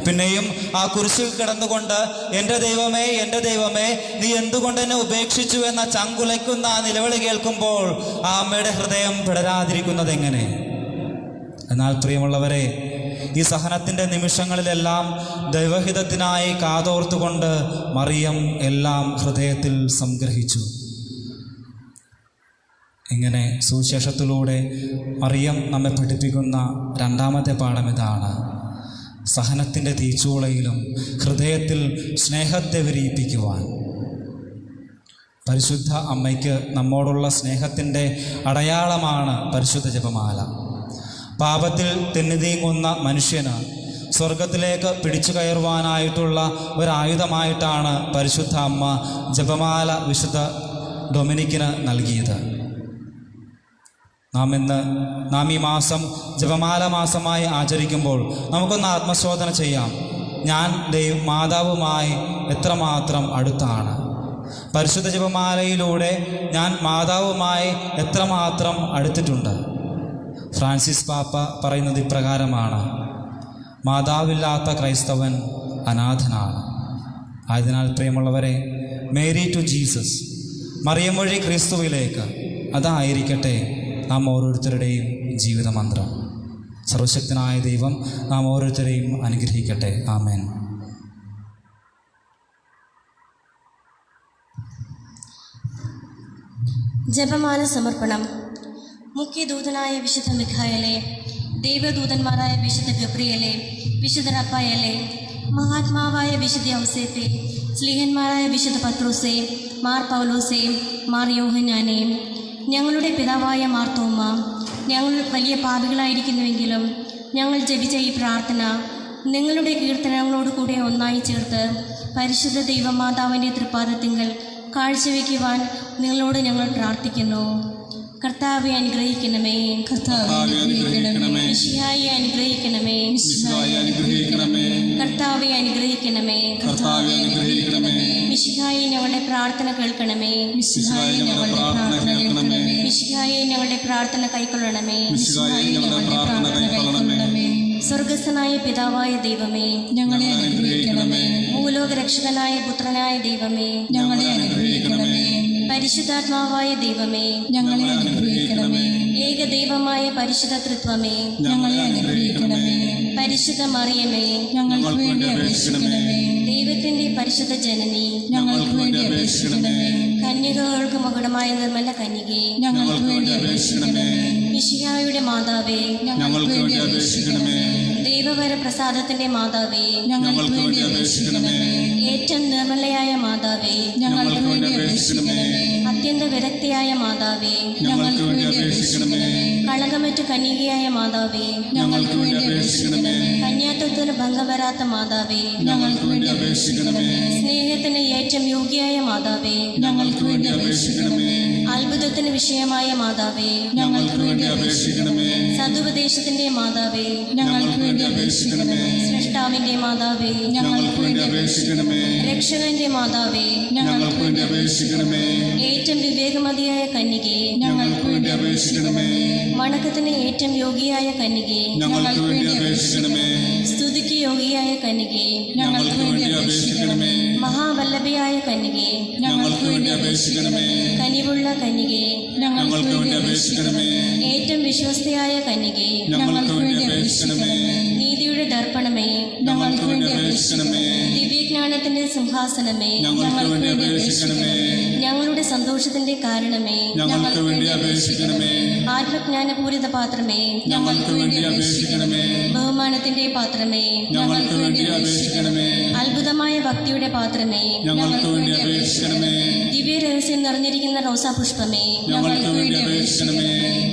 പിന്നെയും ആ കുരിശിൽ കിടന്നുകൊണ്ട് എൻ്റെ ദൈവമേ, എൻ്റെ ദൈവമേ, നീ എന്തുകൊണ്ട് എന്നെ ഉപേക്ഷിച്ചു എന്ന ചങ്കുലയ്ക്കുന്ന ആ നിലവിളി കേൾക്കുമ്പോൾ ആ അമ്മയുടെ ഹൃദയം പിളരാതിരിക്കുന്നത് എങ്ങനെ? എന്നാൽ പ്രിയമുള്ളവരെ, ഈ സഹനത്തിൻ്റെ നിമിഷങ്ങളിലെല്ലാം ദൈവഹിതത്തിനായി കാതോർത്തുകൊണ്ട് മറിയം എല്ലാം ഹൃദയത്തിൽ സംഗ്രഹിച്ചു. ഇങ്ങനെ സുവിശേഷത്തിലൂടെ മറിയം നമ്മെ പഠിപ്പിക്കുന്ന 2ാമത്തെ പാഠം ഇതാണ്: സഹനത്തിൻ്റെ തീച്ചൂളയിലും ഹൃദയത്തിൽ സ്നേഹത്തെ വിരിയിപ്പിക്കുവാൻ. പരിശുദ്ധ അമ്മയ്ക്ക് നമ്മോടുള്ള സ്നേഹത്തിൻ്റെ അടയാളമാണ് പരിശുദ്ധ ജപമാല. പാപത്തിൽ തെന്നിതീങ്ങുന്ന മനുഷ്യന് സ്വർഗത്തിലേക്ക് പിടിച്ചു കയറുവാനായിട്ടുള്ള ഒരായുധമായിട്ടാണ് പരിശുദ്ധ അമ്മ ജപമാല വിശുദ്ധ ഡൊമിനിക്കിന് നൽകിയത്. നാം ഈ മാസം ജപമാല മാസമായി ആചരിക്കുമ്പോൾ നമുക്കൊന്ന് ആത്മശോധന ചെയ്യാം. ഞാൻ മാതാവുമായി എത്രമാത്രം അടുത്താണ്? പരിശുദ്ധ ജപമാലയിലൂടെ ഞാൻ മാതാവുമായി എത്രമാത്രം അടുത്തിട്ടുണ്ട്? ഫ്രാൻസിസ് പാപ്പ പറയുന്നത് ഇപ്രകാരമാണ്: മാതാവില്ലാത്ത ക്രൈസ്തവൻ അനാഥനാണ്. ആയതിനാൽ പ്രിയമുള്ളവരെ, മേരി ടു ജീസസ്, മറിയം വഴി ക്രിസ്തുവിലേക്ക്, അതായിരിക്കട്ടെ നാം ഓരോരുത്തരുടെയും ജീവിതമന്ത്രം. സർവശക്തനായ ദൈവം നാം ഓരോരുത്തരെയും അനുഗ്രഹിക്കട്ടെ. ആമേൻ. ജപമാല സമർപ്പണം. മുഖ്യദൂതനായ വിശുദ്ധ മിഖായേലേ, ദൈവദൂതന്മാരായ വിശുദ്ധ ഗബ്രിയേലേ, വിശുദ്ധ റഫായേലേ, മഹാത്മാവായ വിശുദ്ധ ഔസേപ്പേ, സ്ലീഹന്മാരായ വിശുദ്ധ പത്രോസേ, മാർ പൗലോസേ, മാർ യോഹന്നാനേ, ഞങ്ങളുടെ പിതാവായ മാർ തോമ, ഞങ്ങൾ വലിയ പാപികളായിരിക്കുന്നുവെങ്കിലും ഞങ്ങൾ ജപിച്ച ഈ പ്രാർത്ഥന നിങ്ങളുടെ കീർത്തനങ്ങളോട് കൂടെ ഒന്നായി ചേർത്ത് പരിശുദ്ധ ദൈവമാതാവിൻ്റെ തൃപ്പാദത്തിങ്കൽ കാഴ്ചവെക്കുവാൻ നിങ്ങളോട് ഞങ്ങൾ പ്രാർത്ഥിക്കുന്നു. കർത്താവെ അനുഗ്രഹിക്കണമേ, കർത്താവേ അനുഗ്രഹിക്കണമേ, മിശിഹായെ അനുഗ്രഹിക്കണമേ, മിശിഹായെ അനുഗ്രഹിക്കണമേ, കർത്താവെ അനുഗ്രഹിക്കണമേ, കർത്താവേ അനുഗ്രഹിക്കണമേ, മിശിഹായെ ഞങ്ങളുടെ പ്രാർത്ഥന കേൾക്കണമേ, മിശിഹായെ ഞങ്ങളുടെ പ്രാർത്ഥന കേൾക്കണമേ, മിശിഹായെ ഞങ്ങളുടെ പ്രാർത്ഥന കൈക്കൊള്ളണമേ, മിശിഹായെ ഞങ്ങളുടെ പ്രാർത്ഥന കൈക്കൊള്ളണമേ. സ്വർഗസ്ഥനായ പിതാവായ ദൈവമേ, ഞങ്ങളെ അനുഗ്രഹിക്കണമേ. ഭൂലോക രക്ഷകനായ പുത്രനായ ദൈവമേ, ഞങ്ങളെ അനുഗ്രഹിക്കണമേ. പരിശുദ്ധാത്മാവായ ദൈവമേ, ഞങ്ങളെ അനുഗ്രഹിക്കണമേ. ഏകദൈവമായ പരിശുദ്ധ തൃത്വമേ, ഞങ്ങളെ അനുഗ്രഹിക്കണമേ. പരിശുദ്ധ മറിയമേ, ഞങ്ങൾക്ക് വേണ്ടി അപേക്ഷിക്കണമേ. ദൈവത്തിന്റെ പരിശുദ്ധ ജനനി, ഞങ്ങൾക്ക് വേണ്ടി അപേക്ഷിക്കണമേ. കന്യകകൾക്ക് മകുടമായ നിർമ്മല കന്യകേ, ഞങ്ങൾക്ക് വേണ്ടി അപേക്ഷിക്കണമേ. മിശിഹായുടെ മാതാവേ, ഞങ്ങൾക്ക് വേണ്ടി അപേക്ഷിക്കണമേ. ദൈവവര പ്രസാദത്തിന്റെ മാതാവേ, ഞങ്ങൾക്ക് വേണ്ടി അപേക്ഷിക്കണമേ. ഏറ്റവും നിർമ്മലയായ മാതാവേ, ഞങ്ങൾക്ക് വേണ്ടി അപേക്ഷിക്കണമേ. അത്യന്ത വിരക്തിയായ മാതാവേ, ഞങ്ങൾക്ക് വേണ്ടി അപേക്ഷിക്കണമേ. കളങ്കമറ്റ കന്യകയായ മാതാവേ, ഞങ്ങൾക്ക് വേണ്ടി അപേക്ഷിക്കണമേ. കന്യാത്വത്തിന് ഭംഗം വരാത്ത മാതാവേ, ഞങ്ങൾക്ക് വേണ്ടി അപേക്ഷിക്കണമേ. സ്നേഹത്തിന് ഏറ്റവും യോഗ്യയായ മാതാവേ, ഞങ്ങൾക്ക് വേണ്ടി അപേക്ഷിക്കണമേ. അത്ഭുതത്തിന് വിഷയമായ മാതാവേ, ഞങ്ങൾക്ക് വേണ്ടി അപേക്ഷിക്കണമേ. സതുപദേശത്തിന്റെ മാതാവേ, ഞങ്ങൾക്ക് വേണ്ടി അപേക്ഷിക്കണമേ. സൃഷ്ടാവിന്റെ മാതാവേ, ഞങ്ങൾക്ക് വേണ്ടി അപേക്ഷിക്കണമേ. രക്ഷകന്റെ മാതാവേ, ഞങ്ങൾക്ക് വേണ്ടി അപേക്ഷിക്കണമേ. ഏറ്റവും വിവേകമതിയായ കന്യകേ, ഞങ്ങൾക്ക് വേണ്ടി അപേക്ഷിക്കണമേ. വണക്കത്തിന് ഏറ്റവും യോഗ്യയായ കന്യകേ, ഞങ്ങൾക്ക് വേണ്ടി അപേക്ഷിക്കണമേ. സ്തുതിക്ക് യോഗ്യയായ കന്യകേ, ഞങ്ങൾക്ക് വേണ്ടി അപേക്ഷിക്കണമേ. മഹാവല്ലഭയായ കന്യകേ, ഞങ്ങൾക്ക് വേണ്ടി അപേക്ഷിക്കണമേ. കനിവുള്ള കന്യകേ, ഞങ്ങൾക്ക് വേണ്ടി അപേക്ഷിക്കണമേ. ഏറ്റവും വിശ്വസ്തയായ കന്യകേ, ഞങ്ങൾക്ക് വേണ്ടി അപേക്ഷിക്കണമേ. നീതിയുടെ ദർപ്പണമേ, ഞങ്ങൾക്ക് വേണ്ടി അപേക്ഷിക്കണമേ. ദിവ്യജ്ഞാനത്തിന്റെ സിംഹാസനമേ, ഞങ്ങൾക്ക് വേണ്ടി അപേക്ഷിക്കണമേ. ഞങ്ങളുടെ സന്തോഷത്തിന്റെ കാരണമേ, ഞങ്ങൾക്ക് വേണ്ടി അപേക്ഷിക്കണമേ. ആത്മജ്ഞാനപൂരിത പാത്രമേ, ഞങ്ങൾക്ക് വേണ്ടി അപേക്ഷിക്കണമേ. ബഹുമാനത്തിന്റെ പാത്രമേ, ഞങ്ങൾക്ക് വേണ്ടി അപേക്ഷിക്കണമേ. അത്ഭുതമായ ഭക്തിയുടെ പാത്രമേ, ഞങ്ങൾക്ക് വേണ്ടി അപേക്ഷിക്കണമേ. ദിവ്യ രഹസ്യം നിറഞ്ഞിരിക്കുന്ന റോസാപുഷ്പമേ, ഞങ്ങൾക്ക് വേണ്ടി അപേക്ഷിക്കണമേ.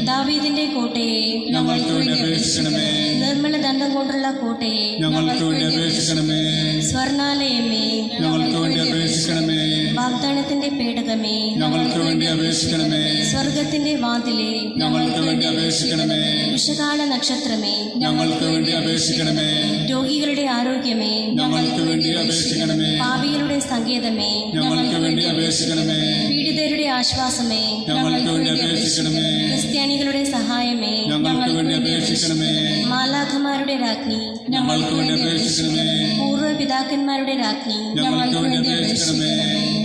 ദാവീദിന്റെ കോട്ടയെ, ഞങ്ങൾക്ക് വേണ്ടി അപേക്ഷിക്കണമേ. നിർമ്മല ദണ്ഡം കൊണ്ടുള്ള കോട്ടയെ, ഞങ്ങൾക്ക് വേണ്ടി അപേക്ഷിക്കണമേ. സ്വർണാലയമേ, ഞങ്ങൾക്ക് വേണ്ടി അപേക്ഷിക്കണമേ. വാഗ്ദാനത്തിന്റെ പേടകമേ, ഞങ്ങൾക്ക് വേണ്ടി അപേക്ഷിക്കണമേ. സ്വർഗത്തിന്റെ വാതിലേ, ഞങ്ങൾക്ക് വേണ്ടി അപേക്ഷിക്കണമേ. വിഷകാല നക്ഷത്രമേ, ഞങ്ങൾക്ക് വേണ്ടി അപേക്ഷിക്കണമേ. രോഗികളുടെ ആരോഗ്യമേ, ഞങ്ങൾക്ക് വേണ്ടി അപേക്ഷിക്കണമേ. പാപികളുടെ സങ്കേതമേ, ഞങ്ങൾക്ക് വേണ്ടി അപേക്ഷിക്കണമേ. പീഡിതരുടെ ആശ്വാസമേ, ഞങ്ങൾക്ക് വേണ്ടി അപേക്ഷിക്കണമേ. ക്രിസ്ത്യാനികളുടെ സഹായമേ, ഞങ്ങൾക്ക് വേണ്ടി അപേക്ഷിക്കണമേ. മാലാഖമാരുടെ രാജ്ഞി, ഞങ്ങൾക്ക് വേണ്ടി അപേക്ഷിക്കണമേ. പൂർവ്വ പിതാക്കന്മാരുടെ രാജ്ഞി, ഞങ്ങൾക്ക് വേണ്ടി അപേക്ഷിക്കണമേ.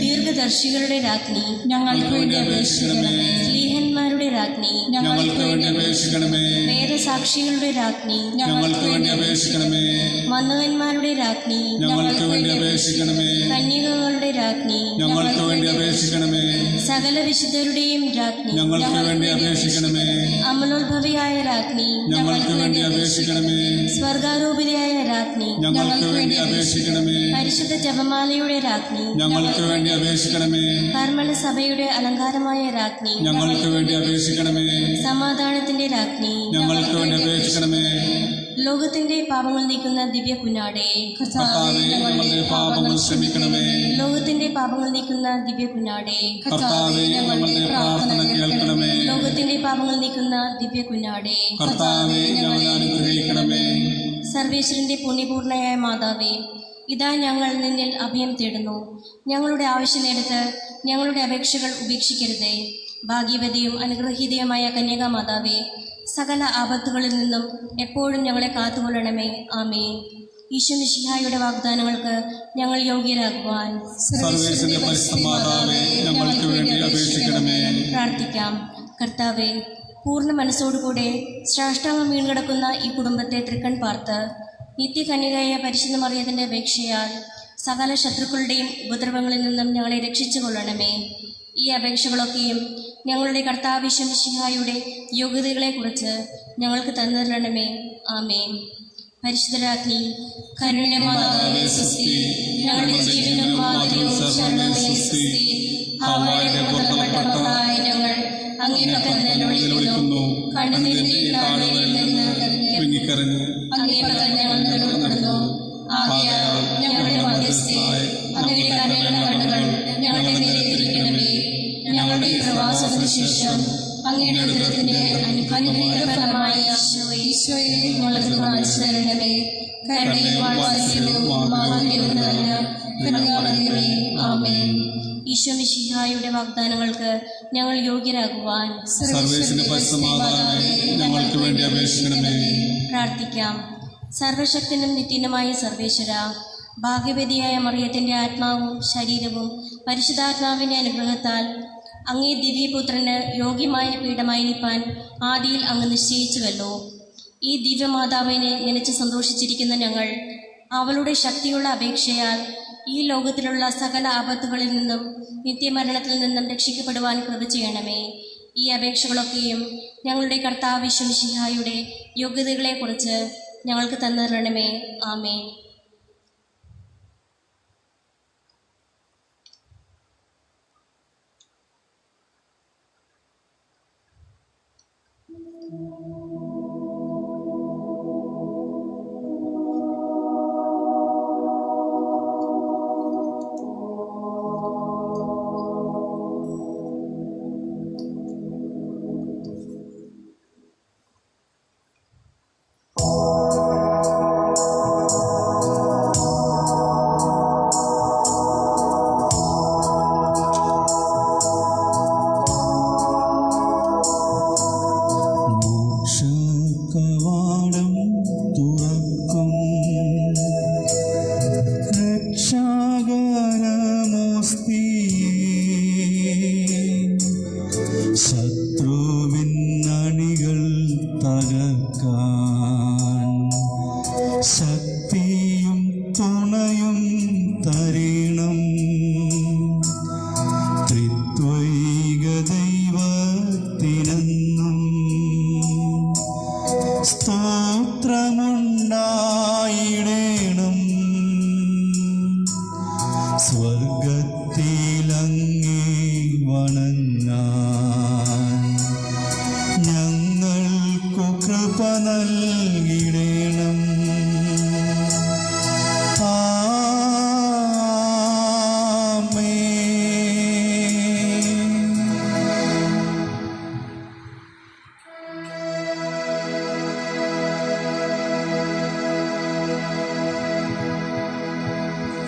ദീർഘദർശികളുടെ രാജ്ഞി, ഞങ്ങൾക്ക് വേണ്ടി അപേക്ഷിക്കണമേ. സ്ലീഹന്മാരുടെ രാജ്ഞി, ഞങ്ങൾക്ക് വേണ്ടി അപേക്ഷിക്കണമേ. വേദസാക്ഷികളുടെ രാജ്ഞി, ഞങ്ങൾക്ക് വേണ്ടി അപേക്ഷിക്കണമേ. മന്നവന്മാരുടെ രാജ്ഞി, ഞങ്ങൾക്ക് വേണ്ടി അപേക്ഷിക്കണമേ. കന്യകകളുടെ രാജ്ഞി, ഞങ്ങൾക്ക് വേണ്ടി അപേക്ഷിക്കണമേ. സകല വിശുദ്ധരുടെയും രാജ്ഞി, ഞങ്ങൾക്ക് വേണ്ടി അപേക്ഷിക്കണമേ. അമലോത്ഭവിയായ രാജ്ഞി, ഞങ്ങൾക്ക് വേണ്ടി അപേക്ഷിക്കണമേ. സ്വർഗാരൂപിതയായ രാജ്ഞി, ഞങ്ങൾക്ക് വേണ്ടി അപേക്ഷിക്കണമേ. പരിശുദ്ധ ജപമാലയുടെ രാജ്ഞി, ഞങ്ങൾക്ക് വേണ്ടി അപേക്ഷിക്കണമേ. കർമ്മല സഭയുടെ അലങ്കാരമായ രാജ്ഞി, ഞങ്ങൾക്ക് വേണ്ടി അപേക്ഷിക്കണമേ. അപേക്ഷിക്കണമേ. സമാധാനത്തിന്റെ രാജ്ഞി, ഞങ്ങൾക്ക് വേണ്ടി അപേക്ഷിക്കണമേ. ലോകത്തിന്റെ പാപങ്ങൾ നീക്കുന്ന ദിവ്യ കുഞ്ഞാടേ, കർത്താവേ, ഞങ്ങളുടെ പാപങ്ങൾ ക്ഷമിക്കണമേ. ലോകത്തിന്റെ പാപങ്ങൾ നീക്കുന്ന ദിവ്യ കുഞ്ഞാടേ, കർത്താവേ, ഞങ്ങളുടെ പ്രാർത്ഥന കേൾക്കണമേ. ലോകത്തിന്റെ പാപങ്ങൾ നീക്കുന്ന ദിവ്യ കുഞ്ഞാടേ, കർത്താവേ, ഞങ്ങളെ അനുഗ്രഹിക്കണമേ. സർവേശ്വരന്റെ പുണ്യപൂർണയായ മാതാവേ, ഇതാ ഞങ്ങൾ നിന്നിൽ അഭയം തേടുന്നു. ഞങ്ങളുടെ ആവശ്യം നേരത്ത് ഞങ്ങളുടെ അപേക്ഷകൾ ഉപേക്ഷിക്കരുതേ. ഭാഗ്യവതിയും അനുഗ്രഹീതയുമായ കന്യകാമാതാവേ, സകല ആപത്തുകളിൽ നിന്നും എപ്പോഴും ഞങ്ങളെ കാത്തുകൊള്ളണമേ. ആമേൻ. ഈശോ മിശിഹായുടെ വാഗ്ദാനങ്ങൾക്ക് ഞങ്ങൾ യോഗ്യരാകുവാൻ സർവേശ്വരന്റെ പരിശുദ്ധ മാതാവേ, ഞങ്ങൾക്ക് വേണ്ടി അപേക്ഷിക്കണമേ. പ്രാർത്ഥിക്കാം. കർത്താവെ, പൂർണ്ണ മനസ്സോടുകൂടെ സാഷ്ടാംഗം വീണുകിടക്കുന്ന ഈ കുടുംബത്തെ തൃക്കൺ പാർത്ത് നിത്യകന്യകയായ പരിശുദ്ധ മറിയത്തിന്റെ അപേക്ഷയാൽ സകല ശത്രുക്കളുടെയും ഉപദ്രവങ്ങളിൽ നിന്നും ഞങ്ങളെ രക്ഷിച്ചു കൊള്ളണമേ. ഈ അപേക്ഷകളൊക്കെയും ഞങ്ങളുടെ കർത്താവ് ഈശോ മിശിഹായുടെ യോഗ്യതകളെക്കുറിച്ച് ഞങ്ങൾക്ക് തന്നിരണമേ. ആമേൻ. പരിശുദ്ധരാജ്ഞി, കരുണ്യമാതാവേ സ്വസ്തി. ഞങ്ങളുടെ ജീവനും മാതൃവും ശരണമേ സ്വസ്തി. ഹവ്വായുടെ പുറത്തപ്പെട്ടവരായ ഞങ്ങൾ അങ്ങേ പക്കൽ വിളിക്കുന്നു. കണ്ണുനീരിന്റെ താഴ്വരയിൽ നിന്ന് കുഞ്ഞിക്കരഞ്ഞു അങ്ങേ പക്കൽ ഞങ്ങൾ നിലകൊള്ളുന്നു. ആകയാൽ ഞങ്ങളുടെ മധ്യസ്ഥയായി അങ്ങയുടെ കരുണയുള്ള കണ്ണുകൾ ഞങ്ങളുടെ നേരെ തിരിക്കണമേ. ഞങ്ങളുടെ പ്രവാസത്തിന് ശേഷം അങ്ങയുടെ ഉദരത്തിന്റെ അനുഗ്രഹഫലമായ ഈശോയെ ഞങ്ങൾക്ക് കാണിച്ചു തരണമേ. കരുണയും വാത്സല്യവും മാധുര്യവും നിറഞ്ഞ കന്യകാമറിയമേ, ആമേൻ. ഈശോ മിശിഹായുടെ വാഗ്ദാനങ്ങൾക്ക് ഞങ്ങൾ യോഗ്യരാകുവാൻ സർവേശ്വരന്റെ പരിശുദ്ധ മാതാവേ, ഞങ്ങൾക്ക് വേണ്ടി അപേക്ഷിക്കണമേ. പ്രാർത്ഥിക്കാം. സർവശക്തനും നിത്യനുമായ സർവേശ്വര, ഭാഗ്യവതിയായ മറിയത്തിന്റെ ആത്മാവും ശരീരവും പരിശുദ്ധാത്മാവിന്റെ അനുഗ്രഹത്താൽ അങ്ങേ ദിവ്യപുത്രന് യോഗ്യമായ പീഠമായിരിക്കാൻ ആദിയിൽ അങ്ങ് നിശ്ചയിച്ചുവല്ലോ. ഈ ദിവ്യമാതാവിനെ നനച്ച് സന്തോഷിച്ചിരിക്കുന്ന ഞങ്ങൾ അവളുടെ ശക്തിയുള്ള അപേക്ഷയാൽ ഈ ലോകത്തിലുള്ള സകല ആപത്തുകളിൽ നിന്നും നിത്യമരണത്തിൽ നിന്നും രക്ഷിക്കപ്പെടുവാൻ കൃപ ചെയ്യണമേ. ഈ അപേക്ഷകളൊക്കെയും ഞങ്ങളുടെ കർത്താവ് ഈശോ മിശിഹായുടെ യോഗ്യതകളെക്കുറിച്ച് ഞങ്ങൾക്ക് തന്നിരണമേ. ആമേൻ.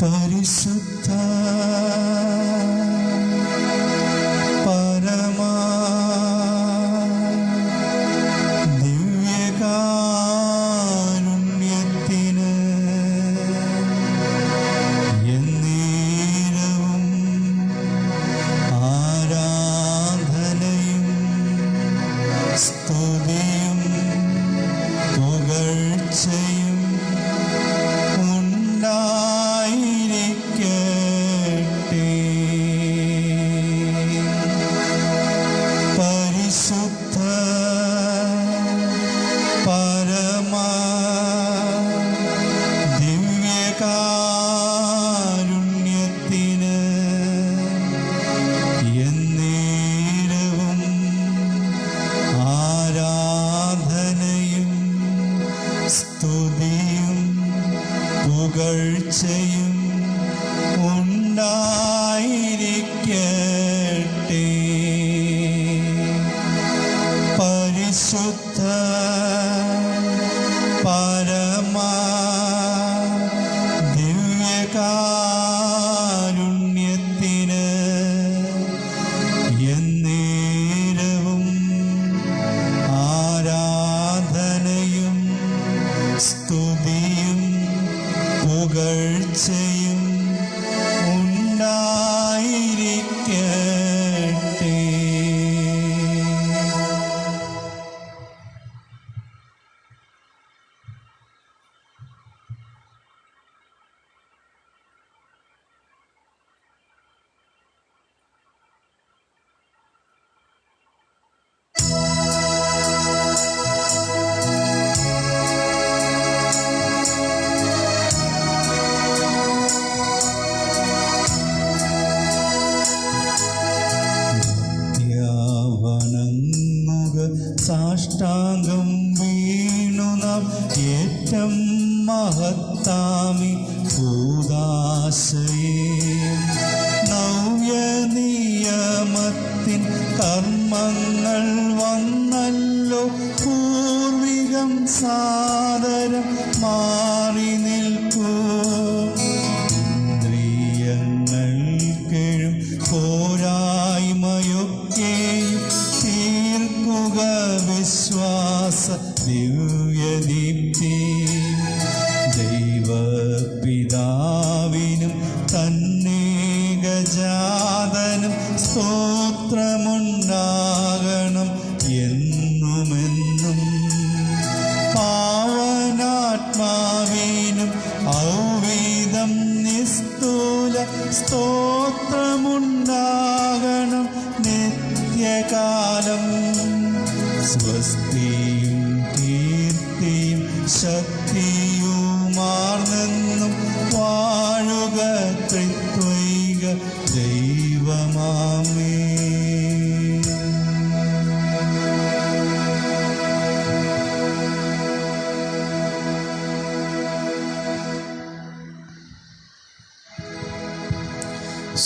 പരിശുദ്ധ പരമാ ദിവ്യകാരുണ്യത്തിന് എന്നേരവും ആരാധനയും സ്തുതിയും പുകഴ്ചയും ഉണ്ടായിരിക്കട്ടെ. പുകഴ്ചയും ഉണ്ടായിരിക്കട്ടെ. പരിശുദ്ധ പരമാ ദിവ്യകാരുണ്യത്തിന് എന്നേരവും ആരാധനയും സ്തുതിയും പുകഴ്ചയും ഉണ്ടായിരിക്കട്ടെ. സാഷ്ടാംഗം വീണു നാം ഏറ്റം മഹത്താമി ഭൂദാശയെ നവ്യനിയമത്തിൻ കർമ്മങ്ങൾ വന്നല്ലോ പൂർവികം സാദരം മാറി നിൽക്കൂ. ഇന്ദ്രിയങ്ങൾക്കെഴും പോരായ്മയൊക്കെയും തീർക്കുക വിശ്വാസ ദിവ്യദീപ്തി. ദൈവപിതാവിനും തന്നേകജാതനും സ്തോത്രമുണ്ടാകണം എന്നുമെന്നും. പാവനാത്മാവിനും ഔവീതം നിസ്തൂല സ്തോത്രമുണ്ടാകണം നിത്യകാലം. സ്വസ്തിയും കീർത്തിയും ശക്തിയുമാർന്നെന്നും വാഴുക ത്രിത്വൈക ദൈവമാമേ.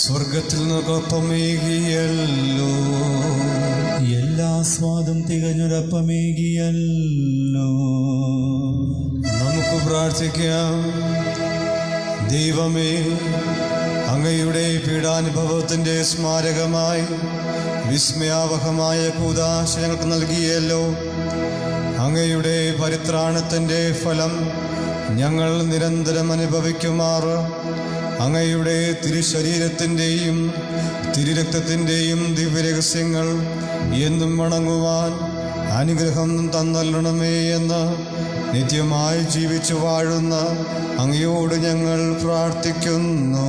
സ്വർഗത്തിൽ നിന്നൊപ്പമേകിയല്ലോ, എല്ലാ സ്വാദം തികഞ്ഞൊരപ്പമേകിയല്ലോ. നമുക്ക് പ്രാർത്ഥിക്കാം. ദൈവമേ, അങ്ങയുടെ പീഡാനുഭവത്തിൻ്റെ സ്മാരകമായി വിസ്മയാവഹമായ കൂദാശ ഞങ്ങൾക്ക് നൽകിയല്ലോ. അങ്ങയുടെ പരിത്രാണത്തിൻ്റെ ഫലം ഞങ്ങൾ നിരന്തരം അനുഭവിക്കുമാറ് അങ്ങയുടെ തിരുശരീരത്തിൻ്റെയും തിരുരക്തത്തിൻ്റെയും ദിവ്യരഹസ്യങ്ങൾ എന്നും വണങ്ങുവാൻ അനുഗ്രഹം തന്നല്ലണമേ എന്ന് നിത്യമായി ജീവിച്ചു വാഴുന്ന അങ്ങയോട് ഞങ്ങൾ പ്രാർത്ഥിക്കുന്നു.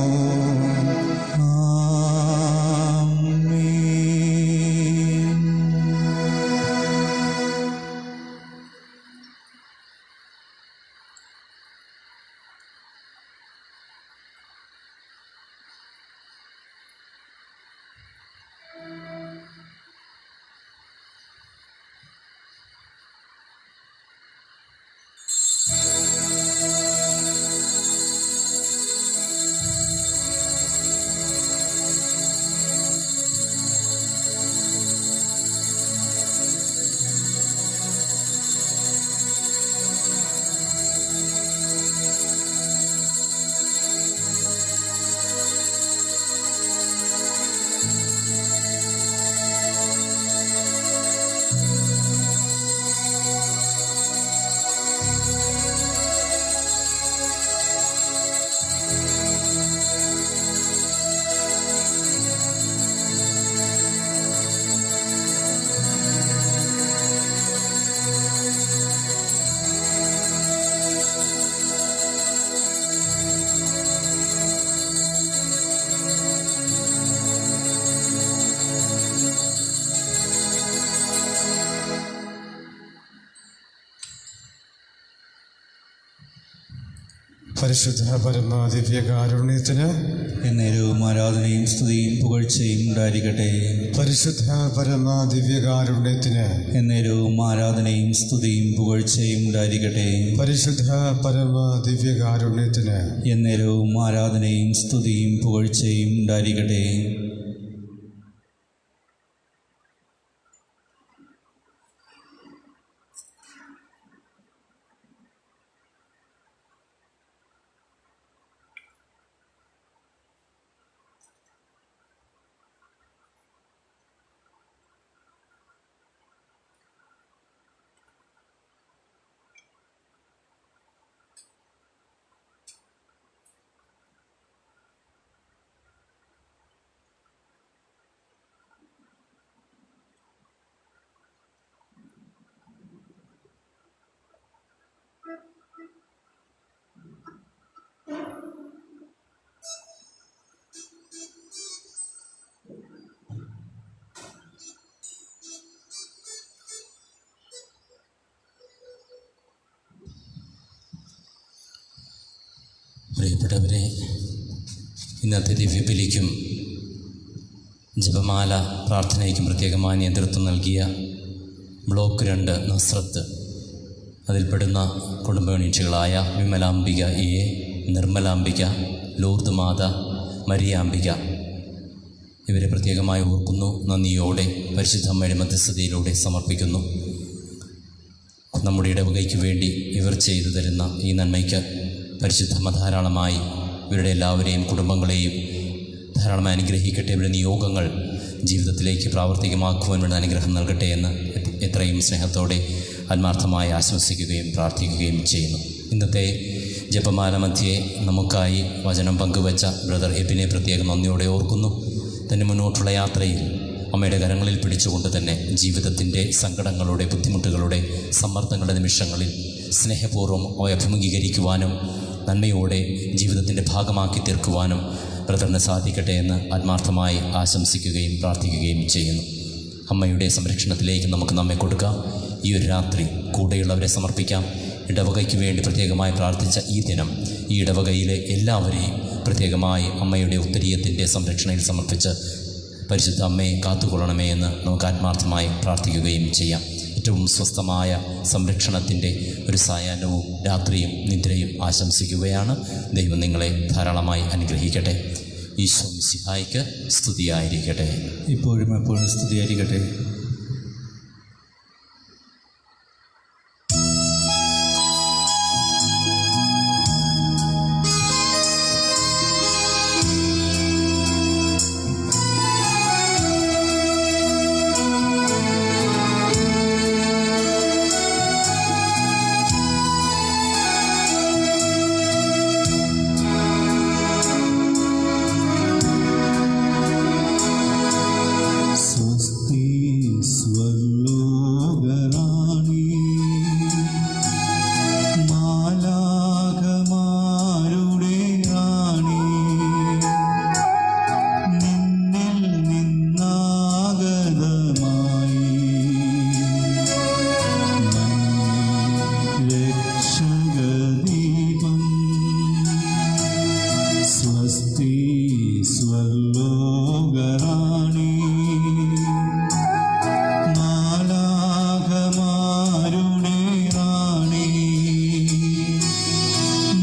പരിശുദ്ധ പരമ ദിവ്യകാരുണ്യത്തിന് എന്നേരവും ആരാധനയും സ്തുതിയും പുകഴ്ചയും ഉണ്ടായിരിക്കട്ടെ. പരിശുദ്ധ പരമ ദിവ്യകാരുണ്യത്തിന് എന്നേരവും ആരാധനയും സ്തുതിയും പുകഴ്ചയും ഉണ്ടായിരിക്കട്ടെ. പരിശുദ്ധ പരമ ദിവ്യകാരുണ്യത്തിന് എന്നേരവും ആരാധനയും സ്തുതിയും പുകഴ്ചയും ഉണ്ടായിരിക്കട്ടെ. പ്രിയപ്പെട്ടവരെ, ഇന്നത്തെ ദിവ്യബലിക്കും ജപമാല പ്രാർത്ഥനയ്ക്കും പ്രത്യേകമായ നേതൃത്വം നൽകിയ ബ്ലോക്ക് 2 നസ്രത്ത്, അതിൽപ്പെടുന്ന കുടുംബാംഗങ്ങളായ വിമലാംബിക എ, നിർമ്മലാംബിക, ലൂർദ് മാത, മരിയാംബിക, ഇവരെ പ്രത്യേകമായി ഓർക്കുന്നു. നന്ദിയോടെ പരിശുദ്ധ അമ്മയുടെ മധ്യസ്ഥതയിലൂടെ സമർപ്പിക്കുന്നു. നമ്മുടെ ഇടവകയ്ക്ക് വേണ്ടി ഇവർ ചെയ്തു തരുന്ന ഈ നന്മയ്ക്ക് പരിശുദ്ധമ്മ ധാരാളമായി ഇവരുടെ എല്ലാവരെയും കുടുംബങ്ങളെയും ധാരാളമായി അനുഗ്രഹിക്കട്ടെ. ഇവരുടെ നിയോഗങ്ങൾ ജീവിതത്തിലേക്ക് പ്രാവർത്തികമാക്കുവാൻ വേണ്ട അനുഗ്രഹം നൽകട്ടെ എന്ന് എത്രയും സ്നേഹത്തോടെ ആത്മാർത്ഥമായി ആശംസിക്കുകയും പ്രാർത്ഥിക്കുകയും ചെയ്യുന്നു. ഇന്നത്തെ ജപമാല മധ്യേ നമുക്കായി വചനം പങ്കുവച്ച ബ്രദർ എബിനെ പ്രത്യേകം നന്ദിയോടെ ഓർക്കുന്നു. തൻ്റെ മുന്നോട്ടുള്ള യാത്രയിൽ അമ്മയുടെ കരങ്ങളിൽ പിടിച്ചുകൊണ്ട് തന്നെ ജീവിതത്തിൻ്റെ സങ്കടങ്ങളുടെ, ബുദ്ധിമുട്ടുകളുടെ, സമ്മർദ്ദങ്ങളുടെ നിമിഷങ്ങളിൽ സ്നേഹപൂർവ്വം അവയെ അഭിമുഖീകരിക്കുവാനും നന്മയോടെ ജീവിതത്തിൻ്റെ ഭാഗമാക്കി തീർക്കുവാനും ബ്രദറിന് സാധിക്കട്ടെ എന്ന് ആത്മാർത്ഥമായി ആശംസിക്കുകയും പ്രാർത്ഥിക്കുകയും ചെയ്യുന്നു. അമ്മയുടെ സംരക്ഷണത്തിലേക്ക് നമുക്ക് നമ്മെ കൊടുക്കാം. ഈ ഒരു രാത്രി കൂടെയുള്ളവരെ സമർപ്പിക്കാം. ഇടവകയ്ക്ക് വേണ്ടി പ്രത്യേകമായി പ്രാർത്ഥിച്ച ഈ ദിനം ഈ ഇടവകയിലെ എല്ലാവരെയും പ്രത്യേകമായി അമ്മയുടെ ഉത്തരീയത്തിൻ്റെ സംരക്ഷണയിൽ സമർപ്പിച്ച് പരിശുദ്ധ അമ്മയെ കാത്തുകൊള്ളണമേ എന്ന് നമുക്ക് ആത്മാർത്ഥമായി പ്രാർത്ഥിക്കുകയും ചെയ്യാം. ഏറ്റവും സ്വസ്ഥമായ സംരക്ഷണത്തിൻ്റെ ഒരു സായാഹ്നവും രാത്രിയും നിദ്രയും ആശംസിക്കുകയാണ്. ദൈവം നിങ്ങളെ ധാരാളമായി അനുഗ്രഹിക്കട്ടെ. ഈശോ മിശിഹായ്ക്ക് സ്തുതിയായിരിക്കട്ടെ. ഇപ്പോഴും എപ്പോഴും സ്തുതിയായിരിക്കട്ടെ.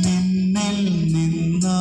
നിന്നിൽ നിന്നാ